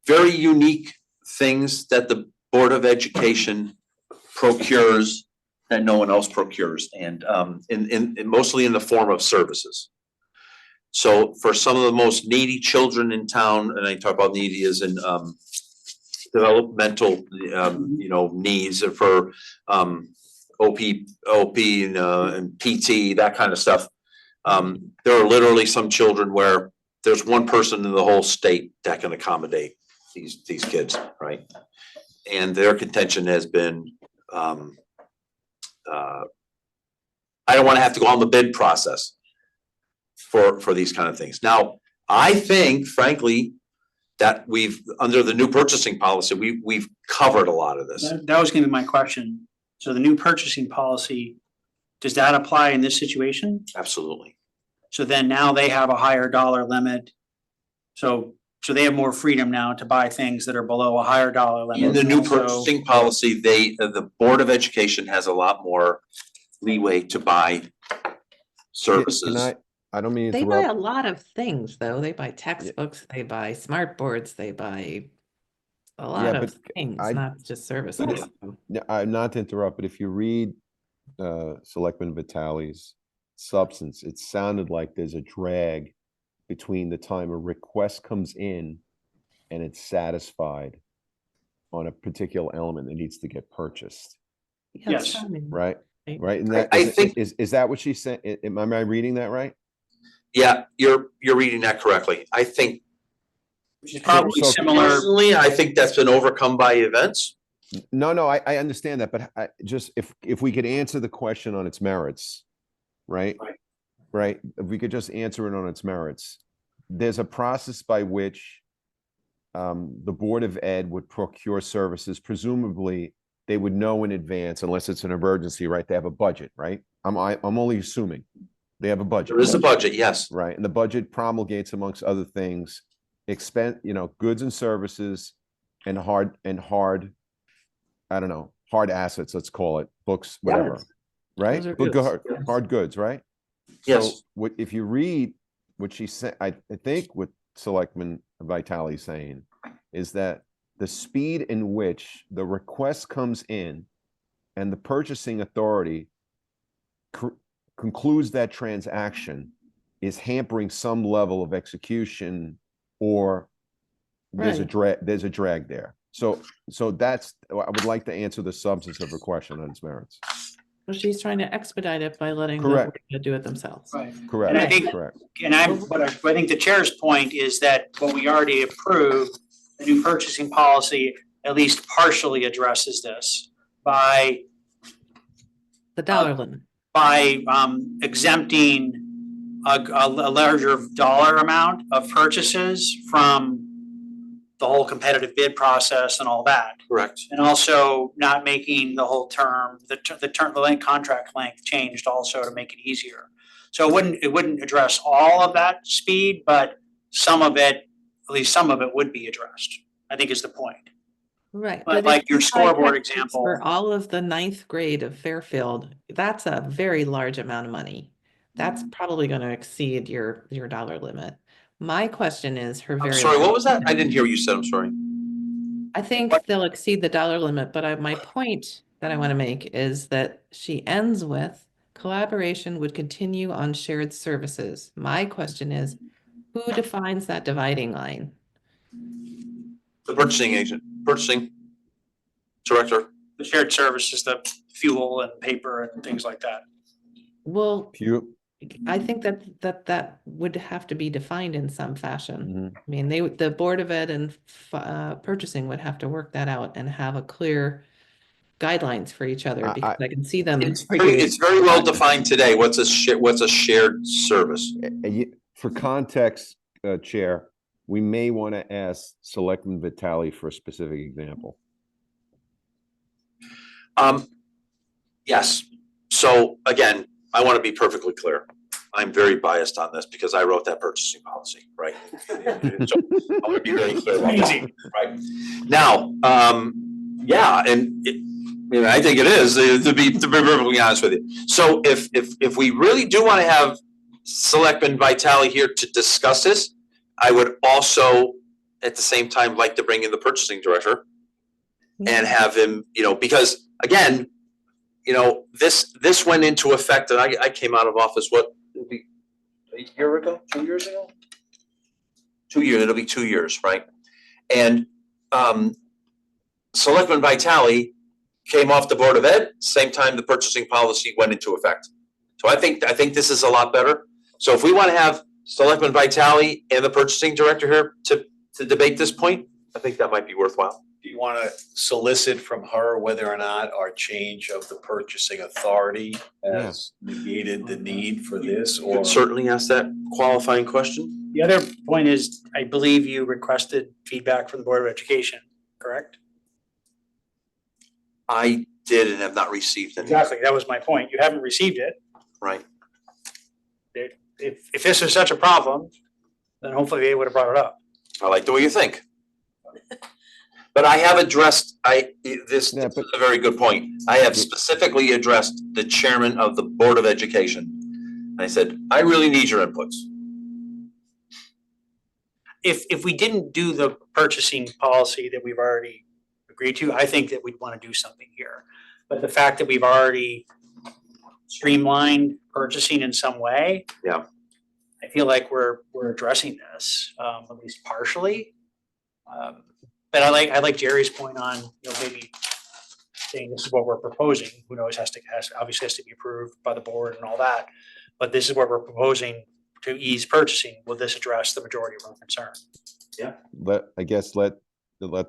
very unique things that the Board of Education procures that no one else procures, and mostly in the form of services. So for some of the most needy children in town, and I talk about needy as in developmental needs for OP and PT, that kind of stuff. There are literally some children where there's one person in the whole state that can accommodate these kids, right? And their contention has been I don't want to have to go on the bid process for these kind of things. Now, I think frankly that under the new purchasing policy, we've covered a lot of this. That was gonna be my question. So the new purchasing policy, does that apply in this situation? Absolutely. So then now they have a higher dollar limit. So they have more freedom now to buy things that are below a higher dollar limit. In the new So- purchasing policy, the Board of Education has a lot more leeway to buy services. I don't mean to They buy a interrupt. lot of things, though. They buy textbooks, they buy smart boards, they buy a lot of but things, I- not just services. Not to interrupt, but if you read Selectman Vitale's substance, it sounded like there's a drag between the time a request comes in and it's satisfied on a particular element that needs to get purchased, Yeah, it's Yes. timing. right? Right. Right? And that, I think- is that what she said? Am I reading that right? Yeah, you're reading that correctly. I think Which is probably So- similar. personally, I think that's been overcome by events. No, I understand that, but if we could answer the question on its merits, right? Right. Right, if we could just answer it on its merits, there's a process by which the Board of Ed would procure services. Presumably, they would know in advance, unless it's an emergency, right? They have a budget, right? I'm only assuming they have a budget. There is a budget, yes. Right, and the budget promulgates, amongst other things, goods and services and hard, I don't know, hard assets, let's call it, books, whatever, right? Those are But goods, hard goods, right? Yes. So what, if you read what she said, I think what Selectman Vitale is saying is that the speed in which the request comes in and the purchasing authority concludes that transaction is hampering some level of execution, or there's a drag there. So that's, I would like to answer the substance of her question on its merits. Well, she's trying to expedite it by letting Correct. them do it themselves. Right. Correct, And I think- correct. And I think the chair's point is that what we already approved, the new purchasing policy at least partially addresses this by The dollar limit. exempting a larger dollar amount of purchases from the whole competitive bid process and all that. Correct. And also not making the whole term, the contract length changed also to make it easier. So it wouldn't address all of that speed, but some of it, at least some of it would be addressed, I think is the point. Right. But if like your you buy scoreboard textbooks example. For all of the ninth grade of Fairfield, that's a very large amount of money. That's probably gonna exceed your dollar limit. My question is her I'm very. sorry, what was that? I didn't hear what you said, I'm sorry. I think they'll exceed the dollar limit, but my point that I want to make is that she ends with collaboration would continue on shared services. My question is, who defines that dividing line? The purchasing agent, purchasing director. The shared service is the fuel and paper and things like that. Well, You, I think that would have to be defined in some fashion. mhm. I mean, the Board of Ed and purchasing would have to work that out and have a clear guidelines for each other, because I can see them. It's very well defined today. What's a shared service? For context, Chair, we may want to ask Selectman Vitale for a specific example. Yes. So again, I want to be perfectly clear. I'm very biased on this because I wrote that purchasing policy, right? So I want to be very clear about that, right? Now, yeah, and I think it is, to be perfectly honest with you. So if we really do want to have Selectman Vitale here to discuss this, I would also at the same time like to bring in the purchasing director and have him, because again, this went into effect, and I came out of office, a year ago, 2 years ago? 2 years, it'll be 2 years, right? And Selectman Vitale came off the Board of Ed, same time the purchasing policy went into effect. So I think this is a lot better. So if we want to have Selectman Vitale and the purchasing director here to debate this point, I think that might be worthwhile. Do you want to solicit from her whether or not our change of the purchasing authority has negated the need for this, You or? could certainly ask that qualifying question. The other point is, I believe you requested feedback from the Board of Education, correct? I did and have not received any. Exactly, that was my point. You haven't received it. Right. If this is such a problem, then hopefully they would have brought it up. I like the way you think. But I have addressed, this Yeah, is a very good point. I have specifically addressed the chairman of the Board of Education. I said, I really need your inputs. If we didn't do the purchasing policy that we've already agreed to, I think that we'd want to do something here. But the fact that we've already streamlined purchasing in some way. Yeah. I feel like we're addressing this, at least partially. But I like Jerry's point on, maybe saying this is what we're proposing. Who knows, obviously has to be approved by the board and all that. But this is what we're proposing to ease purchasing. Will this address the majority of our concern? Let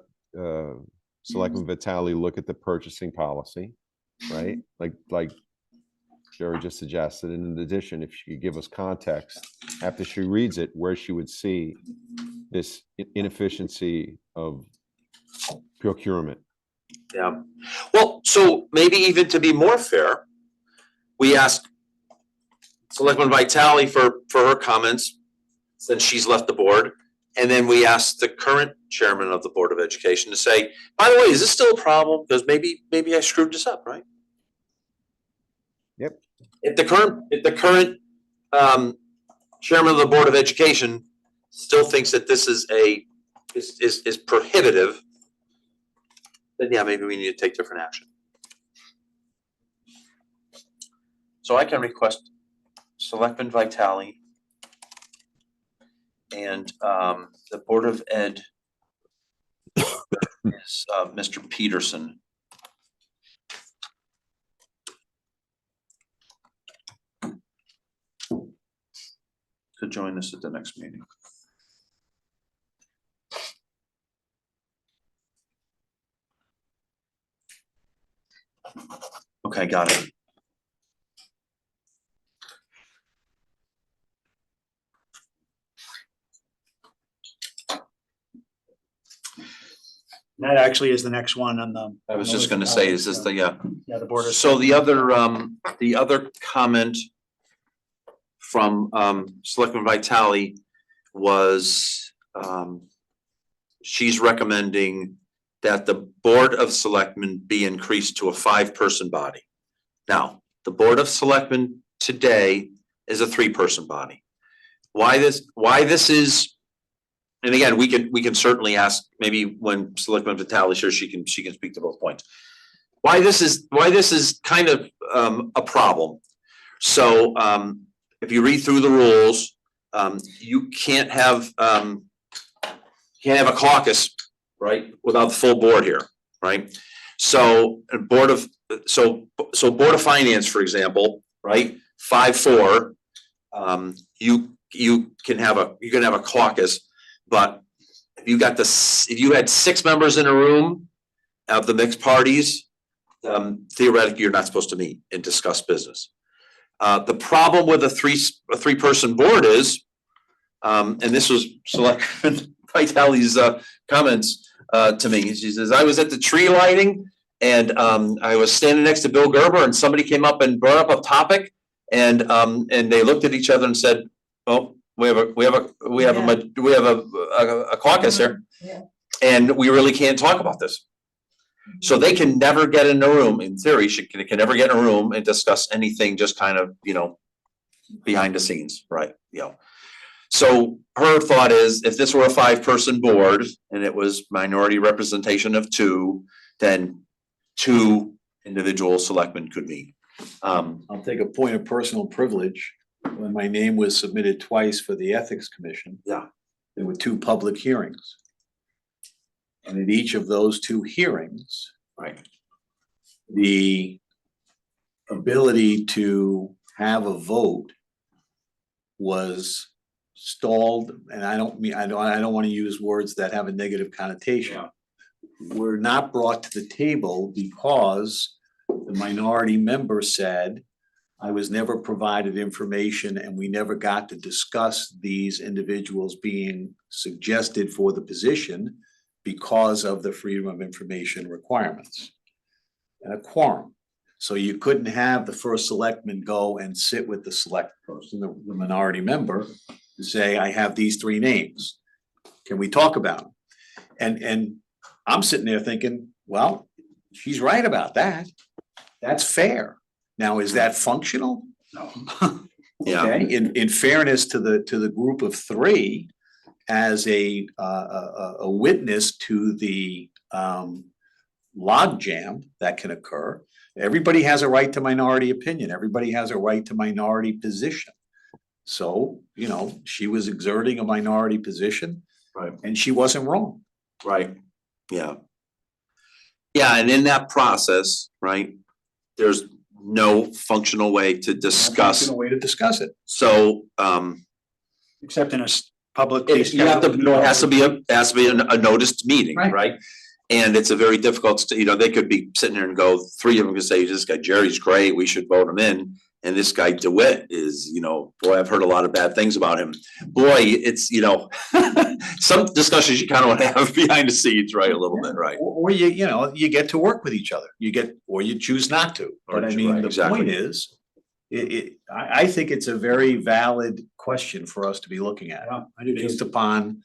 Selectman Vitale look at the purchasing policy, right? Like Jerry just suggested. And in addition, if she could give us context after she reads it, where she would see this inefficiency of procurement. Yeah. Well, so maybe even to be more fair, we asked Selectman Vitale for her comments since she's left the board. And then we asked the current chairman of the Board of Education to say, by the way, is this still a problem? Because maybe I screwed this up, right? Yep. If the current chairman of the Board of Education still thinks that this is is prohibitive, then yeah, maybe we need to take different action. So I can request Selectman Vitale and the Board of Ed is Mr. Peterson. To join us at the next meeting. Okay, got it. That actually is the next one on the. I was just gonna say, is this the, Yeah, the Board of. so the other comment from Selectman Vitale was she's recommending that the Board of Selectmen be increased to a 5-person body. Now, the Board of Selectmen today is a 3-person body. why this is, and again, we can certainly ask, maybe when Selectman Vitale here, she can speak to both points. Why this is kind of a problem. So if you read through the rules, you can't have a caucus, right, without the full board here, right? So Board of Finance, for example, right, 5-4, you can have a caucus, but if you had 6 members in a room of the mixed parties, theoretically, you're not supposed to meet and discuss business. The problem with a three-person board is, and this was Selectman Vitale's comments to me. She says, I was at the tree lighting and I was standing next to Bill Gerber and somebody came up and brought up a topic and they looked at each other and said, oh, we have a caucus here. Yeah. And we really can't talk about this. So they can never get in a room, in theory, can never get in a room and discuss anything, just kind of, behind the scenes, right, So her thought is, if this were a 5-person board and it was minority representation of 2, then 2 individual selectmen could meet. I'll take a point of personal privilege. When my name was submitted twice for the Ethics Commission. Yeah. There were 2 public hearings. And at each of those 2 hearings, Right. the ability to have a vote was stalled, and I don't want to use words that have a negative connotation. Were not brought to the table because the minority member said, I was never provided information and we never got to discuss these individuals being suggested for the position because of the freedom of information requirements and a quorum. So you couldn't have the first selectman go and sit with the select person, the minority member, and say, I have these 3 names. Can we talk about them? And I'm sitting there thinking, well, she's right about that. That's fair. Now, is that functional? No. Yeah. Okay, in fairness to the group of 3, as a witness to the logjam that can occur, everybody has a right to minority opinion. Everybody has a right to minority position. So, she was exerting a minority position. Right. And she wasn't wrong. Right, yeah. Yeah, and in that process, right, there's no functional way to discuss. No way to discuss it. So, Except in a public. you have to, it has to be a noticed meeting, Right. right? And it's a very difficult, they could be sitting there and go, 3 of them could say, this guy Jerry's great, we should vote him in. And this guy DeWitt is, boy, I've heard a lot of bad things about him. Boy, it's, some discussions you kind of want to have behind the scenes, right, a little bit, right? Or you get to work with each other. Or you choose not to. But I mean, the Exactly. point is, I think it's a very valid question for us to be looking at. Based upon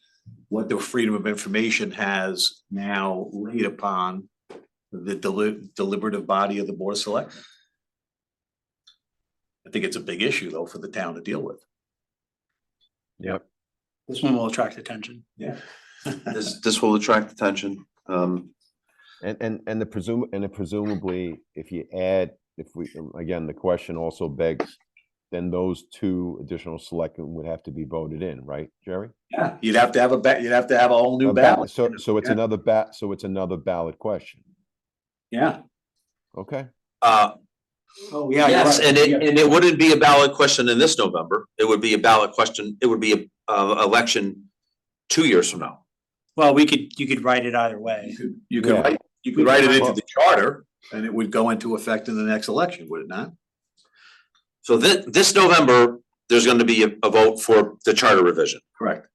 what the freedom of information has now laid upon the deliberative body of the Board of Selectmen. I think it's a big issue, though, for the town to deal with. Yep. This one will attract attention. Yeah. This will attract attention. And presumably, if again, the question also begs, then those 2 additional selectmen would have to be voted in, right, Jerry? Yeah, you'd have to have a whole new ballot. So it's Yeah. another ballot question. Yeah. Okay. Oh, yeah. you're Yes, right. and it wouldn't be a ballot question in this November. It would be a ballot question, it would be a election 2 years from now. Well, you could write it either way. You could Yeah. write it into the charter and it would go into effect in the next election, would it not? So this November, there's going to be a vote for the charter revision. Correct.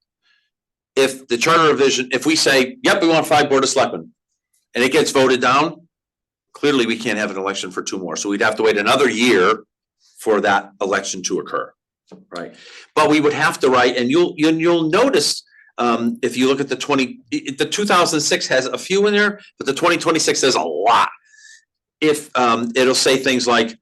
If the charter revision, if we say, yep, we want 5 Board of Selectmen, and it gets voted down, clearly we can't have an election for 2 more. So we'd have to wait another year for that election to occur, right? But we would have to write, and you'll notice, if you look at the 2006 has a few in there, but the 2026 has a lot. If it'll say things like,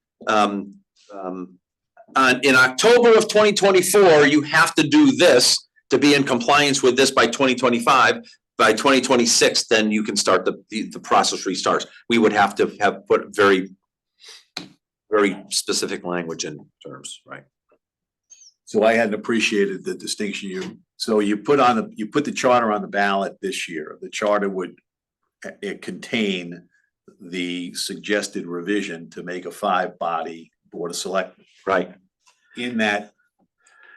in October of 2024, you have to do this to be in compliance with this by 2025. By 2026, then you can start the process restarts. We would have to have put very specific language in terms, right? So I hadn't appreciated the distinction you put the charter on the ballot this year. The charter would contain the suggested revision to make a 5-body board of selectmen. Right. In that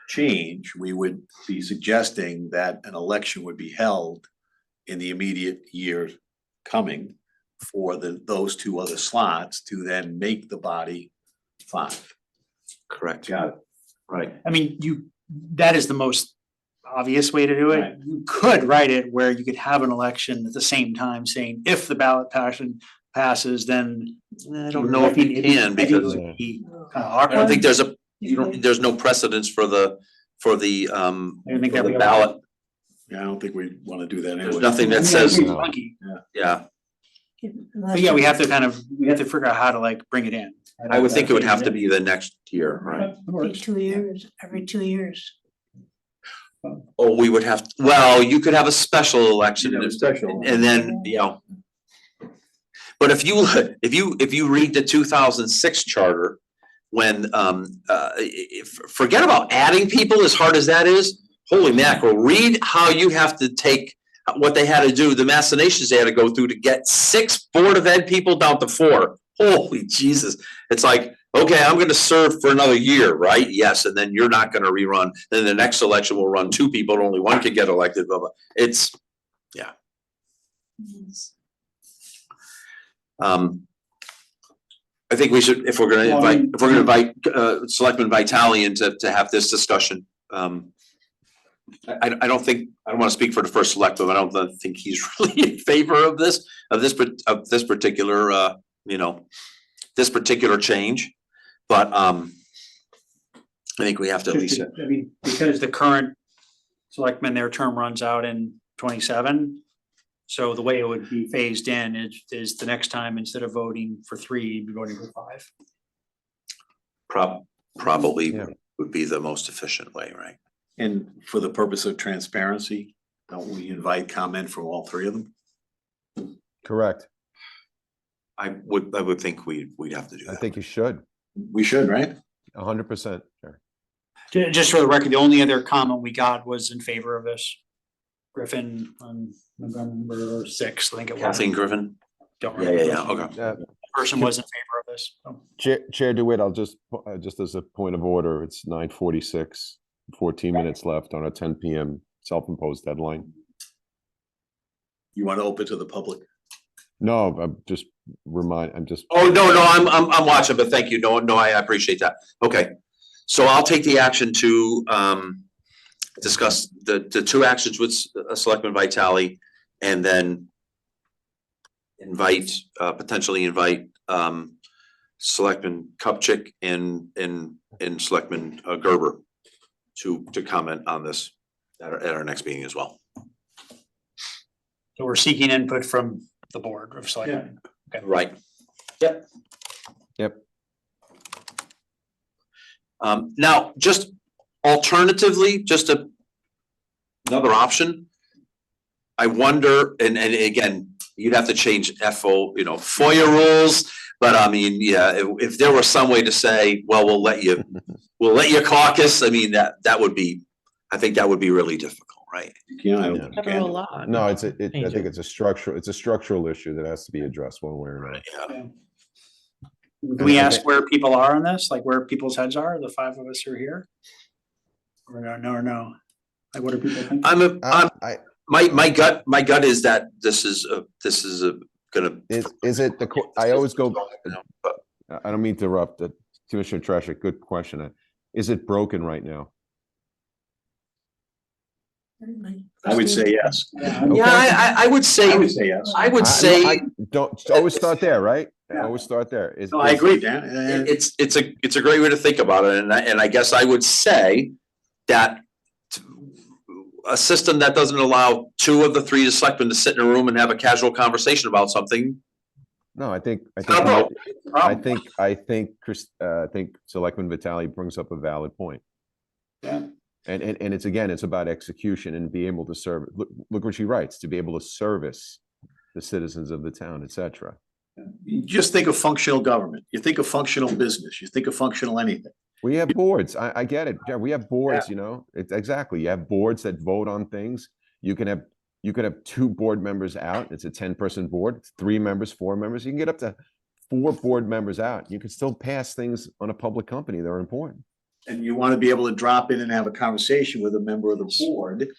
change, we would be suggesting that an election would be held in the immediate year coming for those 2 other slots to then make the body 5. Correct. Got it. Right. I mean, that is the most obvious way to do it. Right. You could write it where you could have an election at the same time saying, if the ballot passes, then. I don't know if you can because Kind of I don't awkward. think there's no precedence for the I think that we ballot. Yeah, I don't think we wanna do that There's anyway. nothing that Yeah, says, it's funky. yeah, But yeah, we have to figure out how to like bring it in. I would think it would have to be the next year, right? Every 2 years, every 2 years. Oh, we would have, well, you could have a special election You'd have a and special. then, you know. But if you read the 2006 charter, when forget about adding people as hard as that is, holy mackerel, read how you have to take what they had to do, the machinations they had to go through to get 6 Board of Ed people down to 4. Holy Jesus, it's like, okay, I'm gonna serve for another year, right? Yes, and then you're not gonna rerun, then the next election will run 2 people, and only 1 can get elected, blah, blah. It's, yeah. I think we should, if we're gonna invite Selectman Vitale in to have this discussion. I don't wanna speak for the first selectman, I don't think he's really in favor of this particular, this particular change. But, I think we have to at least, I mean, because the current selectmen, their term runs out in 27. So the way it would be phased in is the next time, instead of voting for 3, you'd be voting for 5. probably Yeah. would be the most efficient way, right? And for the purpose of transparency, don't we invite comment from all 3 of them? Correct. I would think we'd have to do I that. think you should, We should, right? 100%. Sure. Just for the record, the only other comment we got was in favor of this. Griffin on November 6th, I think it was. Kathleen Griffin? Don't Yeah, remember. okay. The person was in favor of this. So. Chair DeWitt, I'll just as a point of order, it's 9:46, 14 minutes left on a 10 PM self-imposed deadline. You want to open to the public? No, I'm just Oh, no, I'm watching, but thank you. No, I appreciate that. Okay. So I'll take the action to discuss the 2 actions with Selectman Vitale and then potentially invite Selectman Kupchak and Selectman Gerber to comment on this at our next meeting as well. So we're seeking input from the board of selectmen. Okay. Right. Yep. Yep. Now, just alternatively, another option. I wonder, and again, you'd have to change FOIA rules, but I mean, yeah, if there was some way to say, well, we'll let you caucus, I mean, I think that would be really difficult, right? Yeah, I don't think you Federal can. law. no, I Change think it. it's a structural issue that has to be addressed one way or another. Yeah. Can we ask where people are on this, like where people's heads are, the 5 of us who are here? Or no? Like what are people thinking? My gut is that this is gonna. Is it I always go, I don't mean to interrupt, Commissioner Treshik, good question. Is it broken right now? I would say yes. Yeah, Yeah, I would say, I would say yes. I would say. Don't always start there, right? Yeah. Always start there. No, I agree, Dan. It's a great way to think about it, and I guess I would say that a system that doesn't allow 2 of the 3 selectmen to sit in a room and have a casual conversation about something No, I think, No, I think Selectman Vitale brings up a valid point. Yeah. And it's, again, it's about execution and be able to serve, look what she writes, to be able to service the citizens of the town, et cetera. You just think of functional government, you think of functional business, you think of functional anything. We have boards. I get it. Yeah, we have boards, you know, it's exactly. You have boards that vote on things. You can have 2 board members out. It's a 10-person board, it's 3 members, 4 members. You can get up to 4 board members out. You can still pass things on a public company that are important. And you want to be able to drop in and have a conversation with a member of the board.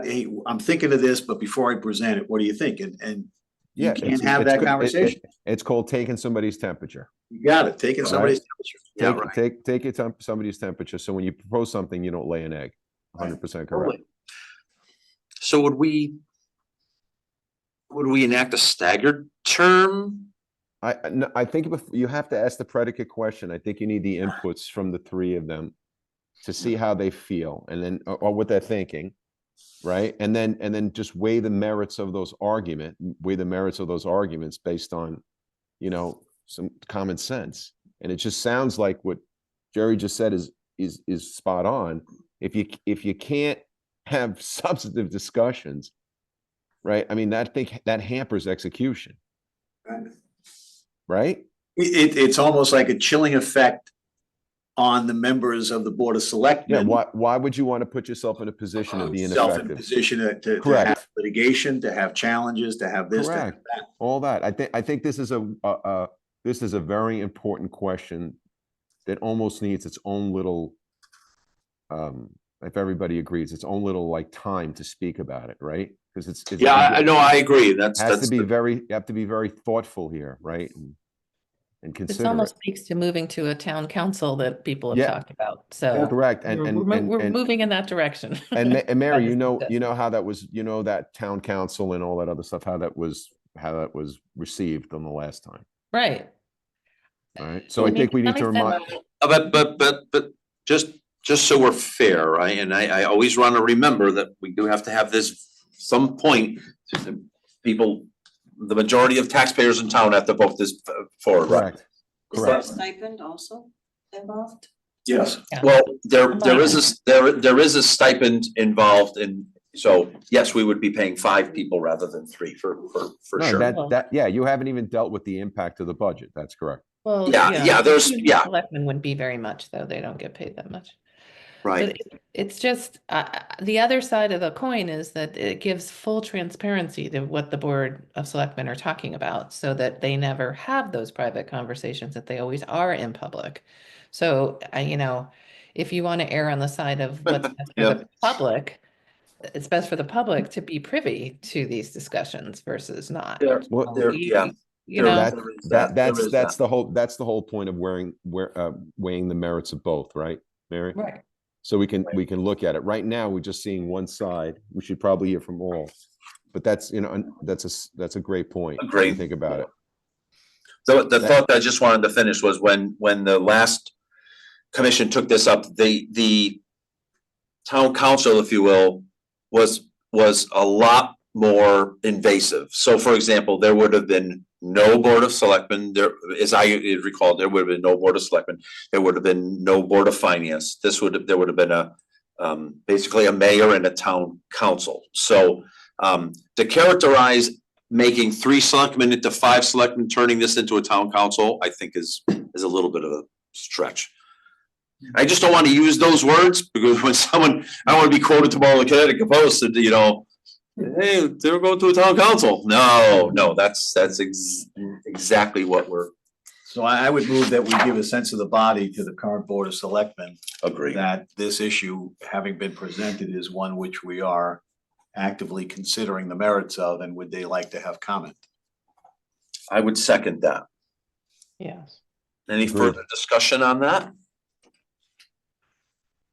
Hey, I'm thinking of this, but before I present it, what do you think? And you Yeah, can't have that conversation. It's called taking somebody's temperature. You got it, taking somebody's temperature. Yeah, right. Take somebody's temperature. So when you propose something, you don't lay an egg. 100% correct. Totally. So would we enact a staggered term? I think you have to ask the predicate question. I think you need the inputs from the 3 of them to see how they feel and then, or what they're thinking, right? And then just weigh the merits of those arguments based on, you know, some common sense. And it just sounds like what Jerry just said is spot on. If you can't have substantive discussions, right? I mean, that hampers execution. Right? It's almost like a chilling effect on the members of the Board of Yeah, Selectmen. why would you want to put yourself in a position of being Self in a ineffective? position to Correct. have litigation, to have challenges, to have this, to have Correct. that. All that. I think this is a very important question that almost needs its own little, if everybody agrees, its own little like time to speak about it, right? Because it's Yeah, I know, I agree. you have to be very thoughtful here, right? And This consider it. almost speaks to moving to a town council that people have Yeah. talked about, so. Correct. We're moving in that direction. And Mary, you know, That is- you know how that was, you know, that town council and all that other stuff, how that was received on the last time. Right. All right. So I think we need to remind, But just so we're fair, right? And I always want to remember that we do have to have this, some point, people, the majority of taxpayers in town have to vote this forward, right? correct. Is there a Correct. stipend also involved? Yes. Yeah. Well, there is a stipend involved in, so yes, we would be paying 5 people rather than 3 for No, sure. yeah, you haven't even dealt with the impact of the budget. That's correct. Well, Yeah, there's, usually yeah, Selectmen wouldn't be very much, though. They don't get paid that much. right. But it's just, the other side of the coin is that it gives full transparency to what the Board of Selectmen are talking about, so that they never have those private conversations, that they always are in public. So, you know, if you want to err on the side of what's best for the public, it's best for the public to be privy to these discussions versus not. Well, Yeah. You know, that's the whole point of weighing the merits of both, right, Mary? right. So we can look at it. Right now, we're just seeing one side. We should probably hear from all. But that's, you know, that's a great point. when you Great. Think about it. So the thought that I just wanted to finish was when the last commission took this up, the town council, if you will, was a lot more invasive. So for example, there would have been no Board of Selectmen, there, as I recall, there would have been no Board of Selectmen, there would have been no Board of Finance. There would have been a basically a mayor and a town council. So to characterize making 3 selectmen into 5 selectmen, turning this into a town council, I think is a little bit of a stretch. I just don't want to use those words because when someone, I don't want to be quoted tomorrow in the Connecticut Post, that, you know, hey, they were going to a town council. No, that's exactly what we're So I would move that we give a sense of the body to the current Board of Selectmen agreeing. that this issue, having been presented, is one which we are actively considering the merits of, and would they like to have comment? I would second that. Yes. Any Agreed. further discussion on that?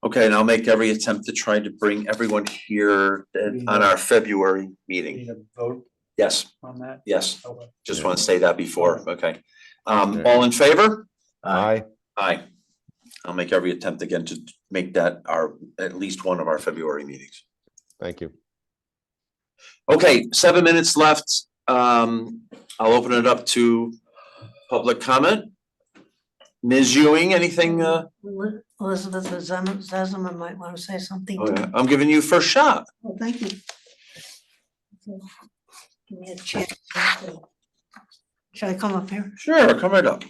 Okay, and I'll make every attempt to try to bring everyone here on our February meeting. Need a vote Yes, on that? yes, Okay. just Yeah. want to say that before, okay. Okay. All in favor? Aye. Aye. I'll make every attempt again to make that at least one of our February meetings. Thank you. Okay, 7 minutes left. I'll open it up to public comment. Ms. Ewing, anything, Elizabeth Zezima might want to say something. oh, yeah, I'm giving you first shot. Well, thank you. Give me a chance. Shall I come up here? Sure, come right up.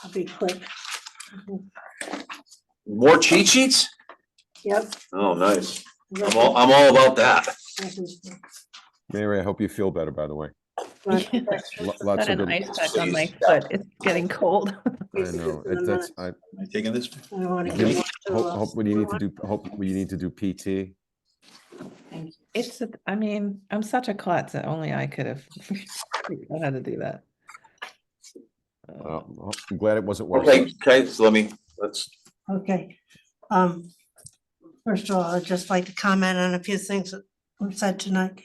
I'll be quick. More cheat sheets? Yep. Oh, nice. I'm all about that. Mary, I hope you feel better, by the way. Right. Lots Got of an good. ice pack on my Please. foot. It's getting cold. I know, that's, I, Am I taking this? I don't wanna give- get hope when you need to do, hope when you need to do PT. It's, I mean, I'm such a klutz that only I could have figured out how to do that. I'm glad it wasn't worse. Okay, so let's, Okay. First of all, I'd just like to comment on a few things that were said tonight.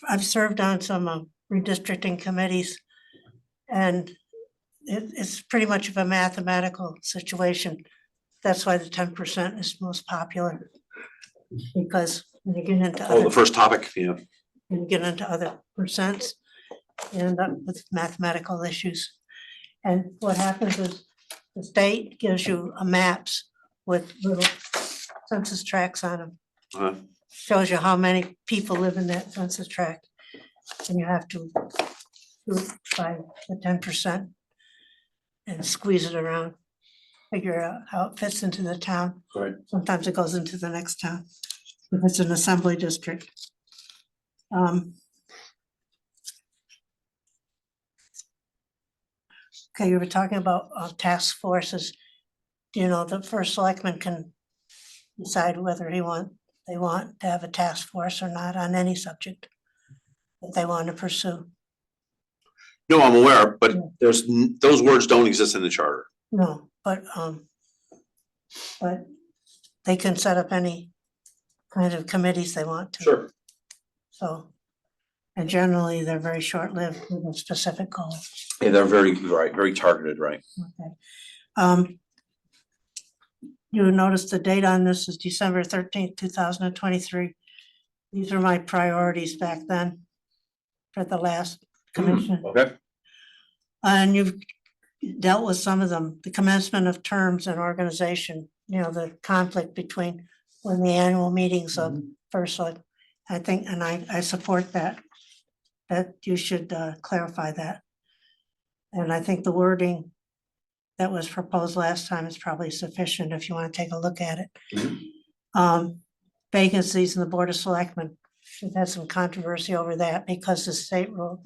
I've served on some redistricting committees, and it's pretty much of a mathematical situation. That's why the 10% is most popular. Because when you get into oh, the other, first topic, yeah. when you get into other percents, you end up with mathematical issues. And what happens is the state gives you a maps with little census tracts on them. Uh, Shows you how many people live in that census tract. And you have to group by the 10% and squeeze it around, figure out how it fits into the town. Right. Sometimes it goes into the next town, if it's an assembly district. Okay, you were talking about task forces. You know, the first selectman can decide whether they want to have a task force or not on any subject that they want to pursue. No, I'm aware, but Yeah. those words don't exist in the charter. No, but they can set up any kind of committees they want to. So, and generally, they're very short-lived with a specific goal. Yeah, they're very targeted, right? Okay. You notice the date on this is December 13th, 2023. These are my priorities back then for the last commission. Okay. And you've dealt with some of them, the commencement of terms and organization, you know, the conflict between when the annual meetings of first select. I think, and I support that you should clarify that. And I think the wording that was proposed last time is probably sufficient if you want to take a look at it. Vacancies in the Board of Selectmen, we've had some controversy over that because the state rule,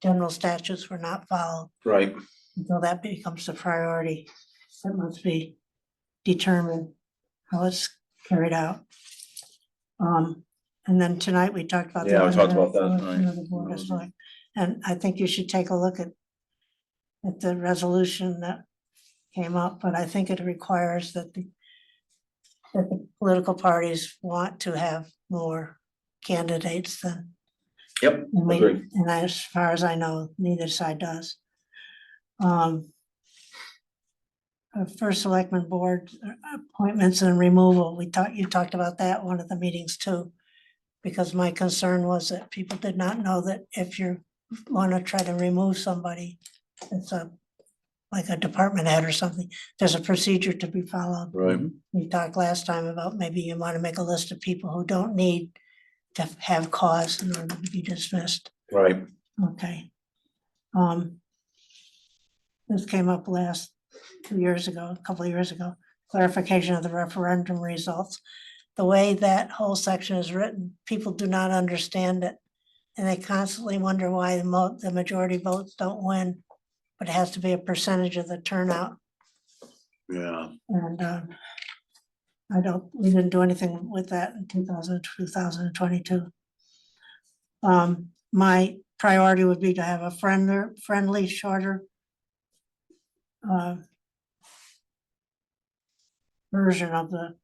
general statutes were not followed. Right. Until that becomes a priority, it must be determined how it's carried out. And then tonight we talked about. Yeah, we talked about that, election of right. the Board of Select- And I think you should take a look at the resolution that came up, but I think it requires that the political parties want to have more candidates than. Yep, And we, agreed. and as far as I know, neither side does. First selectman board appointments and removal, you talked about that one of the meetings too. Because my concern was that people did not know that if you want to try to remove somebody, it's like a department head or something, there's a procedure to be followed. Right. We talked last time about maybe you want to make a list of people who don't need to have cause in order to be dismissed. Right. Okay. This came up 2 years ago, a couple of years ago, clarification of the referendum results. The way that whole section is written, people do not understand it. And they constantly wonder why the majority votes don't win, but it has to be a percentage of the turnout. Yeah. And we didn't do anything with that in 2022. My priority would be to have a friendly, shorter version of the.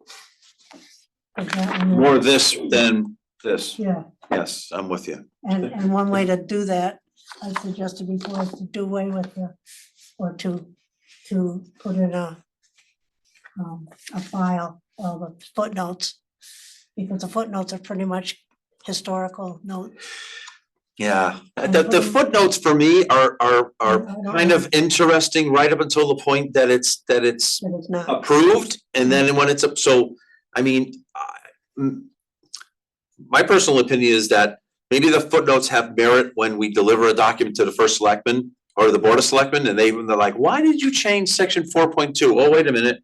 More of this than this. Yeah, Yes, I'm with you. and one way to do that, I suggested before, is to do away with or to put in a file, all the footnotes. Because the footnotes are pretty much historical notes. Yeah, the footnotes for me are I don't kind know. of interesting right up until the point that it's But it's not. approved, and then when it's up, so, I mean, my personal opinion is that maybe the footnotes have merit when we deliver a document to the first selectman or the board of selectmen, and they're like, why did you change section 4.2? Oh, wait a minute,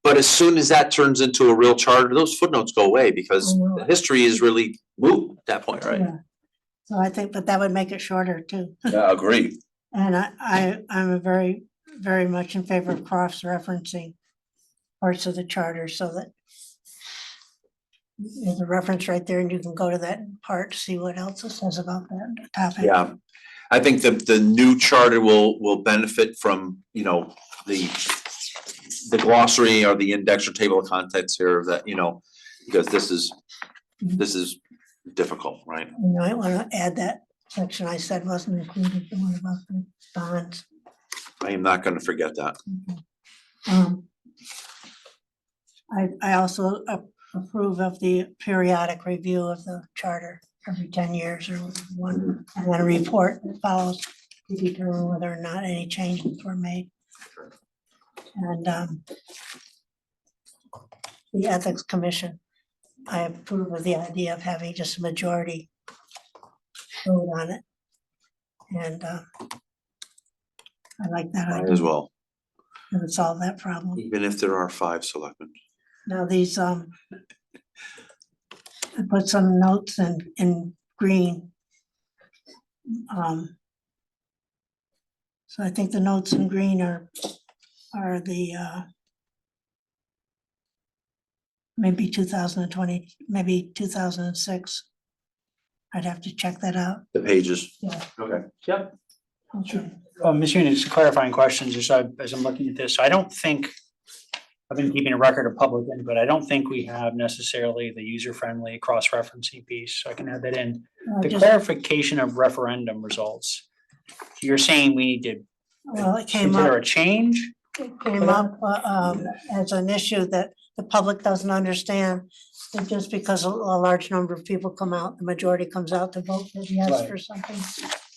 but as soon as that turns into a real charter, those footnotes go away because I know. the history is really moot at that point, right? Yeah. So I think, but that would make it shorter too. Yeah, agreed. And I'm a very, very much in favor of cross-referencing parts of the charter so that there's a reference right there and you can go to that part to see what else it says about that topic. Yeah, I think the new charter will benefit from, the glossary or the index or table of contents here that, because this is difficult, right? You might want to add that section I said wasn't included, the one about the bonds. I am not gonna forget that. I also approve of the periodic review of the charter every 10 years or one, and then a report that follows to determine whether or not any changes were made. And the Ethics Commission, I approve of the idea of having just a majority vote on it. And I like that Might idea. as well, It would solve that problem. even if there are 5 selectmen. Now these, I put some notes in green. So I think the notes in green are the, maybe 2020, maybe 2006. I'd have to check that out. The pages. Yeah. Okay. Yep. Okay. Ms. Union, just clarifying questions, as I'm looking at this, I don't think, I've been keeping a record of public input, but I don't think we have necessarily the user-friendly cross-referencing piece, so I can add that in. The Just- clarification of referendum results, you're saying we need to Well, it came consider up, a change? as an issue that the public doesn't understand. That just because a large number of people come out, the majority comes out to vote for yes Right. for something.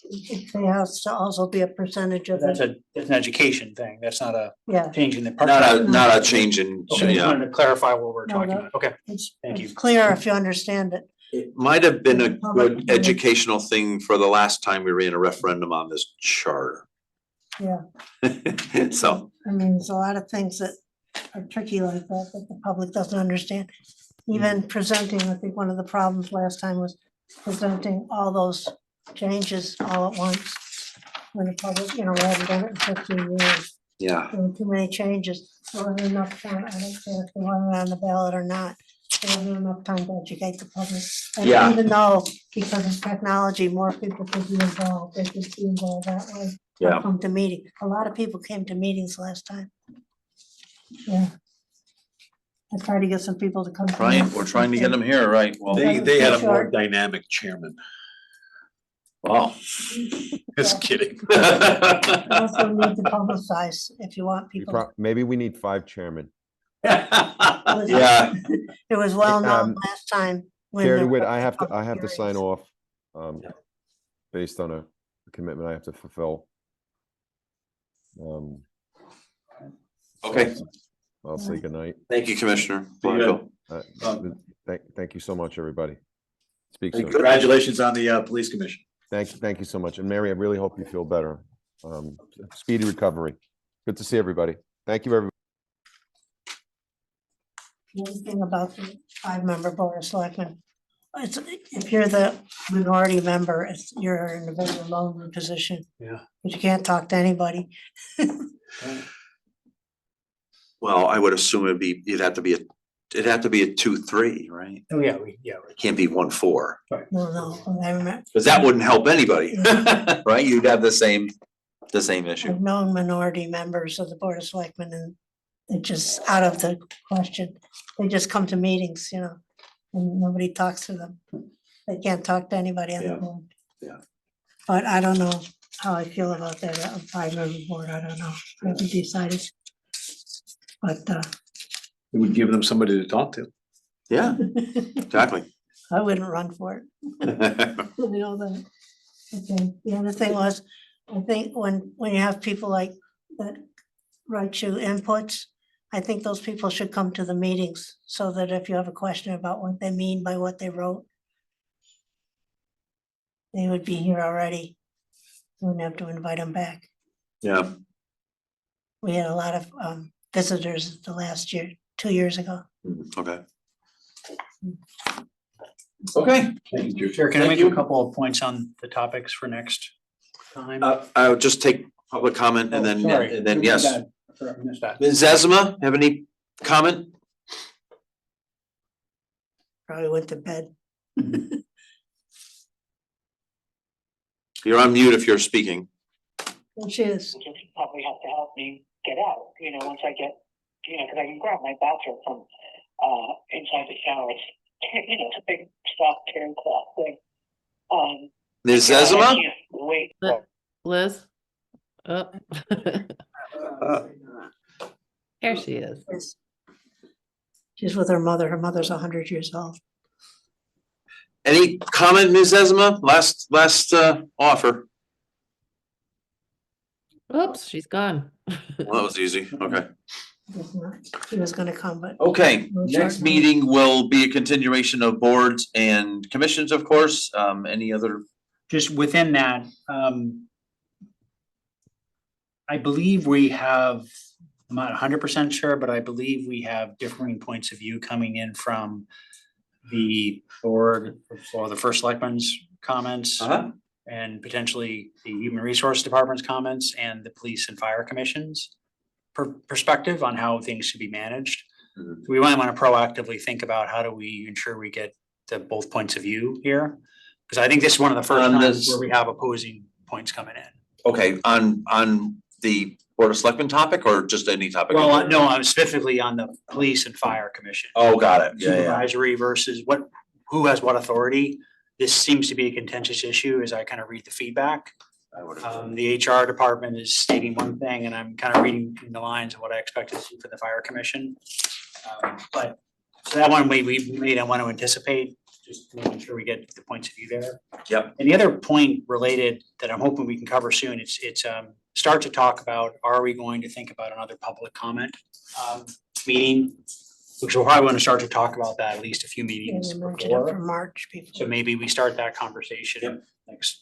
It has to also be a percentage of That's it, that's an education thing, that's not a yeah. change in the. Not a change in, Okay, just yeah. wanted to clarify what we're No, talking no. about, okay. It's Thank it's you. clear if you understand it. It might have been a Public good hearing. educational thing for the last time we ran a referendum on this charter. Yeah, So, I mean, there's a lot of things that are tricky like that, that the public doesn't understand. Even presenting, I think one of the problems last time was presenting all those changes all at once. When the public, we haven't done it in 15 years, yeah, there were too many changes, there wasn't enough time, I don't care if they wanted it on the ballot or not. There wasn't enough time to educate the public. And Yeah. even though, because of technology, more people could be involved, they could be involved that way. yeah. Come to meeting, a lot of people came to meetings last time. Yeah. I tried to get some people to come. We're trying to get them here, right? Well, They had a more Sure. dynamic chairman. wow. Just kidding. Also need to publicize if you want people. Maybe we need 5 chairmen. Yeah, It was well known Um, last time. when Chair there DeWitt, were I have to public sign hearings. off, based on a commitment I have to fulfill. okay. I'll say goodnight. Thank you, Commissioner. you. Thank you so much, everybody. Speak soon. Congratulations on the police commission. Thank you so much. And Mary, I really hope you feel better. Speedy recovery. Good to see everybody. Thank you, everybody. The other thing about the 5-member board of selectmen, it's, if you're the minority member, you're in a very lonely position. Yeah. But you can't talk to anybody. Well, I would assume it'd have to be a 2-3, right? Oh, yeah, It can't be 1-4, No, I remember, because that wouldn't help anybody, right? You'd have the same issue. I've known minority members of the board of selectmen and it's just out of the question. They just come to meetings, and nobody talks to them. They can't talk to anybody on the Yeah, board. yeah. But I don't know how I feel about that 5-member board. I don't know. I haven't decided. But It would give them somebody to talk to. Yeah, exactly. I wouldn't run for it. You know that. Okay, the other thing was, I think when you have people like that write you inputs, I think those people should come to the meetings so that if you have a question about what they mean by what they wrote, they would be here already. You wouldn't have to invite them back. Yeah, We had a lot of visitors the last year, 2 years ago. okay. Okay. Thank you. Chair, can I Thank make a you. couple of points on the topics for next time? I'll just take public comment and Oh, then, sorry. and then yes. I forgot, I missed that. Ms. Zezima, have any comment? Probably went to bed. You're on mute if you're speaking. There she is. Just probably have to help me get out, once I get, cause I can grab my bathroom from, inside the shower. It's a big stop turn cloth thing. Ms. I Zezima? can't wait. Liz? Oh. Here she is. Yes. She's with her mother. Her mother's 100 years old. Any comment, Ms. Zezima? Last offer. Oops, she's gone. Well, that was easy. Okay. She was gonna come, but Okay, No next charge. meeting will be a continuation of boards and commissions, of course. Any other? Just within that, I believe we have, I'm not 100% sure, but I believe we have differing points of view coming in from the board or the first selectman's comments and potentially the human resource department's comments and the police and fire commissions perspective on how things should be managed. Mhm. We might want to proactively think about how do we ensure we get the both points of view here? Because I think this is one of the first On times this- where we have opposing points coming in. Okay, on the Board of Selectmen topic or just any topic? Well, no, I'm specifically on the police and fire commission. Oh, got it. Yeah, yeah. Supervisory versus who has what authority? This seems to be a contentious issue as I kind of read the feedback. I would have- The HR department is stating one thing and I'm kind of reading between the lines of what I expected to see for the fire commission. But so that one we may not want to anticipate, just making sure we get the points of view there. Yep. And the other point related that I'm hoping we can cover soon, it's start to talk about, are we going to think about another public comment meeting? Which we'll probably want to start to talk about that at least a few you meetings mentioned it for before. March people. So maybe we start that conversation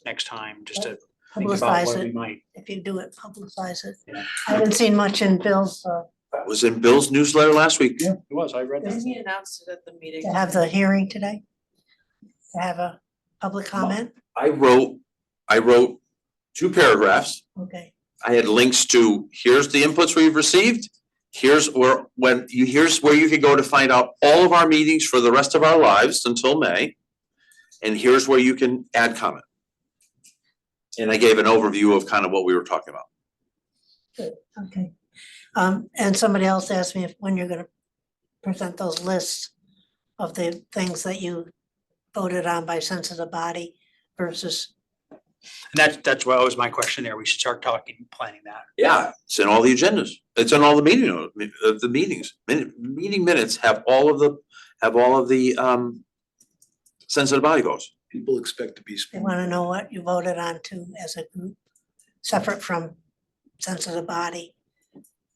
next time, just to think about Publicize what we it. might. If you do it, publicize it. Yeah. I haven't seen much in Bill's, That was in Bill's newsletter last week. It was, I read that. He announced it at the meeting. to have the hearing today. To have a public comment. I wrote 2 paragraphs. Okay, I had links to, here's the inputs we've received. Here's where you can go to find out all of our meetings for the rest of our lives until May. And here's where you can add comment. And I gave an overview of kind of what we were talking about. okay. And somebody else asked me when you're gonna present those lists of the things that you voted on by sense of the body versus, And that's what was my question there. We should start planning that. Yeah, it's in all the agendas. It's in all the the meetings. Meeting minutes have all of the sense of the body votes. People expect to be they spoken. wanna know what you voted on too as a group, separate from sense of the body.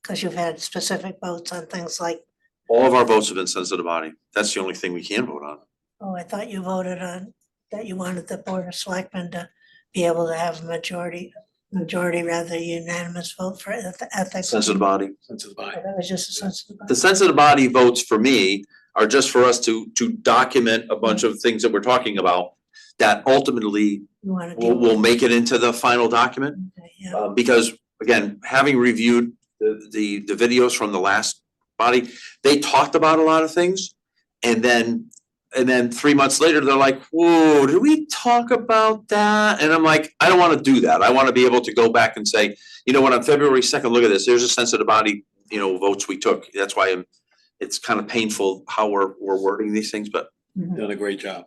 Cause you've had specific votes on things like, All of our votes have been sense of the body. That's the only thing we can vote on. oh, I thought you voted on, that you wanted the board of selectmen to be able to have a majority rather unanimous vote for ethics. Sense of the body. Sense of the body. That was just a sense of the body. The sense of the body votes for me are just for us to document a bunch of things that we're talking about that ultimately You wanna do. will make it into the final document. Okay, yeah. Because again, having reviewed the videos from the last body, they talked about a lot of things. And then 3 months later, they're like, whoa, did we talk about that? And I'm like, I don't wanna do that. I wanna be able to go back and say, you know what, on February 2nd, look at this, there's a sense of the body, votes we took. That's why it's kind of painful how we're wording these things, but Done a great job.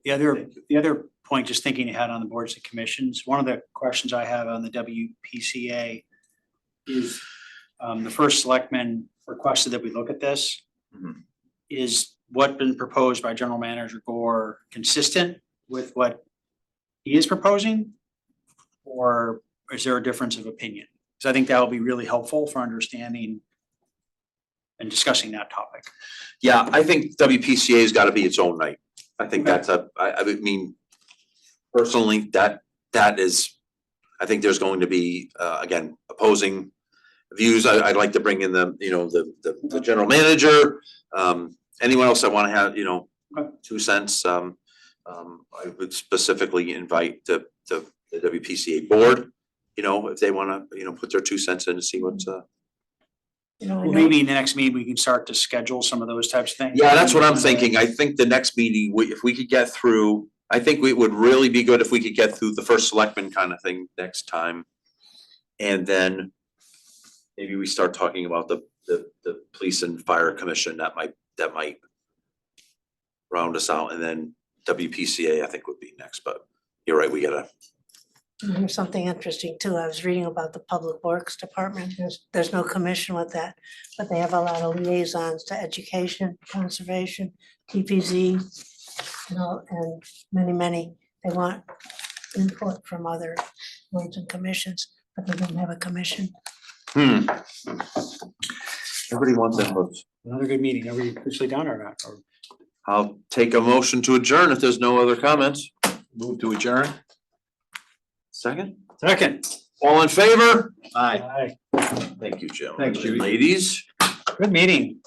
The other point, just thinking ahead on the boards and commissions, one of the questions I have on the WPCA is the first selectman requested that we look at this. Mhm. Is what been proposed by General Manager Gore consistent with what he is proposing? Or is there a difference of opinion? Because I think that will be really helpful for understanding and discussing that topic. Yeah, I think WPCA's gotta be its own night. I think that's I mean, personally, that is, I think there's going to be, again, opposing views. I'd like to bring in the general manager, anyone else that wanna have, 2 cents. I would specifically invite the WPCA board, if they wanna, put their 2 cents in and see what's, You know, I Well, know- maybe in the next meeting, we can start to schedule some of those types of things. Yeah, that's what I'm thinking. I think the next meeting, if we could get through, I think it would really be good if we could get through the first selectman kind of thing next time. And then maybe we start talking about the police and fire commission, that might round us out, and then WPCA I think would be next, but you're right, we gotta, And here's something interesting too. I was reading about the Public Works Department. There's no commission with that. But they have a lot of liaisons to education, conservation, TPZ, and many. They want input from other boards and commissions, but they don't have a commission. everybody wants input. Another good meeting. Are we officially done or not? Or- I'll take a motion to adjourn if there's no other comments. Move to adjourn? Second, Second. all in favor? Aye. Aye. Thank you, gentlemen. Thanks, Judy. Ladies. Good meeting.